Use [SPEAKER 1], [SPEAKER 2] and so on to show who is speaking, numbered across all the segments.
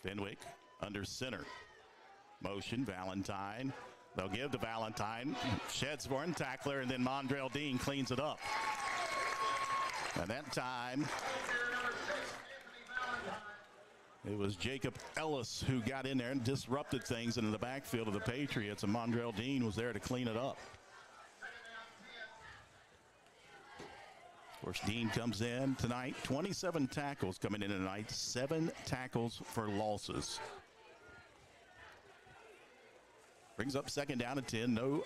[SPEAKER 1] Fenwick under center. Motion, Valentine. They'll give to Valentine. Shedsborn, tackler, and then Mondrell Dean cleans it up. At that time, it was Jacob Ellis who got in there and disrupted things into the backfield of the Patriots, and Mondrell Dean was there to clean it up. Of course, Dean comes in tonight. 27 tackles coming in tonight. 7 tackles for losses. Brings up second down and 10. No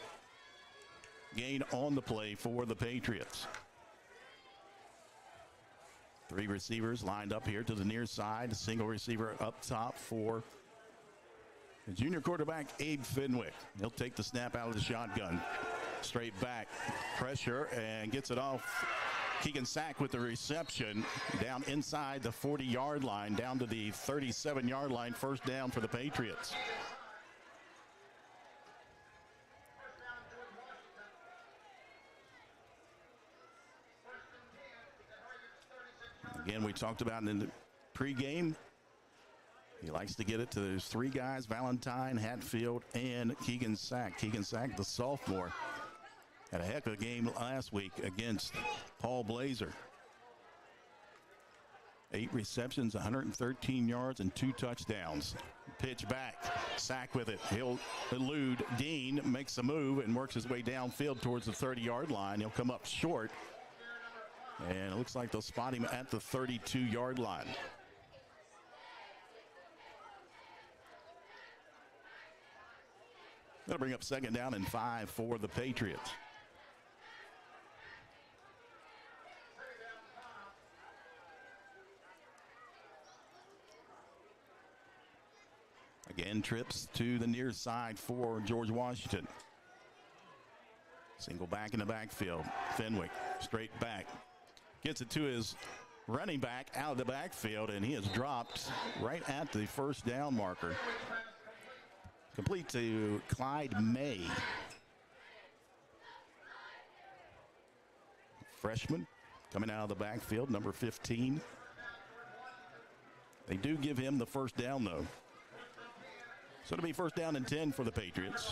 [SPEAKER 1] gain on the play for the Patriots. 3 receivers lined up here to the near side. A single receiver up top for the junior quarterback, Abe Fenwick. He'll take the snap out of the shotgun. Straight back. Pressure and gets it off. Keegan Sack with the reception down inside the 40-yard line, down to the 37-yard line. First down for the Patriots. Again, we talked about in the pregame. He likes to get it to those 3 guys, Valentine, Hatfield, and Keegan Sack. Keegan Sack, the sophomore, had a heck of a game last week against Paul Blazer. 8 receptions, 113 yards, and 2 touchdowns. Pitch back, Sack with it. He'll elude Dean, makes a move, and works his way downfield towards the 30-yard line. He'll come up short. And it looks like they'll spot him at the 32-yard line. That'll bring up second down and 5 for the Patriots. Again, trips to the near side for George Washington. Single back in the backfield. Fenwick straight back. Gets it to his running back out of the backfield, and he is dropped right at the first down marker. Complete to Clyde May. Freshman coming out of the backfield, number 15. They do give him the first down, though. So it'll be first down and 10 for the Patriots.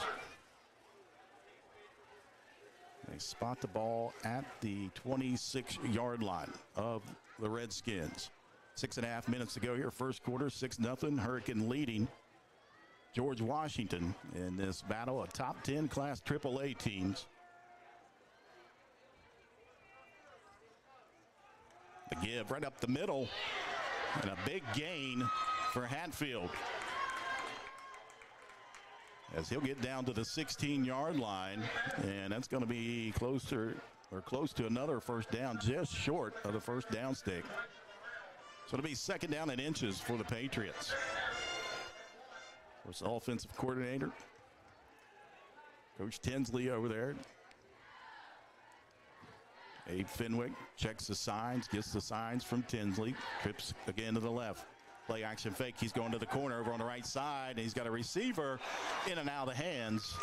[SPEAKER 1] They spot the ball at the 26-yard line of the Redskins. 6.5 minutes to go here, first quarter, 6-0. Hurricane leading George Washington in this battle of top 10 class AAA teams. The give right up the middle, and a big gain for Hatfield, as he'll get down to the 16-yard line, and that's going to be close to another first down, just short of the first down stick. So it'll be second down and inches for the Patriots. Of course, the offensive coordinator, Coach Tinsley over there. Abe Fenwick checks the signs, gets the signs from Tinsley, trips again to the left. Play action fake. He's going to the corner over on the right side, and he's got a receiver in and out of the hands.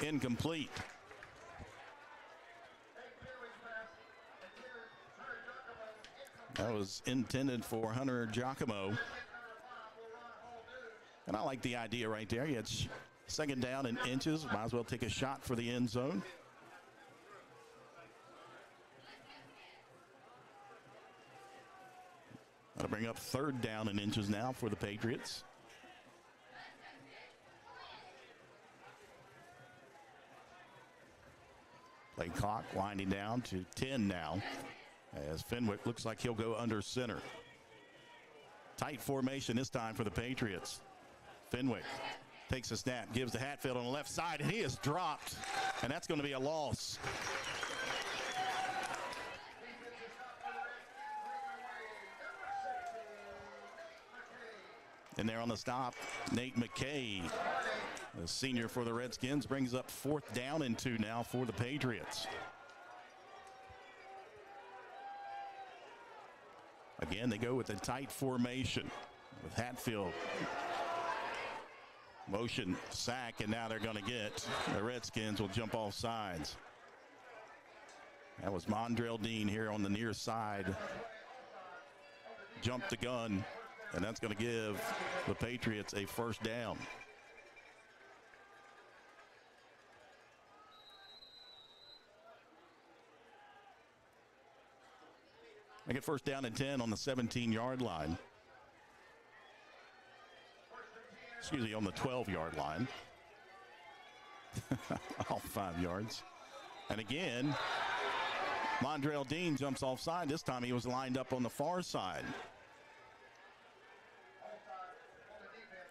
[SPEAKER 1] Incomplete. That was intended for Hunter Giacomo. And I like the idea right there. He had second down and inches. Might as well take a shot for the end zone. That'll bring up third down and inches now for the Patriots. Play clock winding down to 10 now, as Fenwick looks like he'll go under center. Tight formation this time for the Patriots. Fenwick takes a snap, gives to Hatfield on the left side, and he is dropped, and that's going to be a loss. And there on the stop, Nate McKay, the senior for the Redskins, brings up fourth down and 2 now for the Patriots. Again, they go with a tight formation with Hatfield. Motion, sack, and now they're going to get, the Redskins will jump off sides. That was Mondrell Dean here on the near side. Jumped the gun And that's going to give the Patriots a first down. They get first down and 10 on the 17-yard line. Excuse me, on the 12-yard line. All 5 yards. And again, Mondrell Dean jumps offside. This time he was lined up on the far side.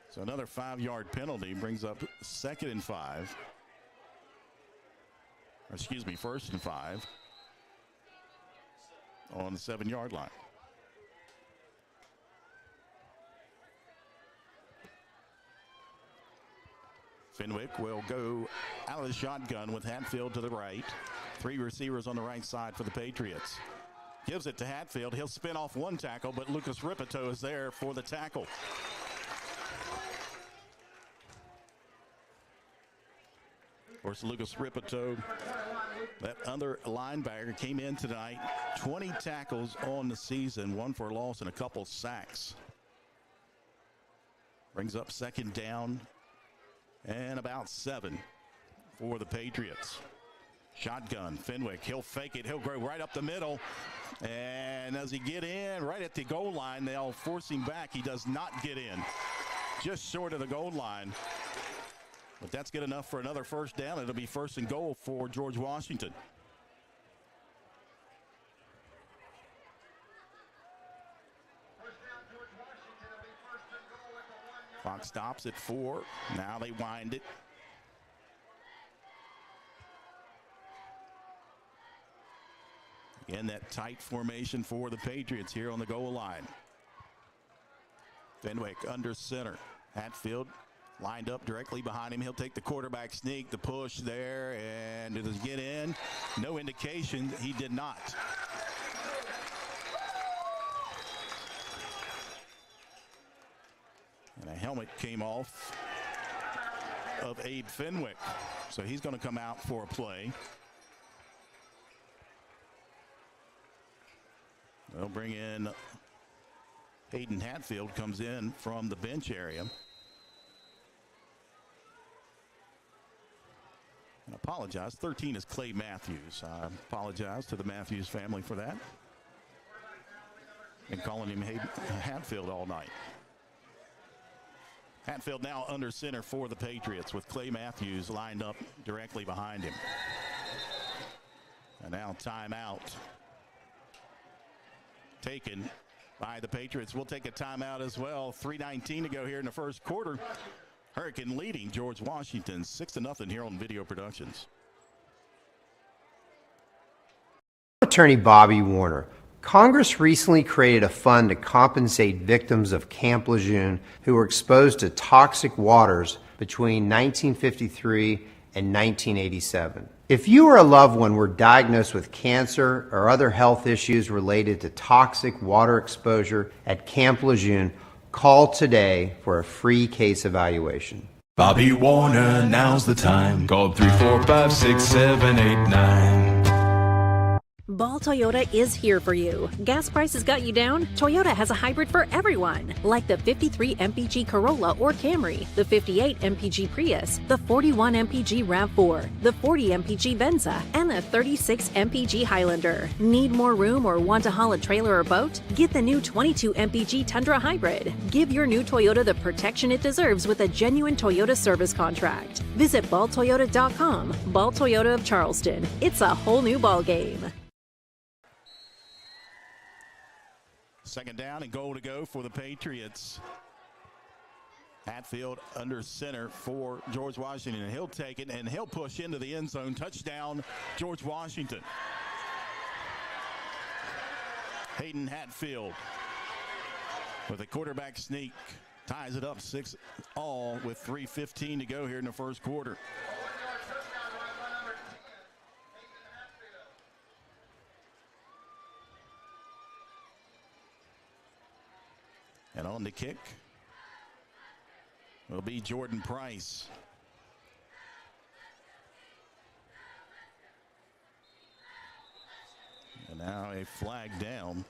[SPEAKER 1] So another 5-yard penalty brings up 2nd and 5. Or excuse me, 1st and 5 on the 7-yard line. Fenwick will go out of the shotgun with Hatfield to the right. 3 receivers on the right side for the Patriots. Gives it to Hatfield. He'll spin off 1 tackle, but Lucas Ripito is there for the tackle. Of course, Lucas Ripito, that other linebacker, came in tonight. 20 tackles on the season, 1 for a loss and a couple sacks. Brings up 2nd down and about 7 for the Patriots. Shotgun, Fenwick, he'll fake it. He'll go right up the middle. And does he get in? Right at the goal line, they'll force him back. He does not get in. Just short of the goal line. But that's good enough for another first down. It'll be 1st and goal for George Washington. Clock stops at 4. Now they wind it. Again, that tight formation for the Patriots here on the goal line. Fenwick under center. Hatfield lined up directly behind him. He'll take the quarterback sneak, the push there, and does he get in? No indication he did not. And a helmet came off of Abe Fenwick. So he's going to come out for a play. They'll bring in Hayden Hatfield, comes in from the bench area. And I apologize. 13 is Clay Matthews. I apologize to the Matthews family for that. Been calling him Hatfield all night. Hatfield now under center for the Patriots with Clay Matthews lined up directly behind him. And now timeout taken by the Patriots. We'll take a timeout as well. 3:19 to go here in the first quarter. Hurricane leading George Washington 6-0 here on Video Productions.
[SPEAKER 2] Attorney Bobby Warner. Congress recently created a fund to compensate victims of Camp Lejeune who were exposed to toxic waters between 1953 and 1987. If you or a loved one were diagnosed with cancer or other health issues related to toxic water exposure at Camp Lejeune, call today for a free case evaluation.
[SPEAKER 3] Bobby Warner, now's the time. Call 345-6789.
[SPEAKER 4] Ball Toyota is here for you. Gas prices got you down? Toyota has a hybrid for everyone, like the 53 MPG Corolla or Camry, the 58 MPG Prius, the 41 MPG RAV4, the 40 MPG Venza, and the 36 MPG Highlander. Need more room or want to haul a trailer or boat? Get the new 22 MPG Tundra Hybrid. Give your new Toyota the protection it deserves with a genuine Toyota service contract. Visit balltoyota.com. Ball Toyota of Charleston. It's a whole new ball game.
[SPEAKER 1] 2nd down and goal to go for the Patriots. Hatfield under center for George Washington. He'll take it and he'll push into the end zone. Touchdown, George Washington. Hayden Hatfield with a quarterback sneak ties it up 6-all with 3:15 to go here in the first quarter. And on the kick will be Jordan Price. And now a flag down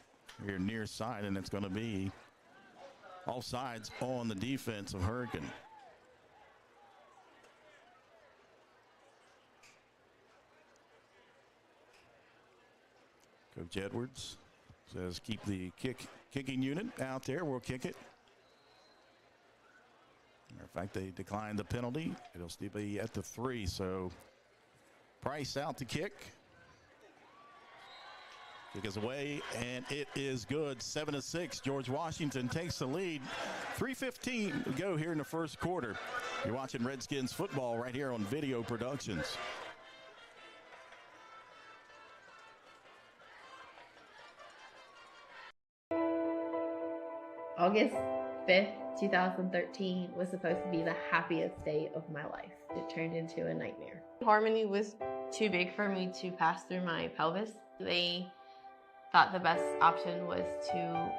[SPEAKER 1] here near side, and it's going to be All sides on the defense of Hurricane. Coach Edwards says keep the kicking unit out there. We'll kick it. Matter of fact, they declined the penalty. It'll still be at the 3. So Price out to kick. Kick is away, and it is good. 7-6. George Washington takes the lead. 3:15 to go here in the first quarter. You're watching Redskins football right here on Video Productions.
[SPEAKER 5] August 5th, 2013 was supposed to be the happiest day of my life. It turned into a nightmare. Harmony was too big for me to pass through my pelvis. They thought the best option was to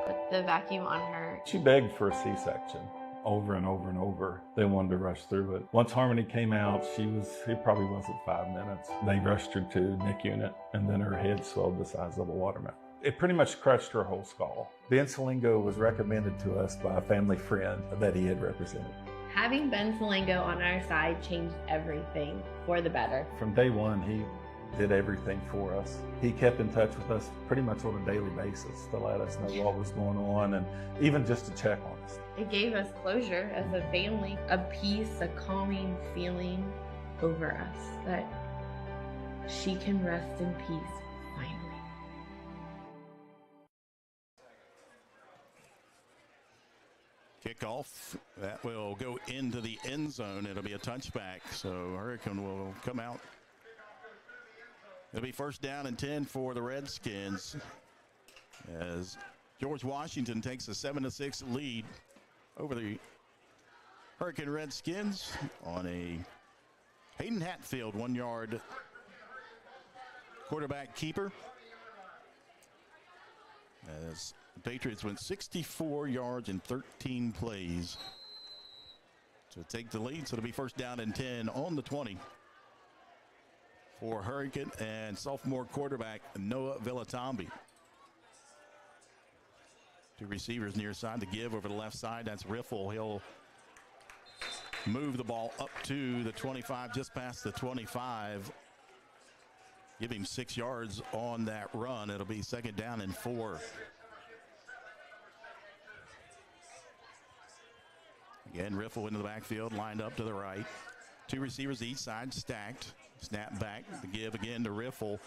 [SPEAKER 5] put the vacuum on her.
[SPEAKER 6] She begged for a C-section over and over and over. They wanted to rush through it. Once Harmony came out, it probably wasn't 5 minutes. They rushed her to NIC unit, and then her head swelled the size of a watermelon. It pretty much crushed her whole skull. Ben Salingo was recommended to us by a family friend that he had represented.
[SPEAKER 5] Having Ben Salingo on our side changed everything for the better.
[SPEAKER 6] From day one, he did everything for us. He kept in touch with us pretty much on a daily basis to let us know what was going on and even just to check on us.
[SPEAKER 5] It gave us closure as a family, a peace, a calming feeling over us that she can rest in peace finally.
[SPEAKER 1] Kickoff, that will go into the end zone. It'll be a touchback, so Hurricane will come out. It'll be first down and 10 for the Redskins as George Washington takes a 7-6 lead over the Hurricane Redskins on a Hayden Hatfield 1-yard quarterback keeper. As the Patriots went 64 yards in 13 plays to take the lead. So it'll be first down and 10 on the 20 for Hurricane and sophomore quarterback Noah Villatambi. Two receivers near side to give over the left side. That's Riffle. He'll move the ball up to the 25, just past the 25. Give him 6 yards on that run. It'll be second down and 4. Again, Riffle into the backfield, lined up to the right. Two receivers each side stacked. Snap back to give again to Riffle.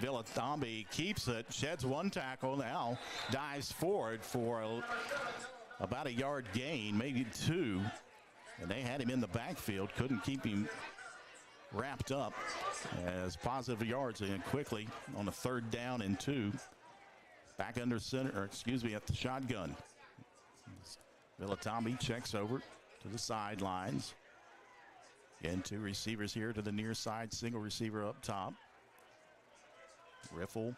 [SPEAKER 1] Villatambi keeps it, sheds one tackle now, dives forward for about a yard gain, maybe 2. And they had him in the backfield, couldn't keep him wrapped up as positive yards, and quickly on a third down and 2. Back under center, or excuse me, at the shotgun. Villatambi checks over to the sidelines. Again, two receivers here to the near side, single receiver up top. Riffle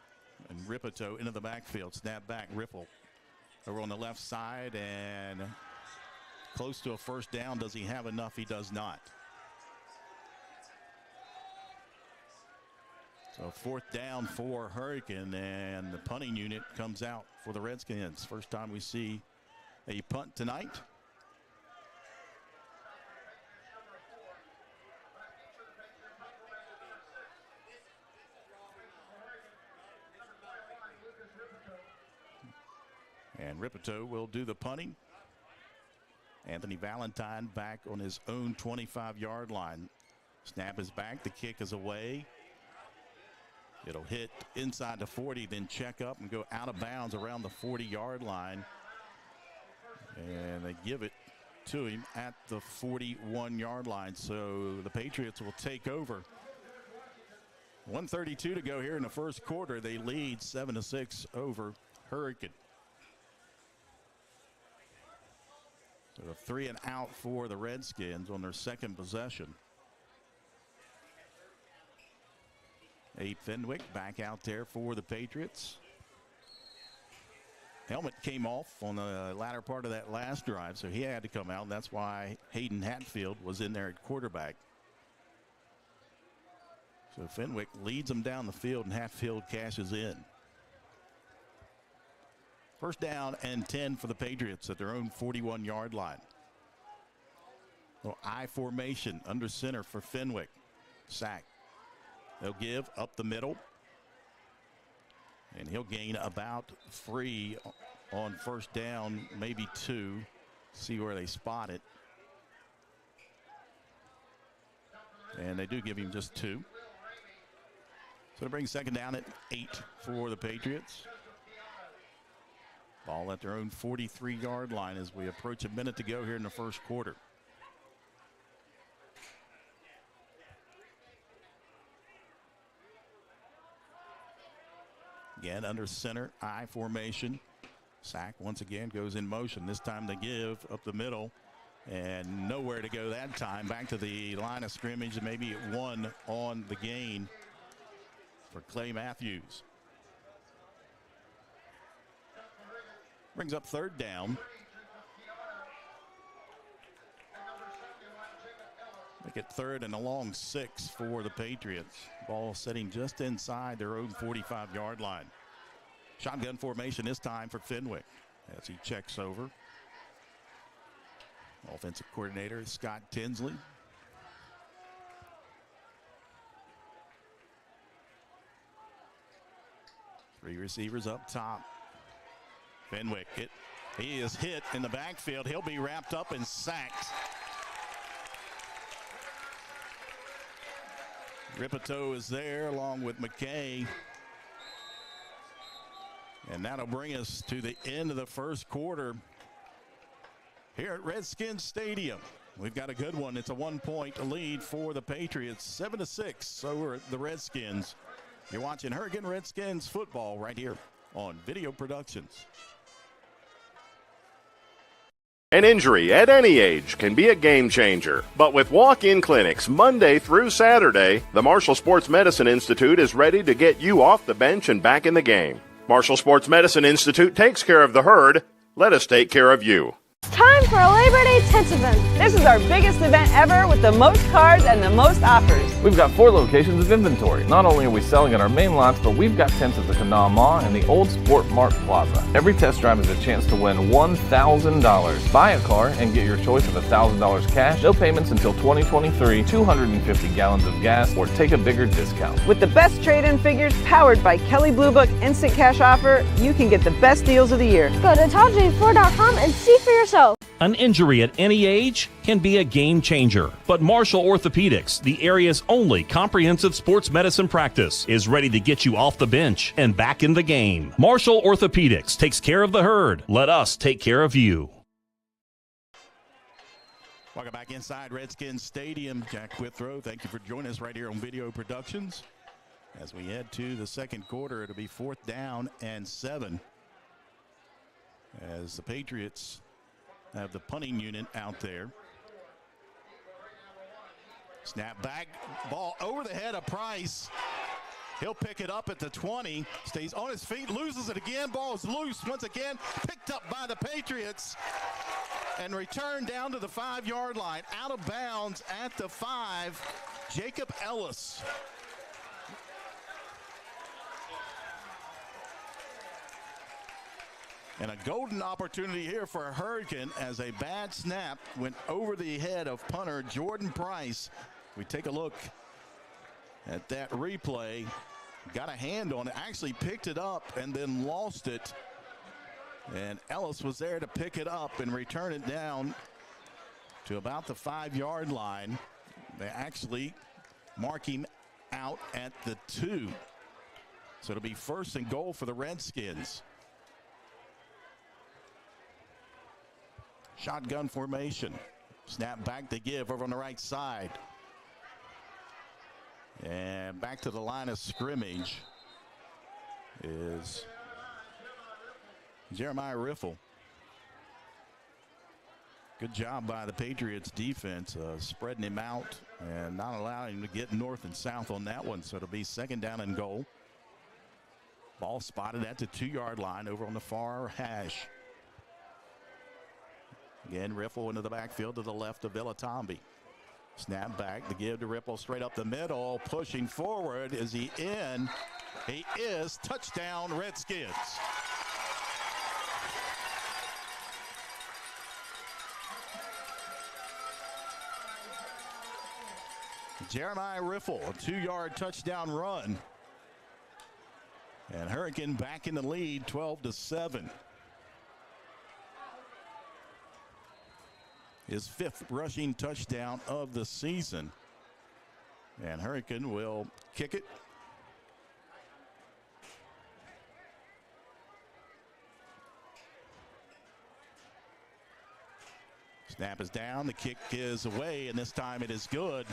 [SPEAKER 1] and Ripito into the backfield. Snap back, Riffle over on the left side and close to a first down. Does he have enough? He does not. So fourth down for Hurricane, and the punting unit comes out for the Redskins. First time we see a punt tonight. And Ripito will do the punting. Anthony Valentine back on his own 25-yard line. Snap is back. The kick is away. It'll hit inside the 40, then check up and go out of bounds around the 40-yard line. And they give it to him at the 41-yard line. So the Patriots will take over. 1:32 to go here in the first quarter. They lead 7-6 over Hurricane. So a 3 and out for the Redskins on their second possession. Abe Fenwick back out there for the Patriots. Helmet came off on the latter part of that last drive, so he had to come out. That's why Hayden Hatfield was in there at quarterback. So Fenwick leads them down the field, and Hatfield cashes in. First down and 10 for the Patriots at their own 41-yard line. Little I formation under center for Fenwick. Sack. They'll give up the middle. And he'll gain about 3 on first down, maybe 2. See where they spot it. And they do give him just 2. So to bring second down at 8 for the Patriots. Ball at their own 43-yard line as we approach a minute to go here in the first quarter. Again, under center, I formation. Sack once again goes in motion. This time they give up the middle. And nowhere to go that time. Back to the line of scrimmage, and maybe 1 on the gain for Clay Matthews. Brings up third down. Make it 3rd and a long 6 for the Patriots. Ball sitting just inside their own 45-yard line. Shotgun formation this time for Fenwick as he checks over. Offensive coordinator Scott Tinsley. Three receivers up top. Fenwick, he is hit in the backfield. He'll be wrapped up and sacked. Ripito is there along with McKay. And that'll bring us to the end of the first quarter here at Redskins Stadium. We've got a good one. It's a 1-point lead for the Patriots, 7-6 over the Redskins. You're watching Hurricane Redskins football right here on Video Productions.
[SPEAKER 7] An injury at any age can be a game changer, but with walk-in clinics Monday through Saturday, the Marshall Sports Medicine Institute is ready to get you off the bench and back in the game. Marshall Sports Medicine Institute takes care of the herd. Let us take care of you.
[SPEAKER 8] It's time for a Labor Day tents event. This is our biggest event ever with the most cards and the most offers.
[SPEAKER 9] We've got 4 locations of inventory. Not only are we selling at our main lots, but we've got tents at the Kanawha Mall and the Old Sport Mart Plaza. Every test drive is a chance to win $1,000. Buy a car and get your choice of $1,000 cash, no payments until 2023, 250 gallons of gas, or take a bigger discount.
[SPEAKER 8] With the best trade-in figures powered by Kelley Blue Book Instant Cash Offer, you can get the best deals of the year.
[SPEAKER 10] Go to TopJ4.com and see for yourself.
[SPEAKER 11] An injury at any age can be a game changer. But Marshall Orthopedics, the area's only comprehensive sports medicine practice, is ready to get you off the bench and back in the game. Marshall Orthopedics takes care of the herd. Let us take care of you.
[SPEAKER 1] Welcome back inside Redskins Stadium. Jack Withrow, thank you for joining us right here on Video Productions. As we head to the second quarter, it'll be 4th down and 7. As the Patriots have the punting unit out there. Snap back, ball over the head of Price. He'll pick it up at the 20, stays on his feet, loses it again. Ball is loose once again, picked up by the Patriots and returned down to the 5-yard line. Out of bounds at the 5, Jacob Ellis. And a golden opportunity here for a Hurricane as a bad snap went over the head of punter Jordan Price. We take a look at that replay. Got a hand on it, actually picked it up and then lost it. And Ellis was there to pick it up and return it down to about the 5-yard line. They actually mark him out at the 2. So it'll be 1st and goal for the Redskins. Shotgun formation. Snap back to give over on the right side. And back to the line of scrimmage is Jeremiah Riffle. Good job by the Patriots defense, spreading him out and not allowing him to get north and south on that one. So it'll be 2nd down and goal. Ball spotted at the 2-yard line over on the far hash. Again, Riffle into the backfield to the left of Villatombi. Snap back to give to Ripple straight up the middle. Pushing forward. Is he in? He is. Touchdown, Redskins. Jeremiah Riffle, a 2-yard touchdown run. And Hurricane back in the lead, 12-7. His 5th rushing touchdown of the season. And Hurricane will kick it. Snap is down, the kick is away, and this time it is good.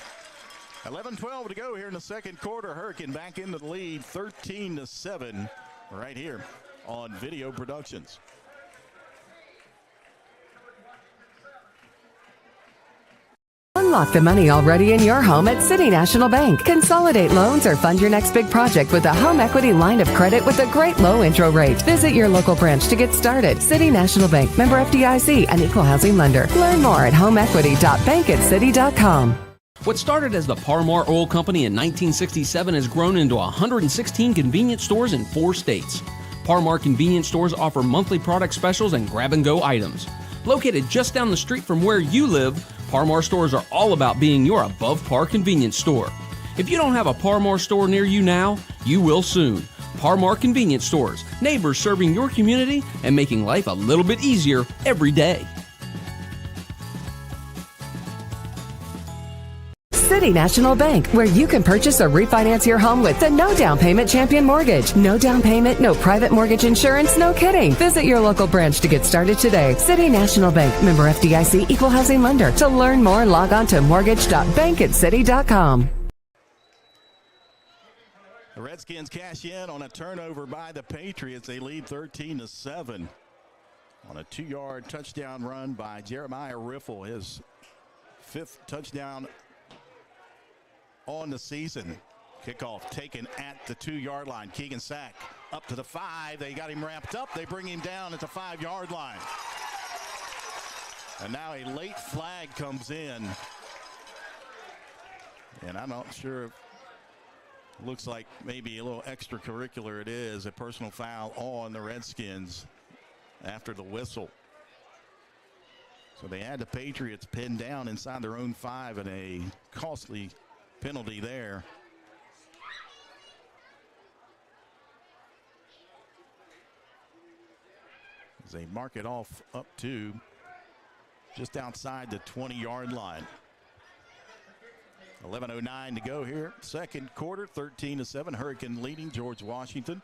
[SPEAKER 1] 11-12 to go here in the second quarter. Hurricane back into the lead, 13-7, right here on Video Productions.
[SPEAKER 12] Unlock the money already in your home at City National Bank. Consolidate loans or fund your next big project with a home equity line of credit with a great low intro rate. Visit your local branch to get started. City National Bank, member FDIC, an equal housing lender. Learn more at homeequity.bankatcity.com.
[SPEAKER 13] What started as the Parmar Oil Company in 1967 has grown into 116 convenience stores in 4 states. Parmar convenience stores offer monthly product specials and grab-and-go items. Located just down the street from where you live, Parmar stores are all about being your above-par convenience store. If you don't have a Parmar store near you now, you will soon. Parmar Convenience Stores, neighbors serving your community and making life a little bit easier every day.
[SPEAKER 12] City National Bank, where you can purchase or refinance your home with the no down payment Champion Mortgage. No down payment, no private mortgage insurance, no kidding. Visit your local branch to get started today. City National Bank, member FDIC, equal housing lender. To learn more, log on to mortgage.bankatcity.com.
[SPEAKER 1] The Redskins cash in on a turnover by the Patriots. They lead 13-7 on a 2-yard touchdown run by Jeremiah Riffle, his 5th touchdown on the season. Kickoff taken at the 2-yard line. Keegan Sack up to the 5. They got him wrapped up. They bring him down at the 5-yard line. And now a late flag comes in. And I'm not sure if looks like maybe a little extracurricular it is. A personal foul on the Redskins after the whistle. So they had the Patriots pinned down inside their own 5 and a costly penalty there. As they mark it off up to just outside the 20-yard line. 11:09 to go here. Second quarter, 13-7. Hurricane leading George Washington.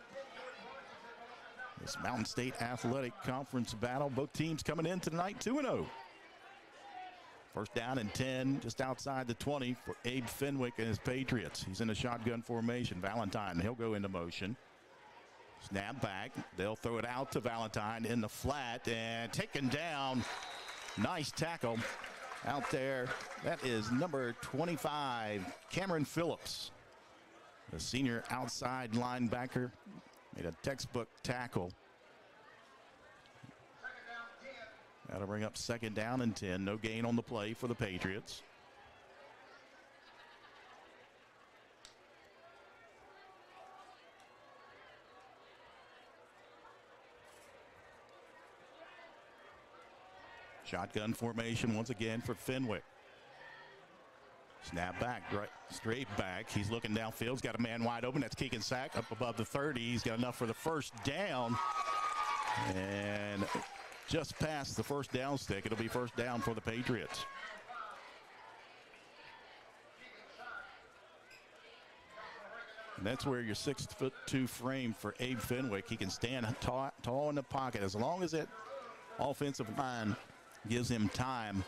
[SPEAKER 1] This Mountain State Athletic Conference battle. Both teams coming in tonight 2-0. First down and 10 just outside the 20 for Abe Fenwick and his Patriots. He's in a shotgun formation. Valentine, he'll go into motion. Snap back. They'll throw it out to Valentine in the flat and taken down. Nice tackle out there. That is number 25, Cameron Phillips. The senior outside linebacker made a textbook tackle. That'll bring up second down and 10. No gain on the play for the Patriots. Shotgun formation once again for Fenwick. Snap back, right, straight back. He's looking downfield. He's got a man wide open. That's Keegan Sack up above the 30. He's got enough for the first down. And just past the first down stick. It'll be first down for the Patriots. And that's where your 6'2" frame for Abe Fenwick. He can stand tall in the pocket as long as that offensive line gives him time.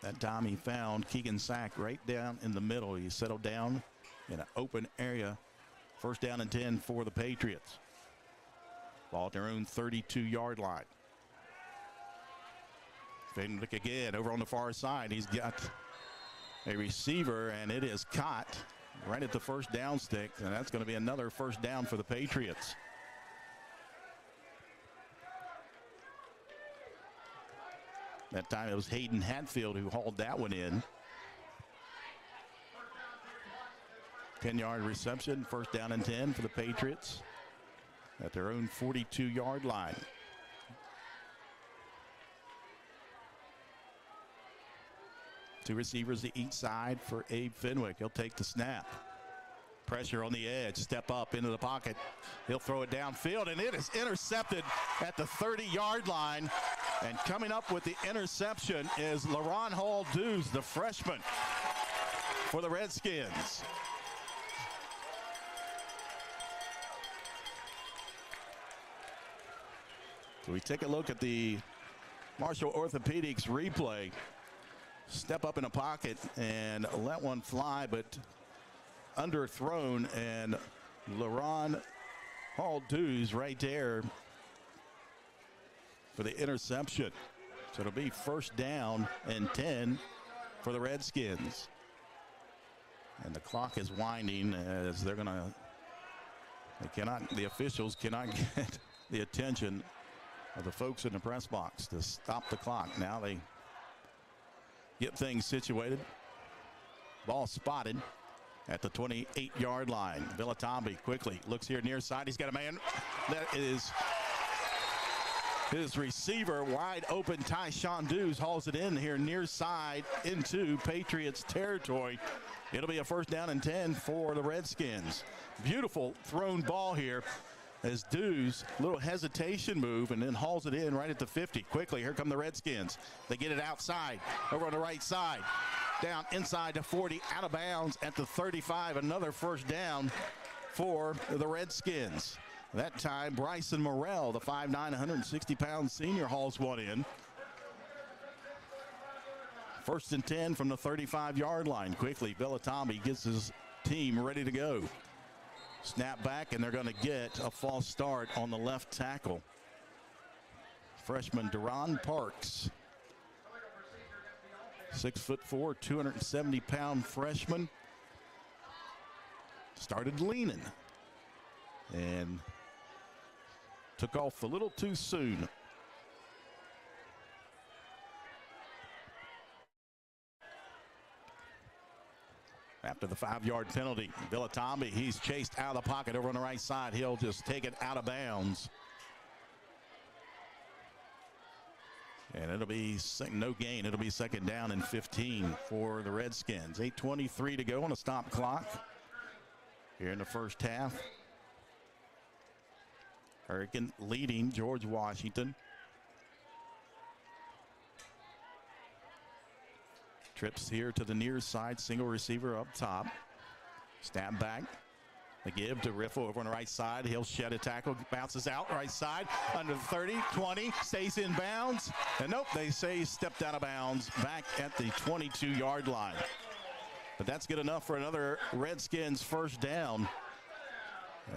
[SPEAKER 1] That time he found Keegan Sack right down in the middle. He settled down in an open area. First down and 10 for the Patriots. Ball at their own 32-yard line. Fenwick again over on the far side. He's got a receiver, and it is caught right at the first down stick, and that's going to be another first down for the Patriots. That time it was Hayden Hatfield who hauled that one in. 10-yard reception, first down and 10 for the Patriots at their own 42-yard line. Two receivers to each side for Abe Fenwick. He'll take the snap. Pressure on the edge. Step up into the pocket. He'll throw it downfield, and it is intercepted at the 30-yard line. And coming up with the interception is LaRon Hall-Dews, the freshman for the Redskins. So we take a look at the Marshall Orthopedics replay. Step up in a pocket and let one fly, but underthrown, and LaRon Hall-Dews right there for the interception. So it'll be first down and 10 for the Redskins. And the clock is winding as the officials cannot get the attention of the folks in the press box to stop the clock. Now they get things situated. Ball spotted at the 28-yard line. Villatambi quickly looks here near side. He's got a man. That is his receiver wide open. Tyshawn Dews hauls it in here near side into Patriots territory. It'll be a first down and 10 for the Redskins. Beautiful thrown ball here as Dews, little hesitation move, and then hauls it in right at the 50. Quickly, here come the Redskins. They get it outside, over on the right side. Down inside to 40, out of bounds at the 35. Another first down for the Redskins. That time, Bryson Morrell, the 5'9", 160-pound senior, hauls one in. First and 10 from the 35-yard line. Quickly, Villatambi gets his team ready to go. Snap back, and they're going to get a false start on the left tackle. Freshman Deron Parks. 6'4", 270-pound freshman. Started leaning and took off a little too soon. After the 5-yard penalty, Villatambi, he's chased out of the pocket over on the right side. He'll just take it out of bounds. And it'll be no gain. It'll be second down and 15 for the Redskins. 8:23 to go on a stop clock here in the first half. Hurricane leading George Washington. Trips here to the near side, single receiver up top. Stab back. The give to Riffle over on the right side. He'll shed a tackle, bounces out right side, under the 30, 20, stays in bounds. And nope, they say he stepped out of bounds back at the 22-yard line. But that's good enough for another Redskins first down.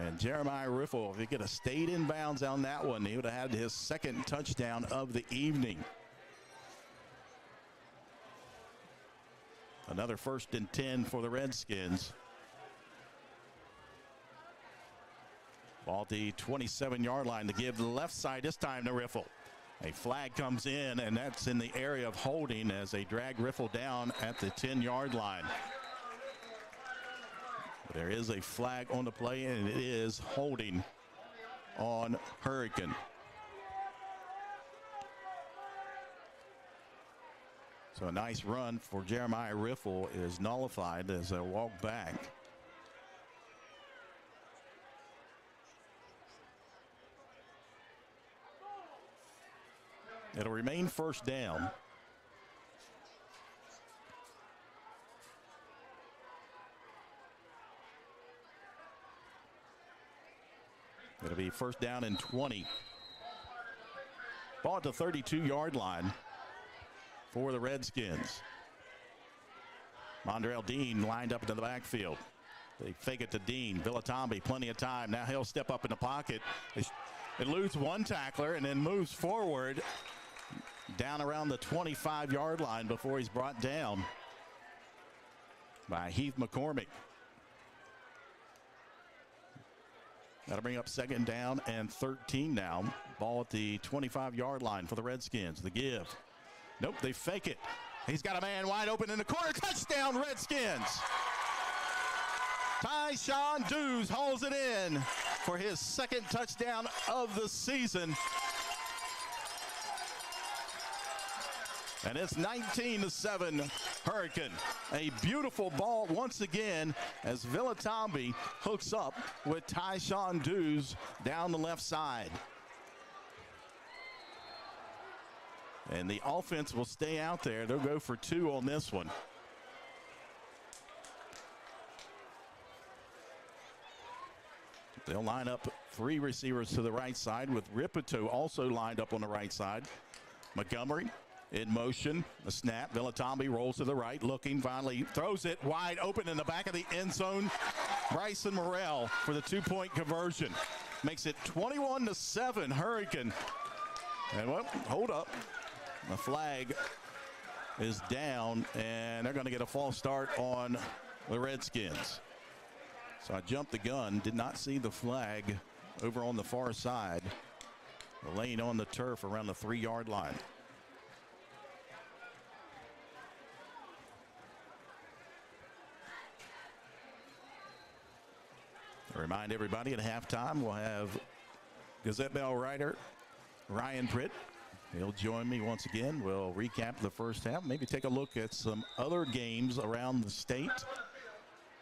[SPEAKER 1] And Jeremiah Riffle, if he could have stayed in bounds on that one, he would have had his second touchdown of the evening. Another first and 10 for the Redskins. Ball at the 27-yard line to give the left side, this time to Riffle. A flag comes in, and that's in the area of holding as they drag Riffle down at the 10-yard line. But there is a flag on the play, and it is holding on Hurricane. So a nice run for Jeremiah Riffle is nullified as they walk back. It'll remain first down. It'll be first down and 20. Ball at the 32-yard line for the Redskins. Mondrell Dean lined up into the backfield. They fake it to Dean. Villatambi, plenty of time. Now he'll step up in the pocket. It eludes one tackler and then moves forward down around the 25-yard line before he's brought down by Heath McCormick. That'll bring up second down and 13 now. Ball at the 25-yard line for the Redskins. The give. Nope, they fake it. He's got a man wide open in the corner. Touchdown, Redskins. Tyshawn Dews hauls it in for his second touchdown of the season. And it's 19-7 Hurricane. A beautiful ball once again as Villatambi hooks up with Tyshawn Dews down the left side. And the offense will stay out there. They'll go for 2 on this one. They'll line up 3 receivers to the right side with Ripito also lined up on the right side. Montgomery in motion, the snap. Villatambi rolls to the right, looking, finally throws it wide open in the back of the end zone. Bryson Morrell for the 2-point conversion. Makes it 21-7 Hurricane. And well, hold up. The flag is down, and they're going to get a false start on the Redskins. So I jumped the gun, did not see the flag over on the far side. Laying on the turf around the 3-yard line. I remind everybody at halftime we'll have Gazette Bell writer Ryan Pritt. He'll join me once again. We'll recap the first half, maybe take a look at some other games around the state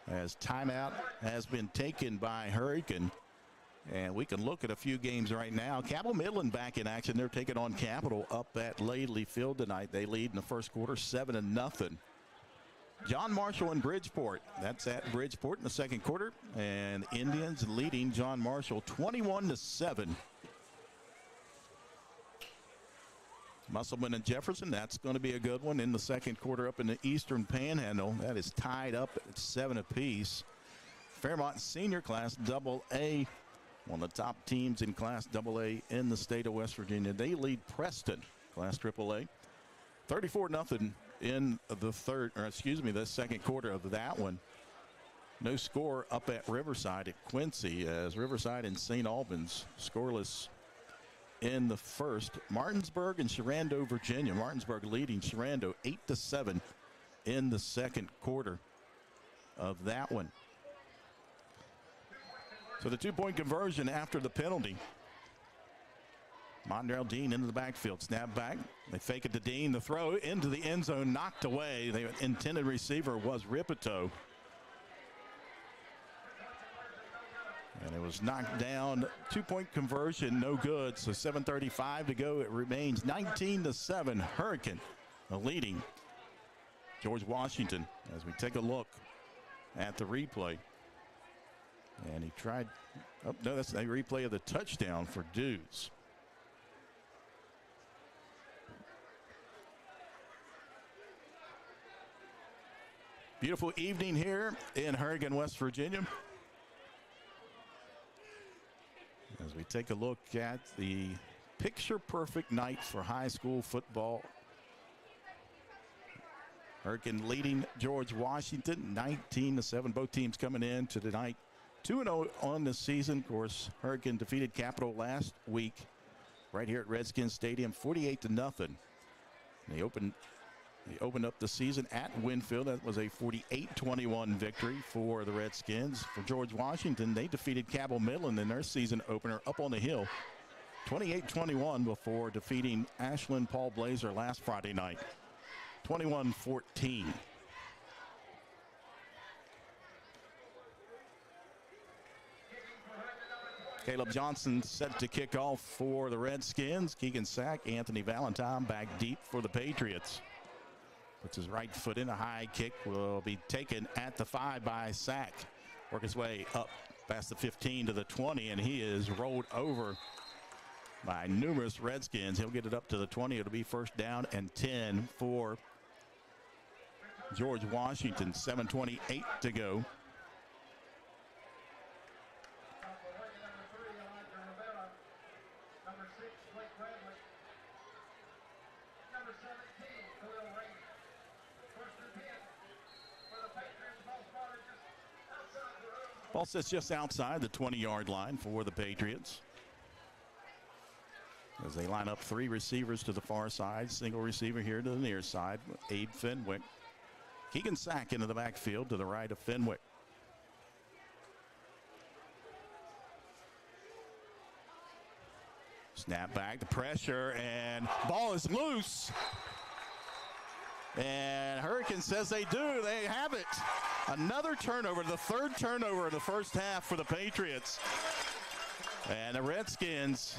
[SPEAKER 1] as timeout has been taken by Hurricane. And we can look at a few games right now. Cabell Midland back in action. They're taking on Capital up at Laidley Field tonight. They lead in the first quarter 7-0. John Marshall and Bridgeport. That's at Bridgeport in the second quarter. And Indians leading John Marshall 21-7. Musselman and Jefferson, that's going to be a good one in the second quarter up in the Eastern Panhandle. That is tied up at 7 apiece. Fairmont Senior Class AA, one of the top teams in Class AA in the state of West Virginia. They lead Preston, Class AAA, 34-0 in the second quarter of that one. No score up at Riverside at Quincy as Riverside and St. Albans scoreless in the first. Martinsburg and Shenandoah, Virginia. Martinsburg leading Shenandoah 8-7 in the second quarter of that one. So the 2-point conversion after the penalty. Mondale Dean into the backfield. Snap back. They fake it to Dean. The throw into the end zone knocked away. The intended receiver was Ripito. And it was knocked down. 2-point conversion, no good. So 7:35 to go. It remains 19-7. Hurricane leading George Washington as we take a look at the replay. And he tried, oh no, that's a replay of the touchdown for Dews. Beautiful evening here in Hurricane, West Virginia. As we take a look at the picture-perfect night for high school football. Hurricane leading George Washington 19-7. Both teams coming in to tonight 2-0 on the season. Of course, Hurricane defeated Capital last week right here at Redskins Stadium 48-0. They opened up the season at Winfield. That was a 48-21 victory for the Redskins. For George Washington, they defeated Cabell Midland in their season opener up on the hill 28-21 before defeating Ashland Paul Blazer last Friday night 21-14. Caleb Johnson set to kick off for the Redskins. Keegan Sack, Anthony Valentine back deep for the Patriots. Puts his right foot in. A high kick will be taken at the 5 by Sack. Work his way up past the 15 to the 20, and he is rolled over by numerous Redskins. He'll get it up to the 20. It'll be first down and 10 for George Washington. 7:28 to go. Ball sits just outside the 20-yard line for the Patriots. As they line up 3 receivers to the far side. Single receiver here to the near side. Abe Fenwick. Keegan Sack into the backfield to the right of Fenwick. Snap back, the pressure, and ball is loose. And Hurricane says they do. They have it. Another turnover, the third turnover of the first half for the Patriots. And the Redskins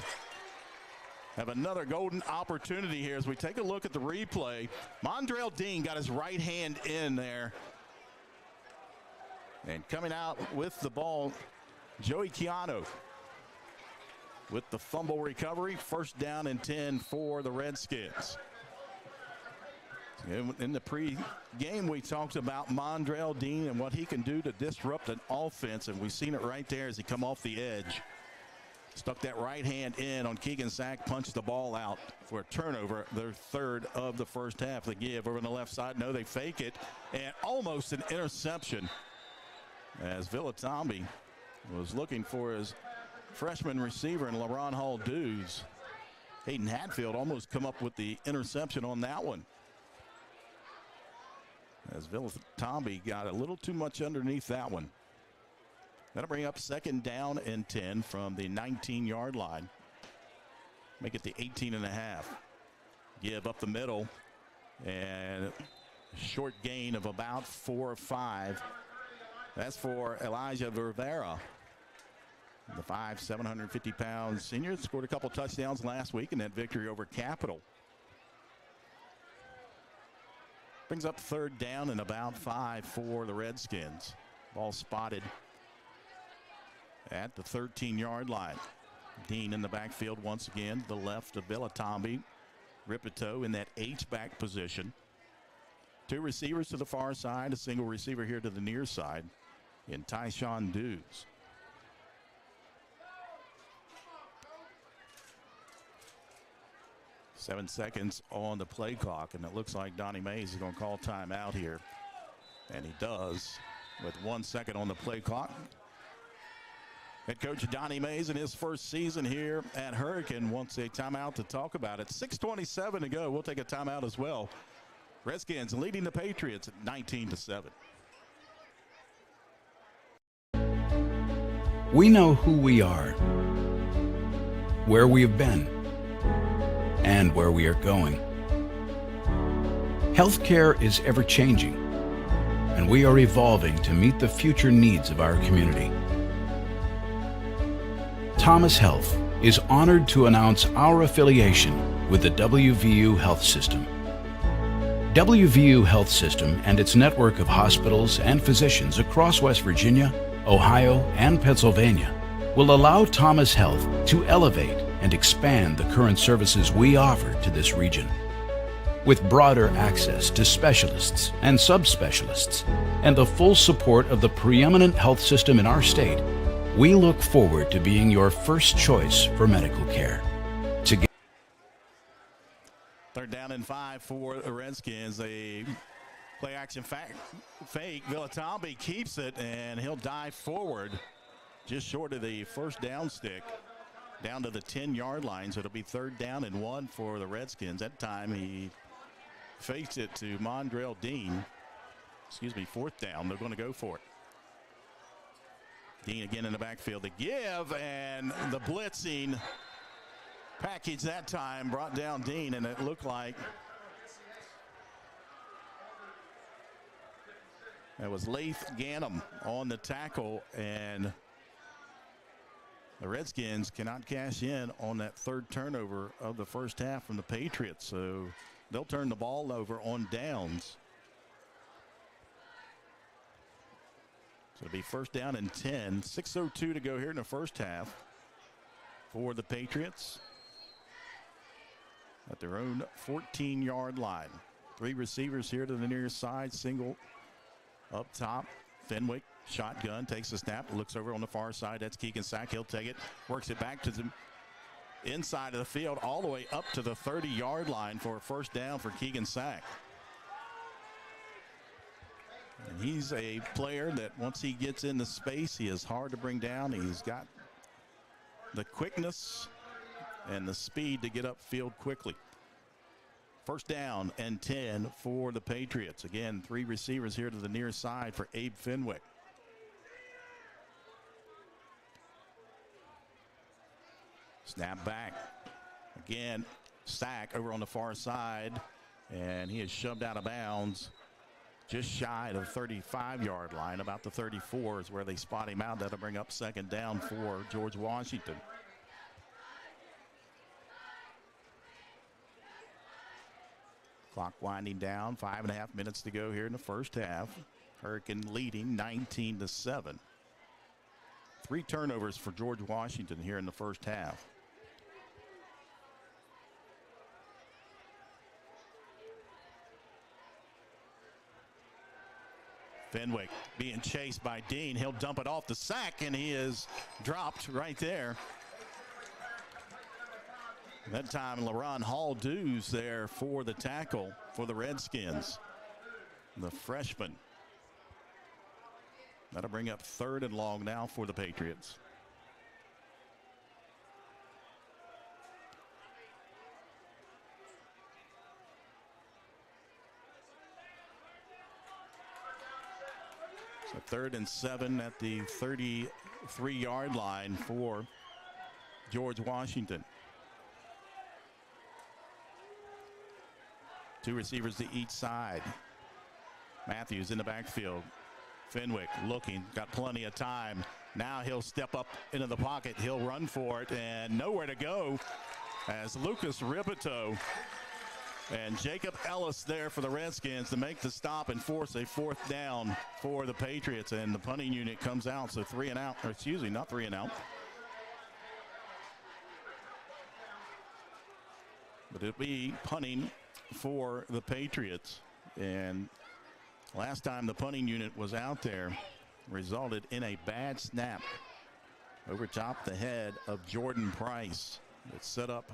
[SPEAKER 1] have another golden opportunity here as we take a look at the replay. Mondrell Dean got his right hand in there. And coming out with the ball, Joey Keanu with the fumble recovery. First down and 10 for the Redskins. In the pre-game, we talked about Mondrell Dean and what he can do to disrupt an offense, and we've seen it right there as he come off the edge. Stuck that right hand in on Keegan Sack, punched the ball out for a turnover, their third of the first half. They give over on the left side. No, they fake it, and almost an interception as Villatombi was looking for his freshman receiver in LaRon Hall-Dews. Hayden Hatfield almost come up with the interception on that one, as Villatombi got a little too much underneath that one. That'll bring up second down and 10 from the 19-yard line. Make it the 18.5. Give up the middle, and short gain of about 4 or 5. That's for Elijah Rivera. The 750-pound senior scored a couple touchdowns last week in that victory over Capital. Brings up third down and about 5 for the Redskins. Ball spotted at the 13-yard line. Dean in the backfield once again to the left of Villatombi. Ripito in that H-back position. Two receivers to the far side, a single receiver here to the near side in Tyshawn Dews. Seven seconds on the play clock, and it looks like Donnie Mays is going to call timeout here. And he does with 1 second on the play clock. Head coach Donnie Mays in his first season here at Hurricane wants a timeout to talk about it. 6:27 to go. We'll take a timeout as well. Redskins leading the Patriots at 19-7.
[SPEAKER 14] We know who we are, where we have been, and where we are going. Healthcare is ever-changing, and we are evolving to meet the future needs of our community. Thomas Health is honored to announce our affiliation with the WVU Health System. WVU Health System and its network of hospitals and physicians across West Virginia, Ohio, and Pennsylvania will allow Thomas Health to elevate and expand the current services we offer to this region. With broader access to specialists and subspecialists and the full support of the preeminent health system in our state, we look forward to being your first choice for medical care.
[SPEAKER 1] Third down and 5 for the Redskins. They play action fake. Villatombi keeps it, and he'll dive forward just short of the first down stick down to the 10-yard line. So it'll be third down and 1 for the Redskins. That time he faked it to Mondrell Dean. Fourth down. They're going to go for it. Dean again in the backfield to give, and the blitzing package that time brought down Dean, and it looked like that was Lath Ganem on the tackle, and the Redskins cannot cash in on that third turnover of the first half from the Patriots, so they'll turn the ball over on downs. So it'll be first down and 10. 6:02 to go here in the first half for the Patriots at their own 14-yard line. Three receivers here to the near side. Single up top. Fenwick, shotgun, takes the snap, looks over on the far side. That's Keegan Sack. He'll take it, works it back to the inside of the field, all the way up to the 30-yard line for a first down for Keegan Sack. And he's a player that once he gets into space, he is hard to bring down. He's got the quickness and the speed to get upfield quickly. First down and 10 for the Patriots. Again, three receivers here to the near side for Abe Fenwick. Snap back. Again, Sack over on the far side. And he is shoved out of bounds just shy of the 35-yard line. About the 34 is where they spot him out. That'll bring up second down for George Washington. Clock winding down, 5.5 minutes to go here in the first half. Hurricane leading 19-7. 3 turnovers for George Washington here in the first half. Fenwick being chased by Dean. He'll dump it off the sack, and he is dropped right there. That time, LaRon Hall-Dews there for the tackle for the Redskins, the freshman. That'll bring up 3rd and long now for the Patriots. So 3rd and 7 at the 33-yard line for George Washington. 2 receivers to each side. Matthews in the backfield. Fenwick looking, got plenty of time. Now he'll step up into the pocket. He'll run for it, and nowhere to go as Lucas Ribito and Jacob Ellis there for the Redskins to make the stop and force a 4th down for the Patriots. And the punting unit comes out, so 3 and out, or excuse me, not 3 and out. But it'll be punting for the Patriots. And last time the punting unit was out there resulted in a bad snap over top the head of Jordan Price. It set up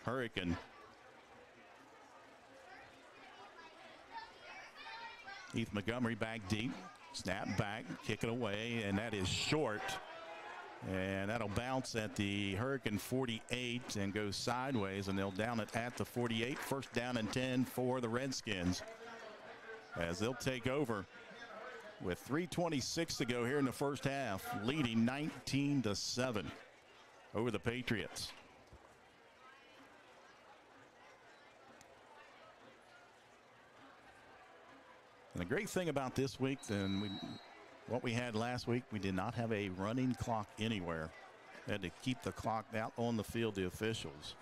[SPEAKER 1] Hurricane. Heath Montgomery back deep, snap back, kick it away, and that is short. And that'll bounce at the Hurricane 48 and go sideways, and they'll down it at the 48. 1st down and 10 for the Redskins as they'll take over with 3:26 to go here in the first half, leading 19-7 over the Patriots. And the great thing about this week, what we had last week, we did not have a running clock anywhere. We had to keep the clock out on the field, the officials.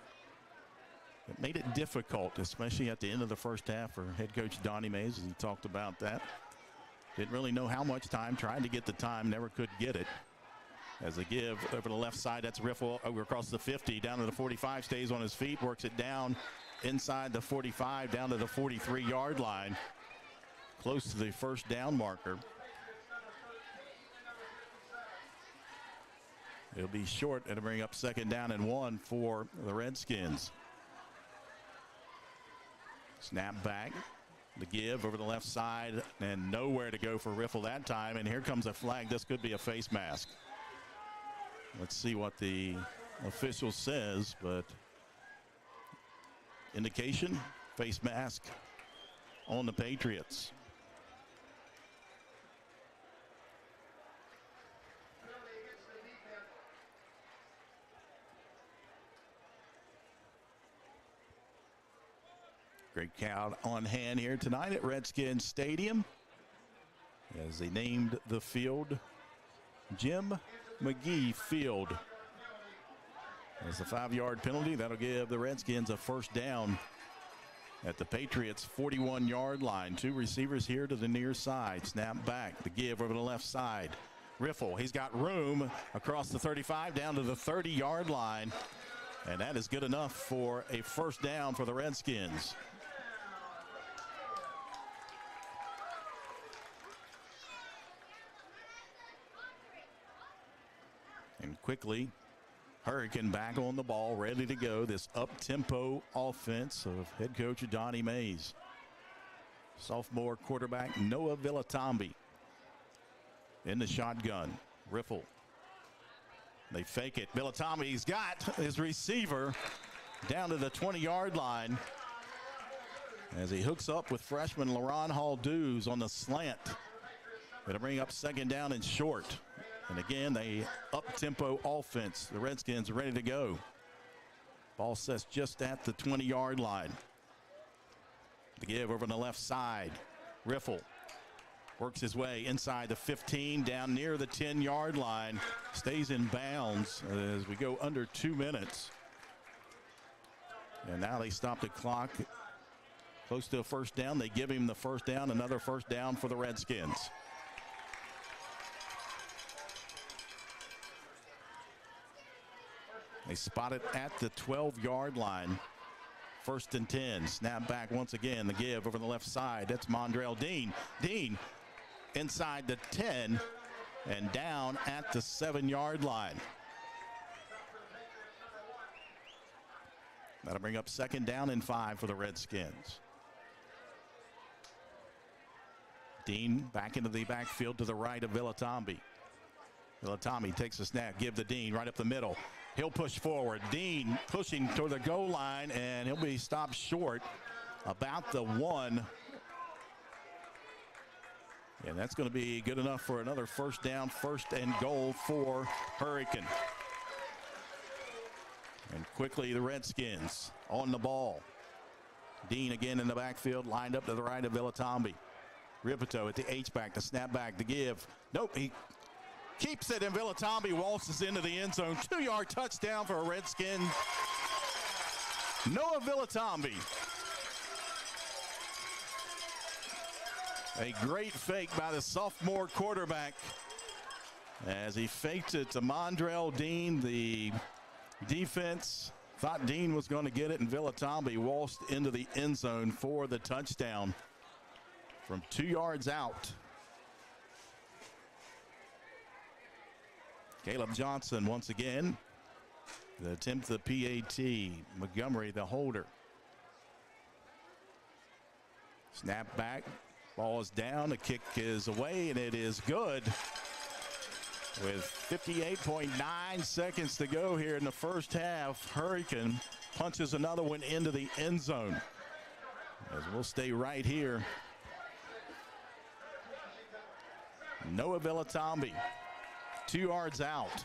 [SPEAKER 1] It made it difficult, especially at the end of the first half for head coach Donnie Mays, as he talked about that. Didn't really know how much time, trying to get the time, never could get it. As they give over the left side, that's Riffle over across the 50, down to the 45, stays on his feet, works it down inside the 45, down to the 43-yard line, close to the 1st down marker. It'll be short. It'll bring up 2nd down and 1 for the Redskins. Snap back, the give over the left side, and nowhere to go for Riffle that time. And here comes a flag. This could be a face mask. Let's see what the official says, but indication, face mask on the Patriots. Great crowd on hand here tonight at Redskins Stadium as they named the field Jim McGee Field. As a 5-yard penalty, that'll give the Redskins a 1st down at the Patriots 41-yard line. 2 receivers here to the near side. Snap back, the give over the left side. Riffle, he's got room across the 35 down to the 30-yard line. And that is good enough for a 1st down for the Redskins. And quickly, Hurricane back on the ball, ready to go. This up-tempo offense of head coach Donnie Mays. Sophomore quarterback Noah Villatombi in the shotgun. Riffle. They fake it. Villatombi's got his receiver down to the 20-yard line as he hooks up with freshman LaRon Hall-Dews on the slant. It'll bring up 2nd down and short. And again, they up-tempo offense. The Redskins are ready to go. Ball sets just at the 20-yard line. The give over on the left side. Riffle works his way inside the 15, down near the 10-yard line. Stays in bounds as we go under 2 minutes. And now they stop the clock. Close to a first down. They give him the first down. Another first down for the Redskins. They spot it at the 12-yard line. 1st and 10. Snap back once again. The give over the left side. That's Mondrell Dean. Dean inside the 10 and down at the 7-yard line. That'll bring up 2nd down and 5 for the Redskins. Dean back into the backfield to the right of Villatombi. Villatombi takes a snap, give the Dean right up the middle. He'll push forward. Dean pushing toward the goal line, and he'll be stopped short about the 1. And that's going to be good enough for another first down, 1st and goal for Hurricane. And quickly the Redskins on the ball. Dean again in the backfield, lined up to the right of Villatombi. Ripito at the H-back, the snap back, the give. Nope, he keeps it, and Villatombi waltzes into the end zone. 2-yard touchdown for a Redskin. Noah Villatombi. A great fake by the sophomore quarterback as he faked it to Mondrell Dean. The defense thought Dean was going to get it, and Villatombi waltzed into the end zone for the touchdown from 2 yards out. Caleb Johnson once again. The attempt at the PAT. Montgomery the holder. Snap back. Ball is down. The kick is away, and it is good. With 58.9 seconds to go here in the first half, Hurricane punches another one into the end zone. As we'll stay right here. Noah Villatombi, 2 yards out.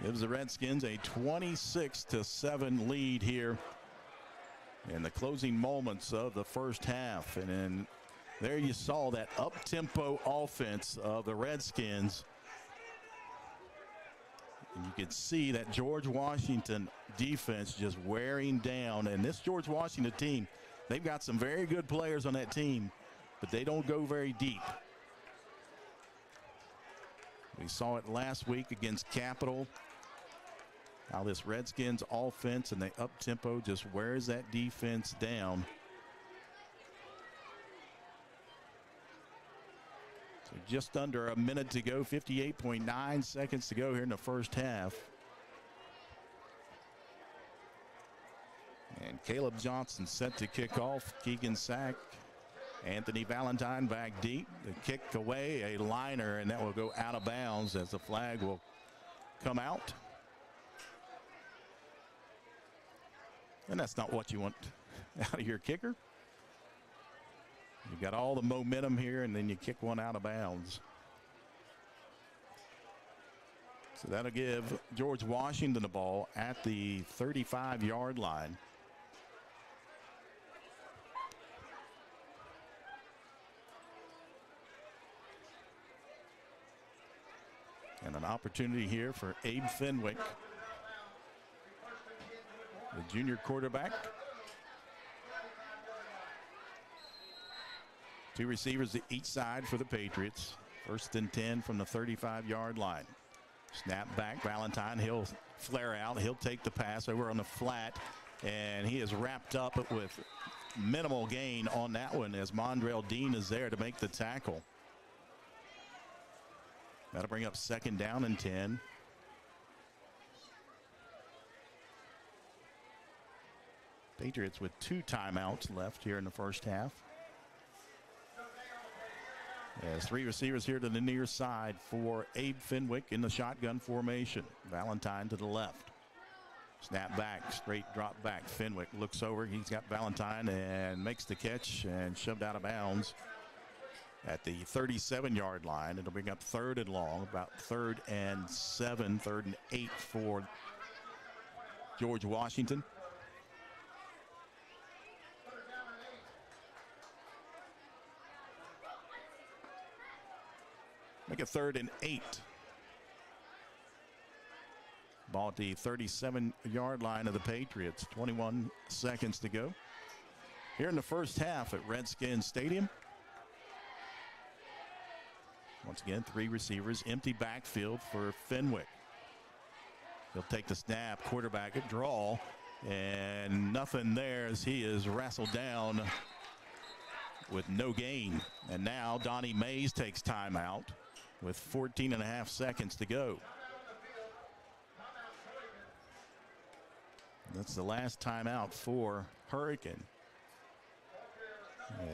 [SPEAKER 1] Gives the Redskins a 26-7 lead here in the closing moments of the first half. And then there you saw that up-tempo offense of the Redskins. And you can see that George Washington defense just wearing down. And this George Washington team, they've got some very good players on that team, but they don't go very deep. We saw it last week against Capital. How this Redskins offense and the up-tempo just wears that defense down. So just under a minute to go, 58.9 seconds to go here in the first half. And Caleb Johnson set to kick off. Keegan Sack. Anthony Valentine back deep. The kick away, a liner, and that will go out of bounds as the flag will come out. And that's not what you want out of your kicker. You got all the momentum here, and then you kick one out of bounds. So that'll give George Washington the ball at the 35-yard line. And an opportunity here for Abe Fenwick, the junior quarterback. 2 receivers to each side for the Patriots. 1st and 10 from the 35-yard line. Snap back, Valentine, he'll flare out. He'll take the pass over on the flat, and he is wrapped up with minimal gain on that one as Mondrell Dean is there to make the tackle. That'll bring up 2nd down and 10. Patriots with 2 timeouts left here in the first half. As 3 receivers here to the near side for Abe Fenwick in the shotgun formation. Valentine to the left. Snap back, straight drop back. Fenwick looks over. He's got Valentine and makes the catch and shoved out of bounds at the 37-yard line. It'll bring up 3rd and long, about 3rd and 7, 3rd and 8 for George Washington. Make it 3rd and 8. Ball at the 37-yard line of the Patriots. 21 seconds to go. Here in the first half at Redskins Stadium. Once again, 3 receivers, empty backfield for Fenwick. He'll take the snap, quarterback a draw, and nothing there as he is wrestled down with no gain. And now Donnie Mays takes timeout with 14.5 seconds to go. That's the last timeout for Hurricane.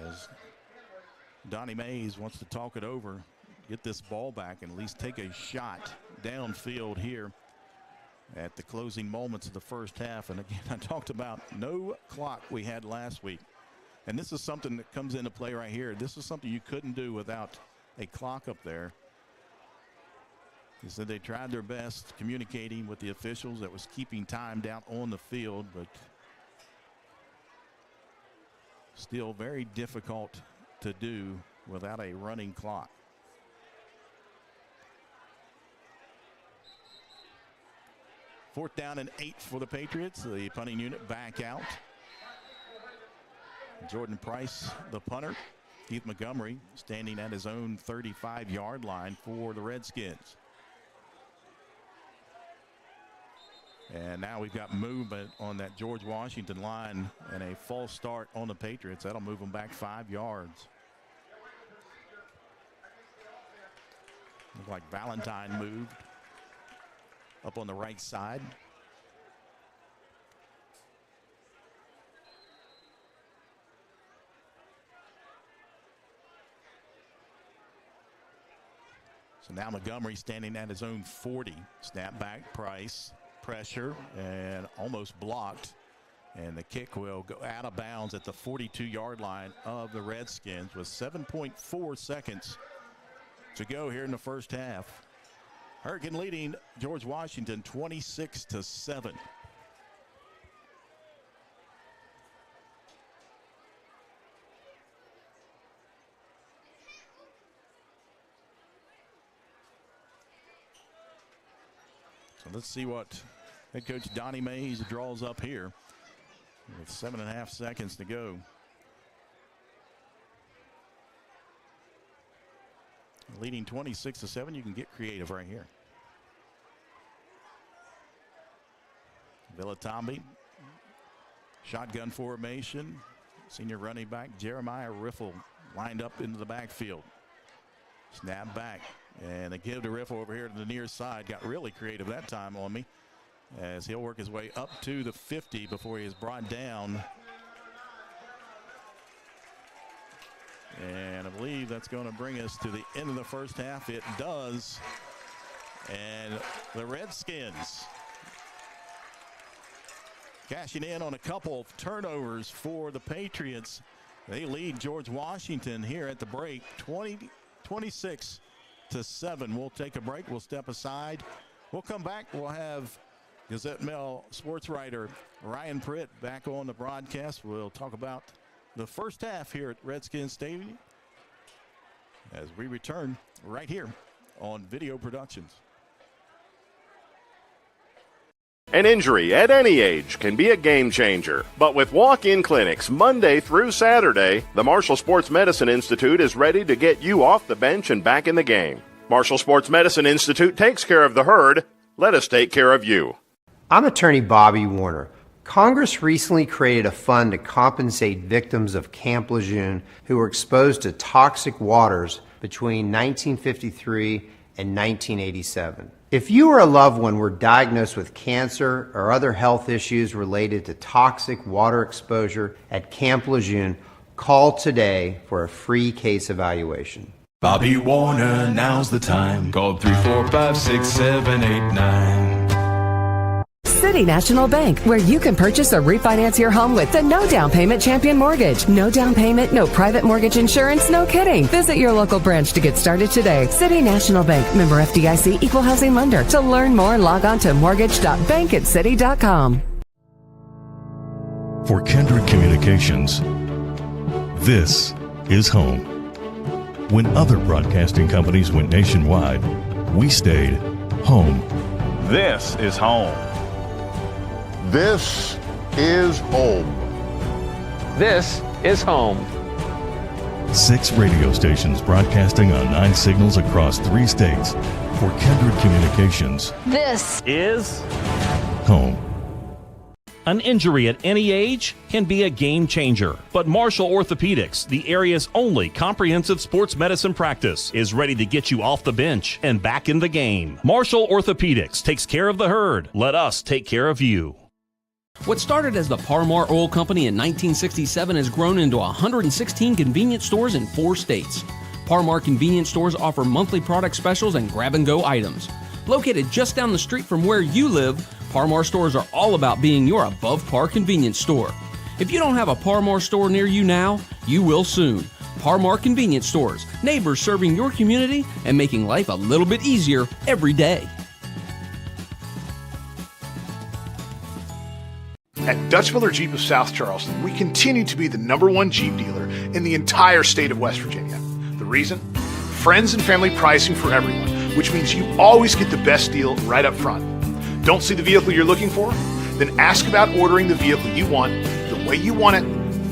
[SPEAKER 1] As Donnie Mays wants to talk it over, get this ball back, and at least take a shot downfield here at the closing moments of the first half. And again, I talked about no clock we had last week. And this is something that comes into play right here. This is something you couldn't do without a clock up there. He said they tried their best communicating with the officials that was keeping time down on the field, but still very difficult to do without a running clock. Fourth down and 8 for the Patriots. The punting unit back out. Jordan Price, the punter. Keith Montgomery standing at his own 35-yard line for the Redskins. And now we've got movement on that George Washington line and a false start on the Patriots. That'll move them back 5 yards. Looks like Valentine moved up on the right side. So now Montgomery standing at his own 40. Snap back, Price. Pressure and almost blocked, and the kick will go out of bounds at the 42-yard line of the Redskins with 7.4 seconds to go here in the first half. Hurricane leading George Washington 26-7. So let's see what head coach Donnie Mays draws up here with 7.5 seconds to go. Leading 26-7, you can get creative right here. Villatambi, shotgun formation. Senior running back Jeremiah Riffle lined up into the backfield. Snap back, and they give to Riffle over here to the near side. Got really creative that time on me, as he'll work his way up to the 50 before he is brought down. And I believe that's going to bring us to the end of the first half. It does. And the Redskins cashing in on a couple of turnovers for the Patriots. They lead George Washington here at the break, 26-7. We'll take a break. We'll step aside. We'll come back. We'll have Gazette Mail sports writer Ryan Pritt back on the broadcast. We'll talk about the first half here at Redskins Stadium as we return right here on Video Productions.
[SPEAKER 7] An injury at any age can be a game changer, but with walk-in clinics Monday through Saturday, the Marshall Sports Medicine Institute is ready to get you off the bench and back in the game. Marshall Sports Medicine Institute takes care of the herd. Let us take care of you.
[SPEAKER 2] I'm attorney Bobby Warner. Congress recently created a fund to compensate victims of Camp Lejeune who were exposed to toxic waters between 1953 and 1987. If you or a loved one were diagnosed with cancer or other health issues related to toxic water exposure at Camp Lejeune, call today for a free case evaluation.
[SPEAKER 3] Bobby Warner, now's the time. Call 345-6789.
[SPEAKER 12] City National Bank, where you can purchase or refinance your home with the no down payment champion mortgage. No down payment, no private mortgage insurance, no kidding. Visit your local branch to get started today. City National Bank, member FDIC, equal housing lender. To learn more, log on to mortgage.bankatcity.com.
[SPEAKER 15] For Kindred Communications, this is home. When other broadcasting companies went nationwide, we stayed home.
[SPEAKER 16] This is home.
[SPEAKER 17] This is home.
[SPEAKER 9] This is home.
[SPEAKER 15] 6 radio stations broadcasting on 9 signals across 3 states. For Kindred Communications,
[SPEAKER 10] This
[SPEAKER 11] is
[SPEAKER 15] home.
[SPEAKER 11] An injury at any age can be a game changer, but Marshall Orthopedics, the area's only comprehensive sports medicine practice, is ready to get you off the bench and back in the game. Marshall Orthopedics takes care of the herd. Let us take care of you.
[SPEAKER 13] What started as the Parmar Oil Company in 1967 has grown into 116 convenience stores in 4 states. Parmar convenience stores offer monthly product specials and grab-and-go items. Located just down the street from where you live, Parmar stores are all about being your above-par convenience store. If you don't have a Parmar store near you now, you will soon. Parmar Convenience Stores, neighbors serving your community and making life a little bit easier every day.
[SPEAKER 18] At Dutch Miller Jeep of South Charleston, we continue to be the #1 Jeep dealer in the entire state of West Virginia. The reason? Friends and family pricing for everyone, which means you always get the best deal right up front. Don't see the vehicle you're looking for? Then ask about ordering the vehicle you want, the way you want it,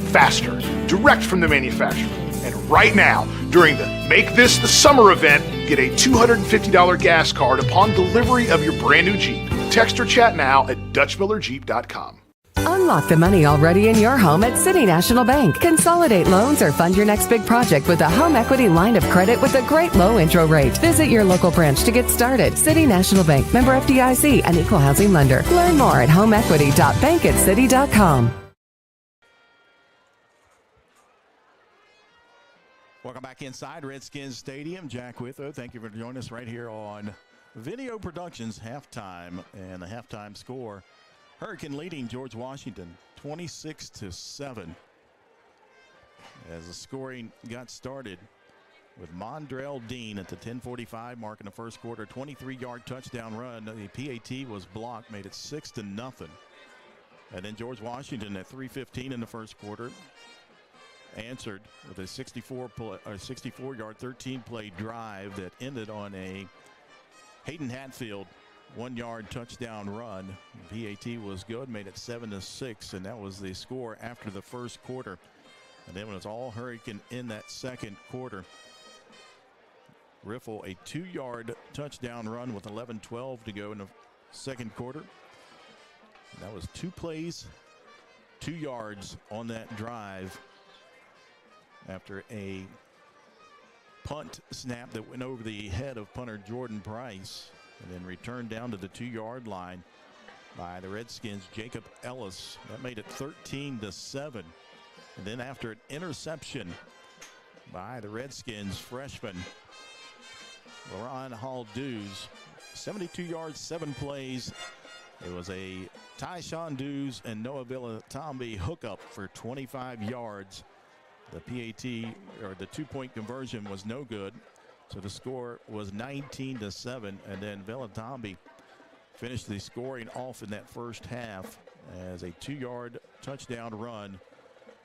[SPEAKER 18] faster, direct from the manufacturer. And right now, during the Make This the Summer event, get a $250 gas card upon delivery of your brand new Jeep. Text or chat now at DutchMillerJeep.com.
[SPEAKER 12] Unlock the money already in your home at City National Bank. Consolidate loans or fund your next big project with a home equity line of credit with a great low intro rate. Visit your local branch to get started. City National Bank, member FDIC, an equal housing lender. Learn more at homeequity.bankatcity.com.
[SPEAKER 1] Welcome back inside Redskins Stadium. Jack Witho, thank you for joining us right here on Video Productions Halftime, and the halftime score. Hurricane leading George Washington 26-7 as the scoring got started with Mondrell Dean at the 10:45 mark in the first quarter. 23-yard touchdown run. The PAT was blocked, made it 6-0. And then George Washington at 3:15 in the first quarter answered with a 64-yard 13-play drive that ended on a Hayden Hatfield 1-yard touchdown run. PAT was good, made it 7-6, and that was the score after the first quarter. And then it was all Hurricane in that second quarter. Riffle a 2-yard touchdown run with 11:12 to go in the second quarter. And that was 2 plays, 2 yards on that drive after a punt snap that went over the head of punter Jordan Price, and then returned down to the 2-yard line by the Redskins' Jacob Ellis. That made it 13-7. And then after an interception by the Redskins freshman, Ron Hall-Dews, 72 yards, 7 plays. It was a Tyshawn Dews and Noah Villatombi hookup for 25 yards. The PAT, or the 2-point conversion, was no good. So the score was 19-7, and then Villatombi finished the scoring off in that first half as a 2-yard touchdown run.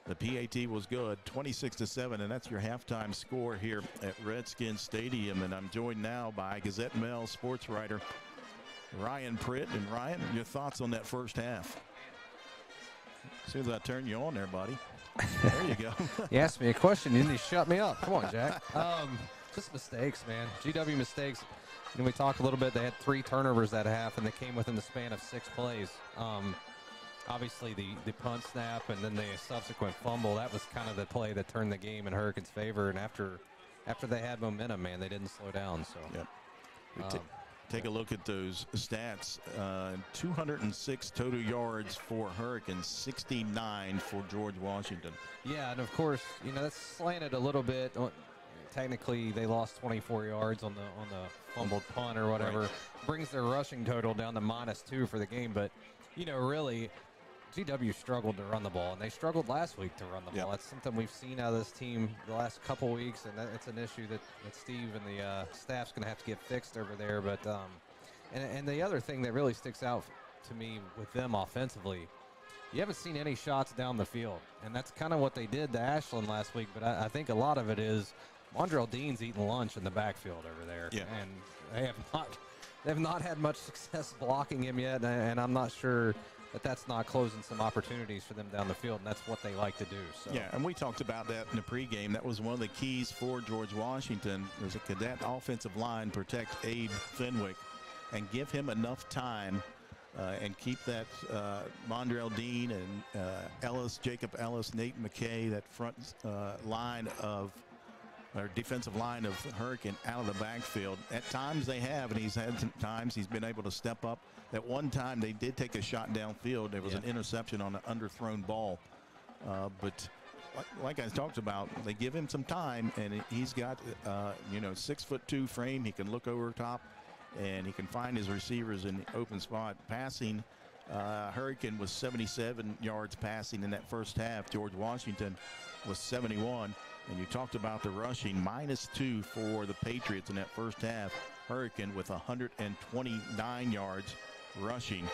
[SPEAKER 1] The PAT was good, 26-7, and that's your halftime score here at Redskins Stadium. And I'm joined now by Gazette Mail sports writer Ryan Pritt. And Ryan, your thoughts on that first half? As soon as I turn you on there, buddy. There you go.
[SPEAKER 19] You asked me a question, you didn't shut me up. Come on, Jack. Just mistakes, man. GW mistakes. And we talked a little bit. They had 3 turnovers that half, and they came within the span of 6 plays. Obviously, the punt snap and then the subsequent fumble, that was kind of the play that turned the game in Hurricanes' favor. And after they had momentum, man, they didn't slow down. So,
[SPEAKER 1] yep. Take a look at those stats. 206 total yards for Hurricanes, 69 for George Washington.
[SPEAKER 19] Yeah, and of course, that's slanted a little bit. Technically, they lost 24 yards on the fumbled punt or whatever. Right. Brings their rushing total down to -2 for the game. But, really, GW struggled to run the ball, and they struggled last week to run the ball. That's something we've seen out of this team the last couple weeks, and it's an issue that Steve and the staff's going to have to get fixed over there. But and the other thing that really sticks out to me with them offensively you haven't seen any shots down the field. And that's kind of what they did to Ashland last week. But I think a lot of it is Mondrell Dean's eating lunch in the backfield over there.
[SPEAKER 1] Yeah.
[SPEAKER 19] And they have not had much success blocking him yet. And I'm not sure that's not closing some opportunities for them down the field, and that's what they like to do. So.
[SPEAKER 1] Yeah, and we talked about that in the pregame. That was one of the keys for George Washington. There's a cadet offensive line, protect Abe Fenwick, and give him enough time and keep that Mondrell Dean and Ellis, Jacob Ellis, Nate McKay, that front line of or defensive line of Hurricane out of the backfield. At times they have, and he's had some times he's been able to step up. At one time they did take a shot downfield. There was an interception on an underthrown ball. But like I talked about, they give him some time, and he's got 6'2" frame. He can look over top, and he can find his receivers in the open spot. Passing, Hurricane was 77 yards passing in that first half. George Washington was 71. And you talked about the rushing, -2 for the Patriots in that first half. Hurricane with 129 yards rushing.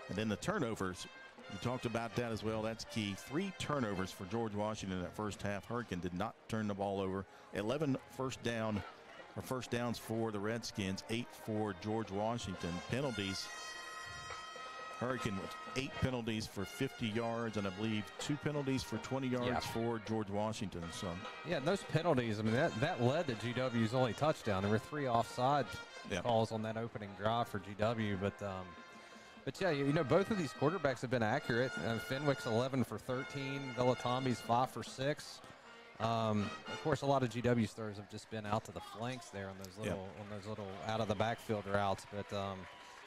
[SPEAKER 1] And then the turnovers, you talked about that as well. That's key. 3 turnovers for George Washington in that first half. Hurricane did not turn the ball over. 11 first downs for the Redskins, 8 for George Washington. Penalties, Hurricane with 8 penalties for 50 yards, and I believe 2 penalties for 20 yards for George Washington. So
[SPEAKER 19] yeah, those penalties, I mean, that led to GW's only touchdown. There were 3 offside calls on that opening drive for GW, but yeah, both of these quarterbacks have been accurate. Fenwick's 11 for 13, Villatomi's 5 for 6. Of course, a lot of GW's throws have just been out to the flanks there on those little out of the backfield routes, but.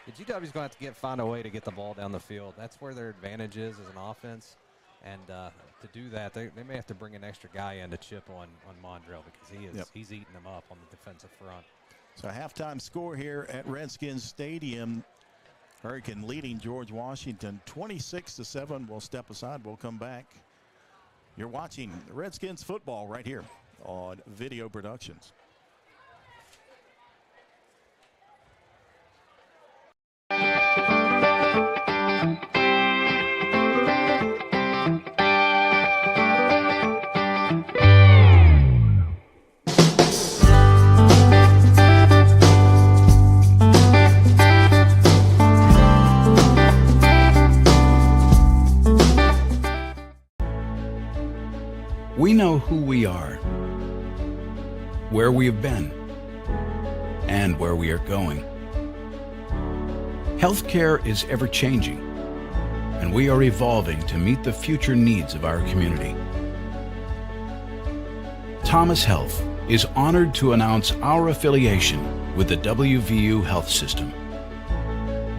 [SPEAKER 19] The GW's going to have to find a way to get the ball down the field. That's where their advantage is as an offense. And to do that, they may have to bring an extra guy in to chip on Mondrell, because he's eating them up on the defensive front.
[SPEAKER 1] So halftime score here at Redskins Stadium. Hurricane leading George Washington 26-7. We'll step aside. We'll come back. You're watching Redskins football right here on Video Productions.
[SPEAKER 14] We know who we are, where we have been, and where we are going. Healthcare is ever-changing, and we are evolving to meet the future needs of our community. Thomas Health is honored to announce our affiliation with the WVU Health System.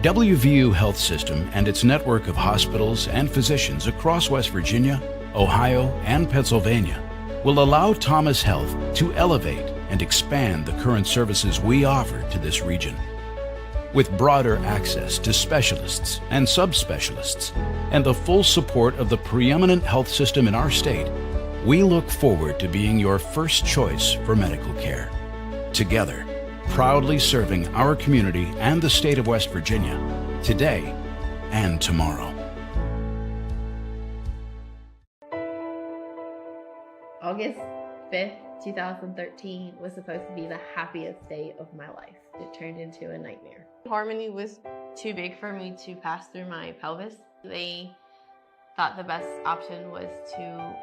[SPEAKER 14] WVU Health System and its network of hospitals and physicians across West Virginia, Ohio, and Pennsylvania will allow Thomas Health to elevate and expand the current services we offer to this region. With broader access to specialists and subspecialists and the full support of the preeminent health system in our state, we look forward to being your first choice for medical care. Together, proudly serving our community and the state of West Virginia, today and tomorrow.
[SPEAKER 5] August 5th, 2013 was supposed to be the happiest day of my life. It turned into a nightmare. Harmony was too big for me to pass through my pelvis. They thought the best option was to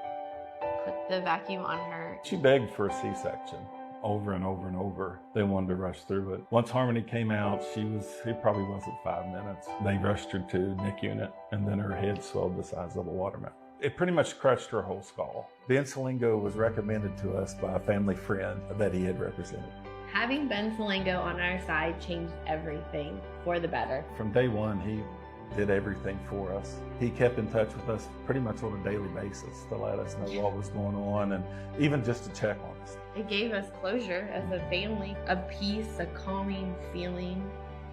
[SPEAKER 5] put the vacuum on her.
[SPEAKER 6] She begged for a C-section over and over and over. They wanted to rush through it. Once Harmony came out, it probably wasn't 5 minutes. They rushed her to NIC unit, and then her head swelled the size of a watermelon. It pretty much crushed her whole skull. Ben Salingo was recommended to us by a family friend that he had represented.
[SPEAKER 5] Having Ben Salingo on our side changed everything for the better.
[SPEAKER 6] From day one, he did everything for us. He kept in touch with us pretty much on a daily basis to let us know what was going on and even just to check on us.
[SPEAKER 5] It gave us closure as a family, a peace, a calming feeling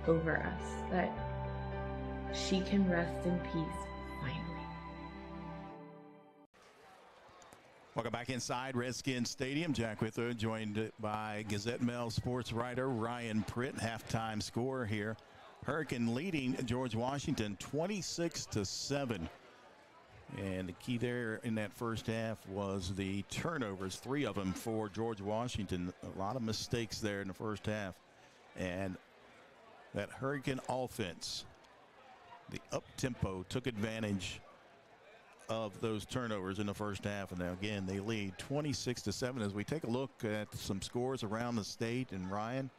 [SPEAKER 5] over us that she can rest in peace finally.
[SPEAKER 1] Welcome back inside Redskins Stadium. Jack Withrow joined by Gazette Mail sports writer Ryan Pritt. Halftime score here. Hurricane leading George Washington 26-7. And the key there in that first half was the turnovers, 3 of them for George Washington. A lot of mistakes there in the first half. And that Hurricane offense, the up-tempo, took advantage of those turnovers in the first half. And now again, they lead 26-7 as we take a look at some scores around the state. And Ryan,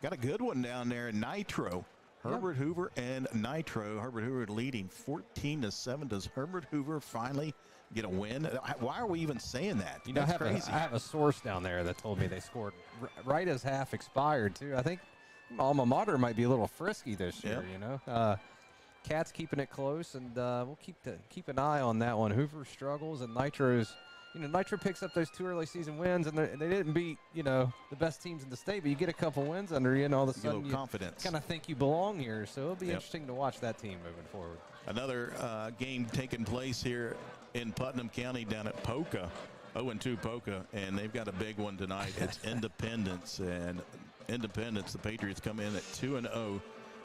[SPEAKER 1] got a good one down there in Nitro. Herbert Hoover and Nitro. Herbert Hoover leading 14-7. Does Herbert Hoover finally get a win? Why are we even saying that?
[SPEAKER 19] You know, I have a source down there that told me they scored right as half expired, too. I think alma mater might be a little frisky this year, you know. Cats keeping it close, and we'll keep an eye on that one. Hoover struggles, and Nitro's, you know, Nitro picks up those 2 early season wins, and they didn't beat, you know, the best teams in the state, but you get a couple wins under you, and all of a sudden you
[SPEAKER 1] confidence.
[SPEAKER 19] Kind of think you belong here. So it'll be interesting to watch that team moving forward.
[SPEAKER 1] Another game taking place here in Putnam County down at Poca, 0-2 Poca, and they've got a big one tonight. It's Independence, and Independence, the Patriots come in at 2-0.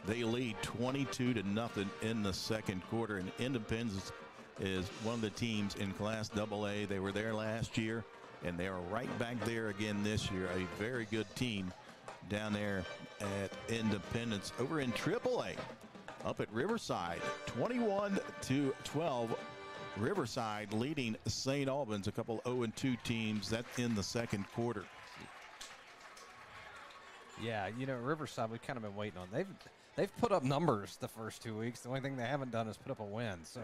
[SPEAKER 1] They lead 22-0 in the second quarter, and Independence is one of the teams in Class AA. They were there last year, and they are right back there again this year. A very good team down there at Independence. Over in AAA, up at Riverside, 21-12. Riverside leading St. Albans, a couple 0-2 teams. That's in the second quarter.
[SPEAKER 19] Yeah, you know, Riverside, we've kind of been waiting on. They've put up numbers the first 2 weeks. The only thing they haven't done is put up a win. So,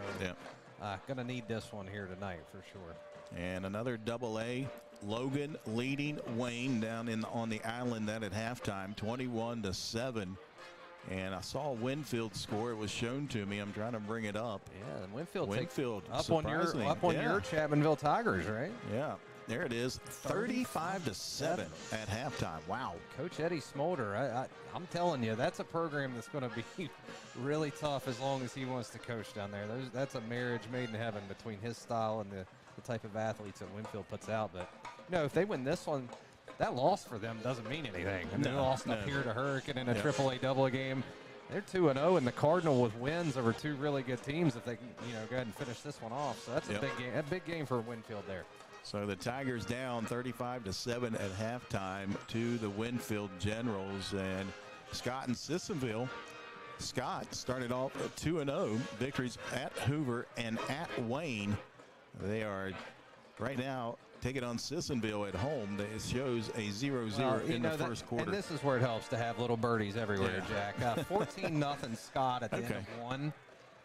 [SPEAKER 19] gonna need this one here tonight for sure.
[SPEAKER 1] And another AA, Logan leading Wayne down on the island that at halftime, 21-7. And I saw Winfield score. It was shown to me. I'm trying to bring it up.
[SPEAKER 19] Yeah, and Winfield
[SPEAKER 1] up
[SPEAKER 19] on your Chapmanville Tigers, right?
[SPEAKER 1] Yeah. There it is, 35-7 at halftime. Wow.
[SPEAKER 19] Coach Eddie Smolder, I'm telling you, that's a program that's going to be really tough as long as he wants to coach down there. That's a marriage made in heaven between his style and the type of athletes that Winfield puts out. But, you know, if they win this one, that loss for them doesn't mean anything. And they lost up here to Hurricane in a AAA double game. They're 2-0, and the Cardinal with wins over 2 really good teams if they can, you know, go ahead and finish this one off. So that's a big game. A big game for Winfield there.
[SPEAKER 1] So the Tigers down 35-7 at halftime to the Winfield Generals. And Scott and Sissonville. Scott started off 2-0 victories at Hoover and at Wayne. They are right now taking on Sissonville at home. It shows a 0-0 in the first quarter.
[SPEAKER 19] And this is where it helps to have little birdies everywhere, Jack. 14-0 Scott at the end of one.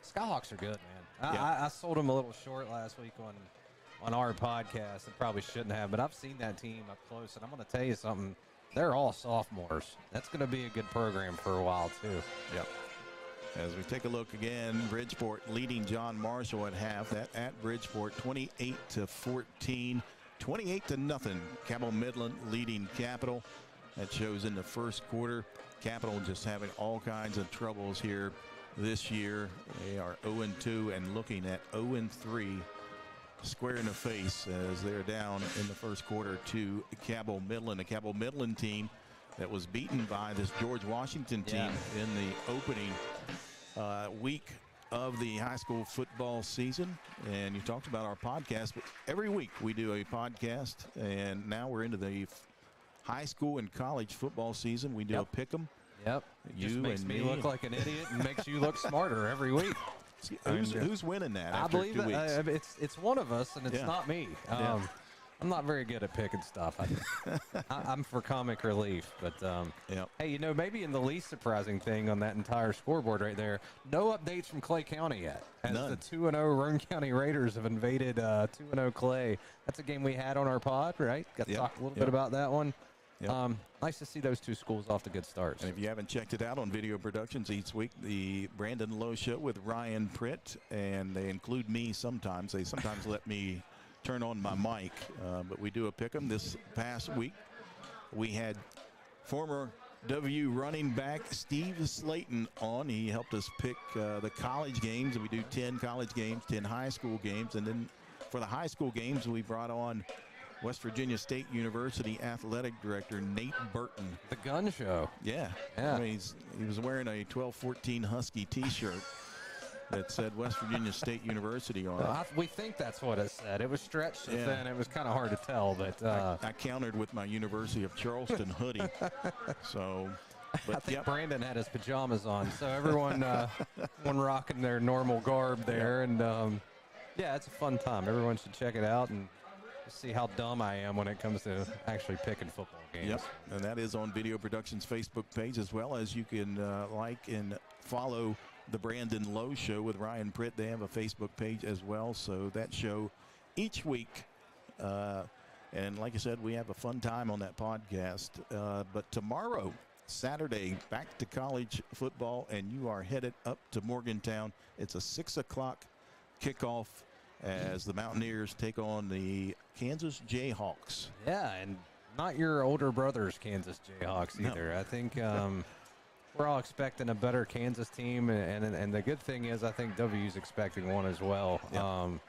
[SPEAKER 19] Skyhawks are good, man. I sold them a little short last week on our podcast. I probably shouldn't have, but I've seen that team up close, and I'm going to tell you something. They're all sophomores. That's going to be a good program for a while, too.
[SPEAKER 1] Yep. As we take a look again, Bridgeport leading John Marshall at half. That at Bridgeport, 28-14, 28-0. Cabell Midland leading Capital. That shows in the first quarter. Capital just having all kinds of troubles here this year. They are 0-2 and looking at 0-3. Square in the face as they're down in the first quarter to Cabell Midland. A Cabell Midland team that was beaten by this George Washington team in the opening week of the high school football season. And you talked about our podcast, but every week we do a podcast, and now we're into the high school and college football season. We do a pick 'em.
[SPEAKER 19] Yep. It just makes me look like an idiot and makes you look smarter every week.
[SPEAKER 1] Who's winning that?
[SPEAKER 19] I believe it's one of us, and it's not me. I'm not very good at picking stuff. I'm for comic relief, but hey, you know, maybe in the least surprising thing on that entire scoreboard right there, no updates from Clay County yet. As the 2-0 Roane County Raiders have invaded 2-0 Clay. That's a game we had on our pod, right? Got to talk a little bit about that one. Nice to see those two schools off to good starts.
[SPEAKER 1] And if you haven't checked it out on Video Productions each week, the Brandon Lowe Show with Ryan Pritt, and they include me sometimes. They sometimes let me turn on my mic, but we do a pick 'em. This past week, we had former W running back Steve Slayton on. He helped us pick the college games, and we do 10 college games, 10 high school games, and then for the high school games, we brought on West Virginia State University Athletic Director Nate Burton.
[SPEAKER 19] The gun show.
[SPEAKER 1] Yeah. I mean, he was wearing a 12-14 Husky T-shirt. that said West Virginia State University on it.
[SPEAKER 19] We think that's what it said. It was stretched so thin. It was kind of hard to tell, but
[SPEAKER 1] I countered with my University of Charleston hoodie. So, but
[SPEAKER 19] I think Brandon had his pajamas on, so everyone one rocking their normal garb there, and yeah, it's a fun time. Everyone should check it out and see how dumb I am when it comes to actually picking football games.
[SPEAKER 1] Yep, and that is on Video Productions Facebook page, as well as you can like and follow the Brandon Lowe Show with Ryan Pritt. They have a Facebook page as well, so that show each week. And like I said, we have a fun time on that podcast. But tomorrow, Saturday, back to college football, and you are headed up to Morgantown. It's a 6 o'clock kickoff as the Mountaineers take on the Kansas Jayhawks.
[SPEAKER 19] Yeah, and not your older brother's Kansas Jayhawks either. No. I think we're all expecting a better Kansas team, and the good thing is I think W's expecting one as well. Yep.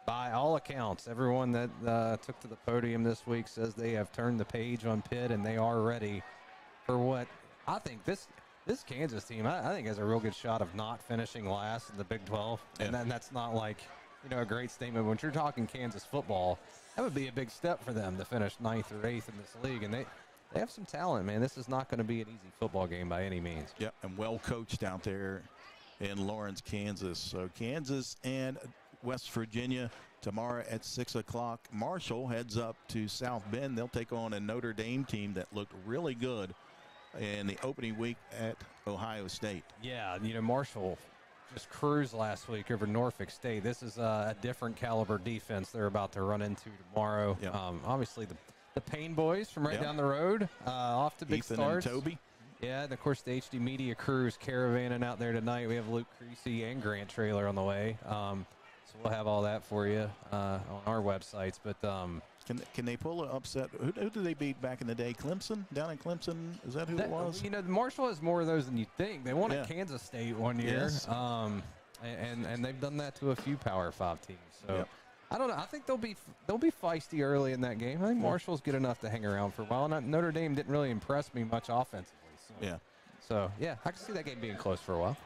[SPEAKER 19] By all accounts, everyone that took to the podium this week says they have turned the page on Pitt, and they are ready for what I think this Kansas team, I think, has a real good shot of not finishing last in the Big 12. And then that's not like, a great statement. When you're talking Kansas football, that would be a big step for them to finish 9th or 8th in this league. And they have some talent, man. This is not going to be an easy football game by any means.
[SPEAKER 1] Yeah, and well coached out there in Lawrence, Kansas. So Kansas and West Virginia tomorrow at 6 o'clock. Marshall heads up to South Bend. They'll take on a Notre Dame team that looked really good in the opening week at Ohio State.
[SPEAKER 19] Yeah, Marshall just cruised last week over Norfolk State. This is a different caliber defense they're about to run into tomorrow. Yep. Obviously, the Payne boys from right down the road, off to big
[SPEAKER 1] Ethan
[SPEAKER 19] starts.
[SPEAKER 1] And Toby.
[SPEAKER 19] Yeah, and of course the HD Media crew is caravanning out there tonight. We have Luke Creasy and Grant Trailer on the way. So we'll have all that for you on our websites. But
[SPEAKER 1] can they pull an upset? Who did they beat back in the day? Clemson? Down in Clemson? Is that who it was?
[SPEAKER 19] Marshall has more of those than you think. They won at Kansas State one year. Yes. And they've done that to a few Power 5 teams. So I don't know. I think they'll be feisty early in that game. I think Marshall's good enough to hang around for a while. And Notre Dame didn't really impress me much offensively. So I can see that game being close for a while.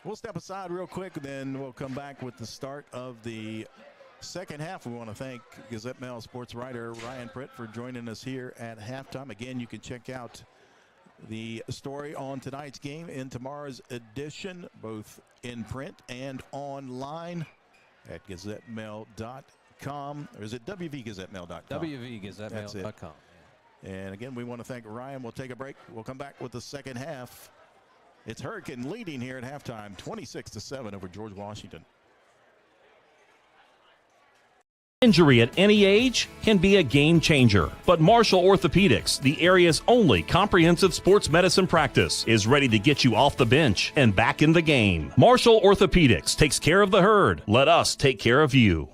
[SPEAKER 1] We'll step aside real quick, then we'll come back with the start of the second half. We want to thank Gazette Mail sports writer Ryan Pritt for joining us here at halftime. Again, you can check out the story on tonight's game in tomorrow's edition, both in print and online at GazetteMail.com. Or is it WVGazetteMail.com?
[SPEAKER 19] WVGazetteMail.com.
[SPEAKER 1] And again, we want to thank Ryan. We'll take a break. We'll come back with the second half. It's Hurricane leading here at halftime, 26-7 over George Washington.
[SPEAKER 11] Injury at any age can be a game changer, but Marshall Orthopedics, the area's only comprehensive sports medicine practice, is ready to get you off the bench and back in the game. Marshall Orthopedics takes care of the herd. Let us take care of you.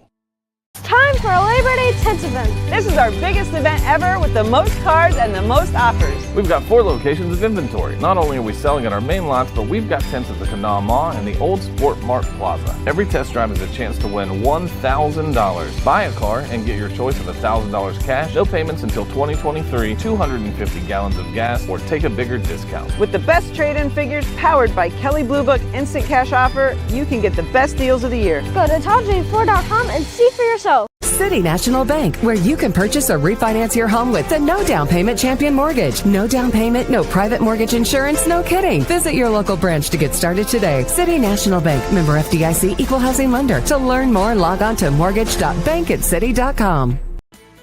[SPEAKER 8] It's time for a Labor Day tent event. This is our biggest event ever with the most cards and the most offers.
[SPEAKER 9] We've got 4 locations of inventory. Not only are we selling at our main lots, but we've got tents at the Kanawha Mall and the Old Sport Mart Plaza. Every test drive is a chance to win $1,000. Buy a car and get your choice of $1,000 cash, no payments until 2023, 250 gallons of gas, or take a bigger discount.
[SPEAKER 8] With the best trade-in figures powered by Kelley Blue Book Instant Cash Offer, you can get the best deals of the year.
[SPEAKER 10] Go to TomJ4.com and see for yourself.
[SPEAKER 12] City National Bank, where you can purchase or refinance your home with the no down payment champion mortgage. No down payment, no private mortgage insurance, no kidding. Visit your local branch to get started today. City National Bank, member FDIC, equal housing lender. To learn more, log on to mortgage.bankatcity.com.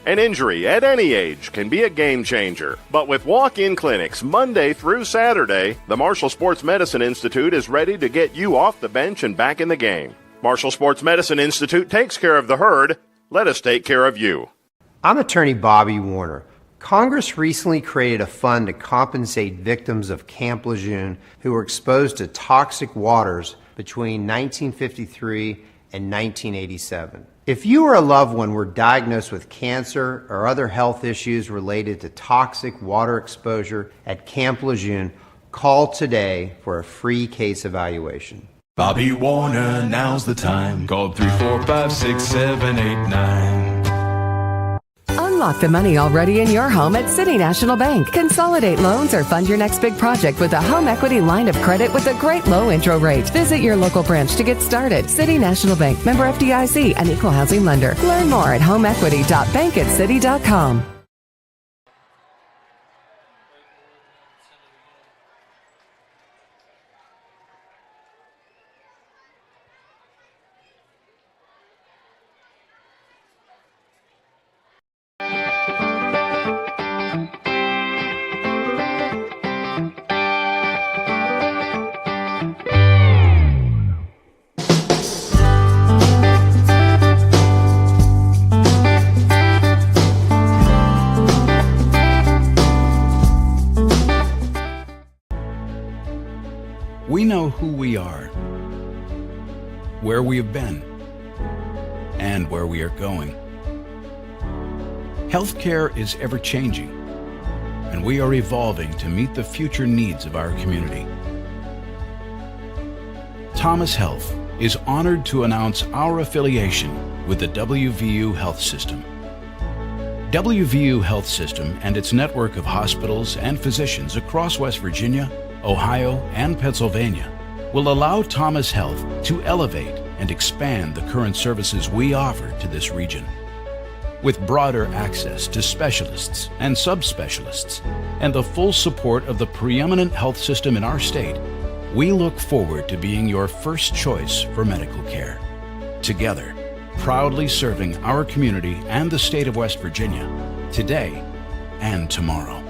[SPEAKER 7] An injury at any age can be a game changer. But with walk-in clinics Monday through Saturday, the Marshall Sports Medicine Institute is ready to get you off the bench and back in the game. Marshall Sports Medicine Institute takes care of the herd. Let us take care of you.
[SPEAKER 2] I'm attorney Bobby Warner. Congress recently created a fund to compensate victims of Camp Lejeune who were exposed to toxic waters between 1953 and 1987. If you or a loved one were diagnosed with cancer or other health issues related to toxic water exposure at Camp Lejeune, call today for a free case evaluation.
[SPEAKER 3] Bobby Warner, now's the time. Call 345-6789.
[SPEAKER 12] Unlock the money already in your home at City National Bank. Consolidate loans or fund your next big project with a home equity line of credit with a great low intro rate. Visit your local branch to get started. City National Bank, member FDIC, and equal housing lender. Learn more at homeequity.bankatcity.com.
[SPEAKER 14] We know who we are, where we have been, and where we are going. Healthcare is ever-changing, and we are evolving to meet the future needs of our community. Thomas Health is honored to announce our affiliation with the WVU Health System. WVU Health System and its network of hospitals and physicians across West Virginia, Ohio, and Pennsylvania will allow Thomas Health to elevate and expand the current services we offer to this region. With broader access to specialists and subspecialists and the full support of the preeminent health system in our state, we look forward to being your first choice for medical care. Together, proudly serving our community and the state of West Virginia, today and tomorrow.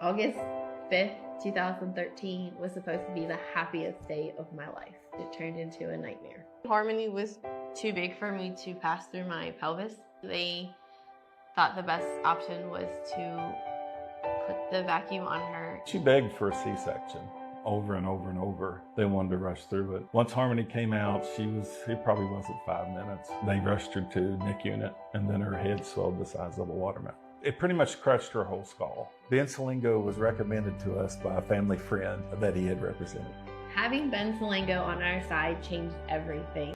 [SPEAKER 5] August 5th, 2013 was supposed to be the happiest day of my life. It turned into a nightmare. Harmony was too big for me to pass through my pelvis. They thought the best option was to put the vacuum on her.
[SPEAKER 6] She begged for a C-section over and over and over. They wanted to rush through it. Once Harmony came out, it probably wasn't 5 minutes. They rushed her to NIC unit, and then her head swelled the size of a watermelon. It pretty much crushed her whole skull. Ben Salingo was recommended to us by a family friend that he had represented.
[SPEAKER 5] Having Ben Salingo on our side changed everything.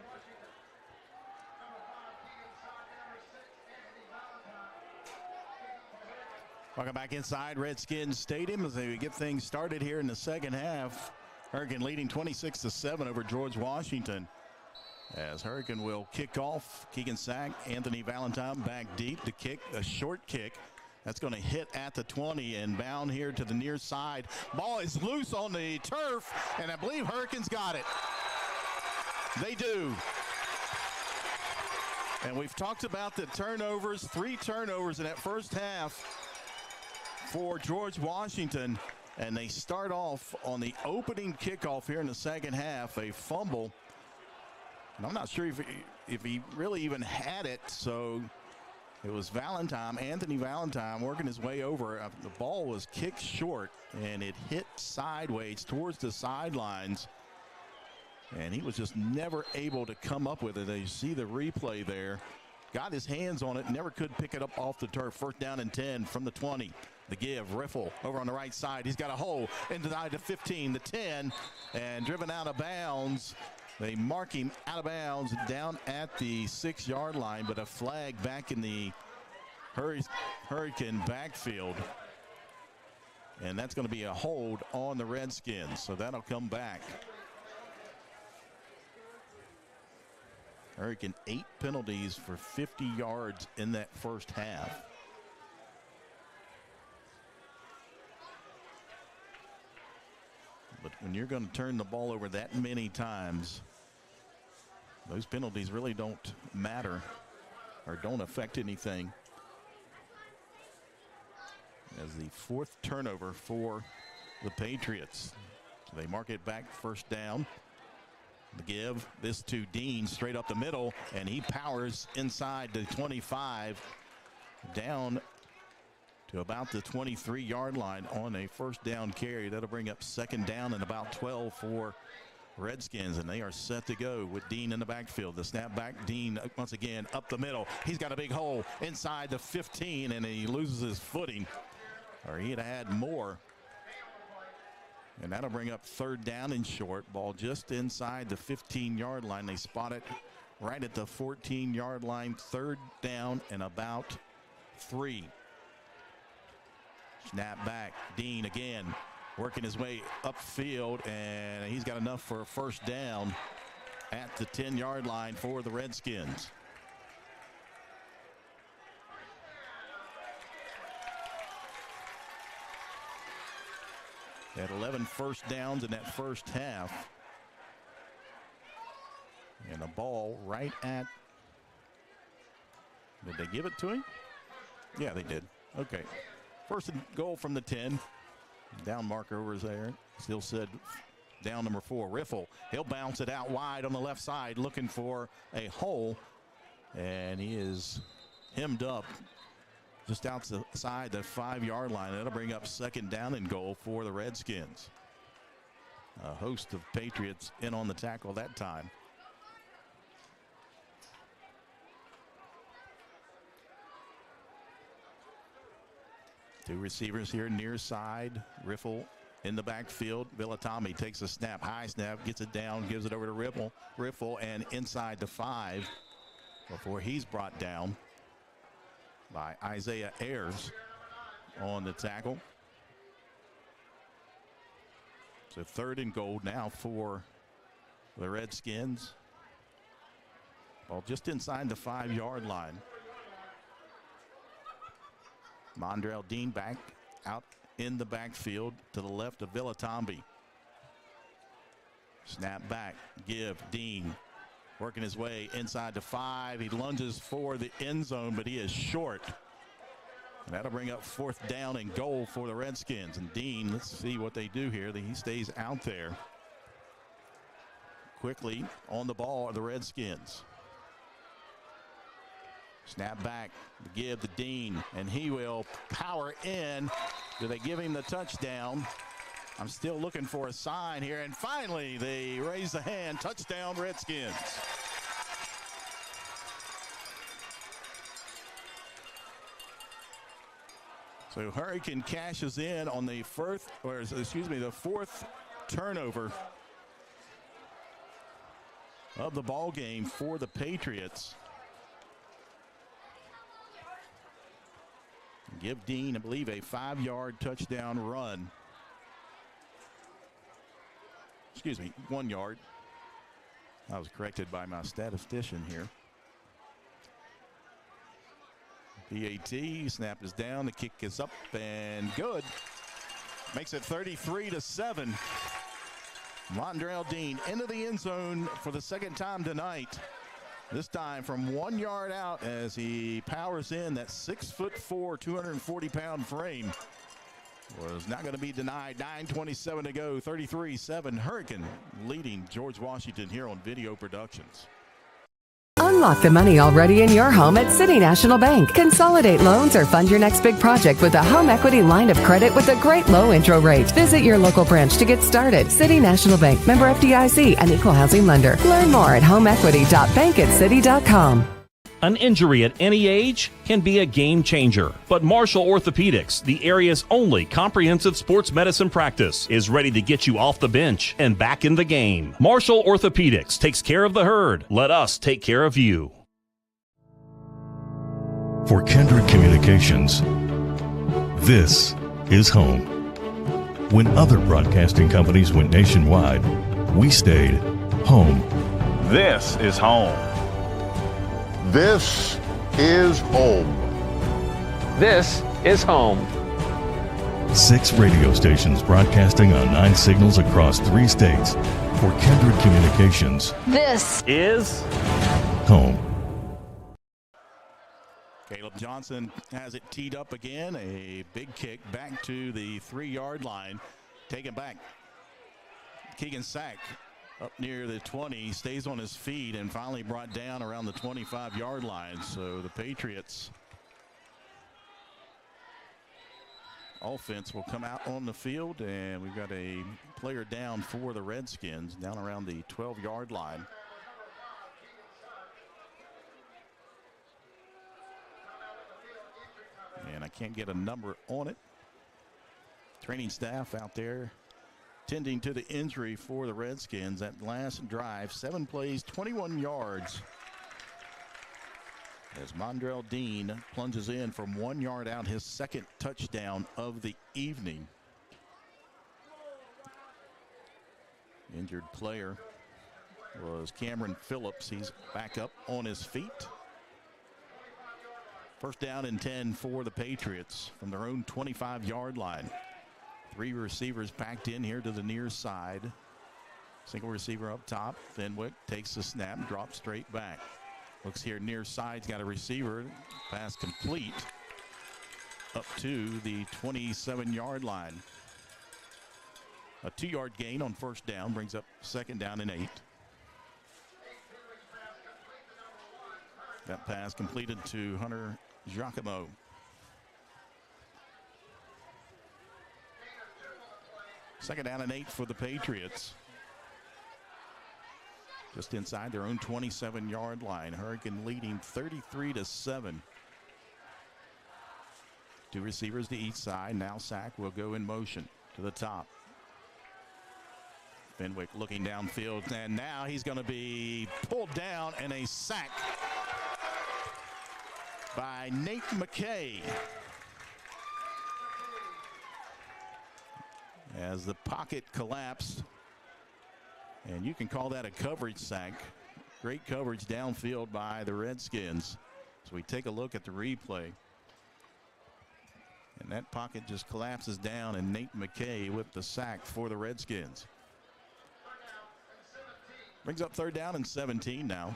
[SPEAKER 1] Welcome back inside Redskins Stadium as they get things started here in the second half. Hurricane leading 26-7 over George Washington. As Hurricane will kick off, Keegan Sack, Anthony Valentine back deep to kick a short kick. That's going to hit at the 20 and bound here to the near side. Ball is loose on the turf, and I believe Hurricanes got it. They do. And we've talked about the turnovers, 3 turnovers in that first half for George Washington. And they start off on the opening kickoff here in the second half, a fumble. And I'm not sure if he really even had it, so it was Valentine, Anthony Valentine, working his way over. The ball was kicked short, and it hit sideways towards the sidelines. And he was just never able to come up with it. You see the replay there. Got his hands on it, never could pick it up off the turf. First down and 10 from the 20. The give, Riffle over on the right side. He's got a hole into the 15, the 10, and driven out of bounds. They mark him out of bounds down at the 6-yard line, but a flag back in the Hurricane backfield. And that's going to be a hold on the Redskins, so that'll come back. Hurricane 8 penalties for 50 yards in that first half. But when you're going to turn the ball over that many times, those penalties really don't matter or don't affect anything. As the 4th turnover for the Patriots. So they mark it back, first down. The give, this to Dean, straight up the middle, and he powers inside the 25, down to about the 23-yard line on a first down carry. That'll bring up second down and about 12 for Redskins, and they are set to go with Dean in the backfield. The snap back, Dean once again up the middle. He's got a big hole inside the 15, and he loses his footing, or he'd have had more. And that'll bring up third down and short. Ball just inside the 15-yard line. They spot it right at the 14-yard line. 3rd down and about 3. Snap back. Dean again working his way upfield, and he's got enough for a 1st down at the 10-yard line for the Redskins. At 11 first downs in that first half. And a ball right at, did they give it to him? Yeah, they did. Okay. 1st and goal from the 10. Down marker over there. Still said down number 4. Riffle. He'll bounce it out wide on the left side looking for a hole. And he is hemmed up just outside the 5-yard line. That'll bring up 2nd down and goal for the Redskins. A host of Patriots in on the tackle that time. Two receivers here near side. Riffle in the backfield. Villatami takes a snap. High snap. Gets it down. Gives it over to Riffle. Riffle and inside the 5 before he's brought down by Isaiah Ayers on the tackle. So 3rd and goal now for the Redskins. Ball just inside the 5-yard line. Mondrell Dean back out in the backfield to the left of Villatambi. Snap back, give, Dean working his way inside the 5. He lunges for the end zone, but he is short. And that'll bring up 4th down and goal for the Redskins. And Dean, let's see what they do here. He stays out there. Quickly on the ball are the Redskins. Snap back, give to Dean, and he will power in. Do they give him the touchdown? I'm still looking for a sign here, and finally they raise the hand. Touchdown, Redskins. So Hurricane cashes in on the 4th turnover of the ball game for the Patriots. Give Dean, I believe, a 5-yard touchdown run. Excuse me, 1 yard. I was corrected by my statistician here. PAT, snap is down, the kick is up and good. Makes it 33-7. Mondrell Dean into the end zone for the 2nd time tonight. This time from 1 yard out as he powers in. That 6'4", 240-pound frame was not going to be denied. 9:27 to go, 33-7. Hurricane leading George Washington here on Video Productions.
[SPEAKER 12] Unlock the money already in your home at City National Bank. Consolidate loans or fund your next big project with a home equity line of credit with a great low intro rate. Visit your local branch to get started. City National Bank, member FDIC, and equal housing lender. Learn more at homeequity.bankatcity.com.
[SPEAKER 11] An injury at any age can be a game changer, but Marshall Orthopedics, the area's only comprehensive sports medicine practice, is ready to get you off the bench and back in the game. Marshall Orthopedics takes care of the herd. Let us take care of you.
[SPEAKER 15] For Kindred Communications, this is home. When other broadcasting companies went nationwide, we stayed home.
[SPEAKER 16] This is home.
[SPEAKER 17] This is home.
[SPEAKER 9] This is home.
[SPEAKER 15] 6 radio stations broadcasting on 9 signals across 3 states. For Kindred Communications,
[SPEAKER 10] This
[SPEAKER 11] is
[SPEAKER 15] home.
[SPEAKER 1] Caleb Johnson has it teed up again. A big kick back to the 3-yard line. Taken back. Keegan Sack up near the 20, stays on his feet and finally brought down around the 25-yard line. So the Patriots offense will come out on the field, and we've got a player down for the Redskins down around the 12-yard line. And I can't get a number on it. Training staff out there tending to the injury for the Redskins. That last drive, 7 plays, 21 yards As Mondrell Dean plunges in from 1 yard out, his second touchdown of the evening. Injured player was Cameron Phillips. He's back up on his feet. First down and 10 for the Patriots from their own 25-yard line. 3 receivers packed in here to the near side. Single receiver up top. Fenwick takes the snap, drops straight back. Looks here near side's got a receiver. Pass complete up to the 27-yard line. A 2-yard gain on first down brings up second down and 8. That pass completed to Hunter Giacomo. Second down and 8 for the Patriots. Just inside their own 27-yard line. Hurricane leading 33-7. 2 receivers to each side. Now Sack will go in motion to the top. Fenwick looking downfield, and now he's going to be pulled down, and a sack by Nate McKay. As the pocket collapsed, and you can call that a coverage sack. Great coverage downfield by the Redskins. So we take a look at the replay. And that pocket just collapses down, and Nate McKay with the sack for the Redskins. Brings up third down and 17 now.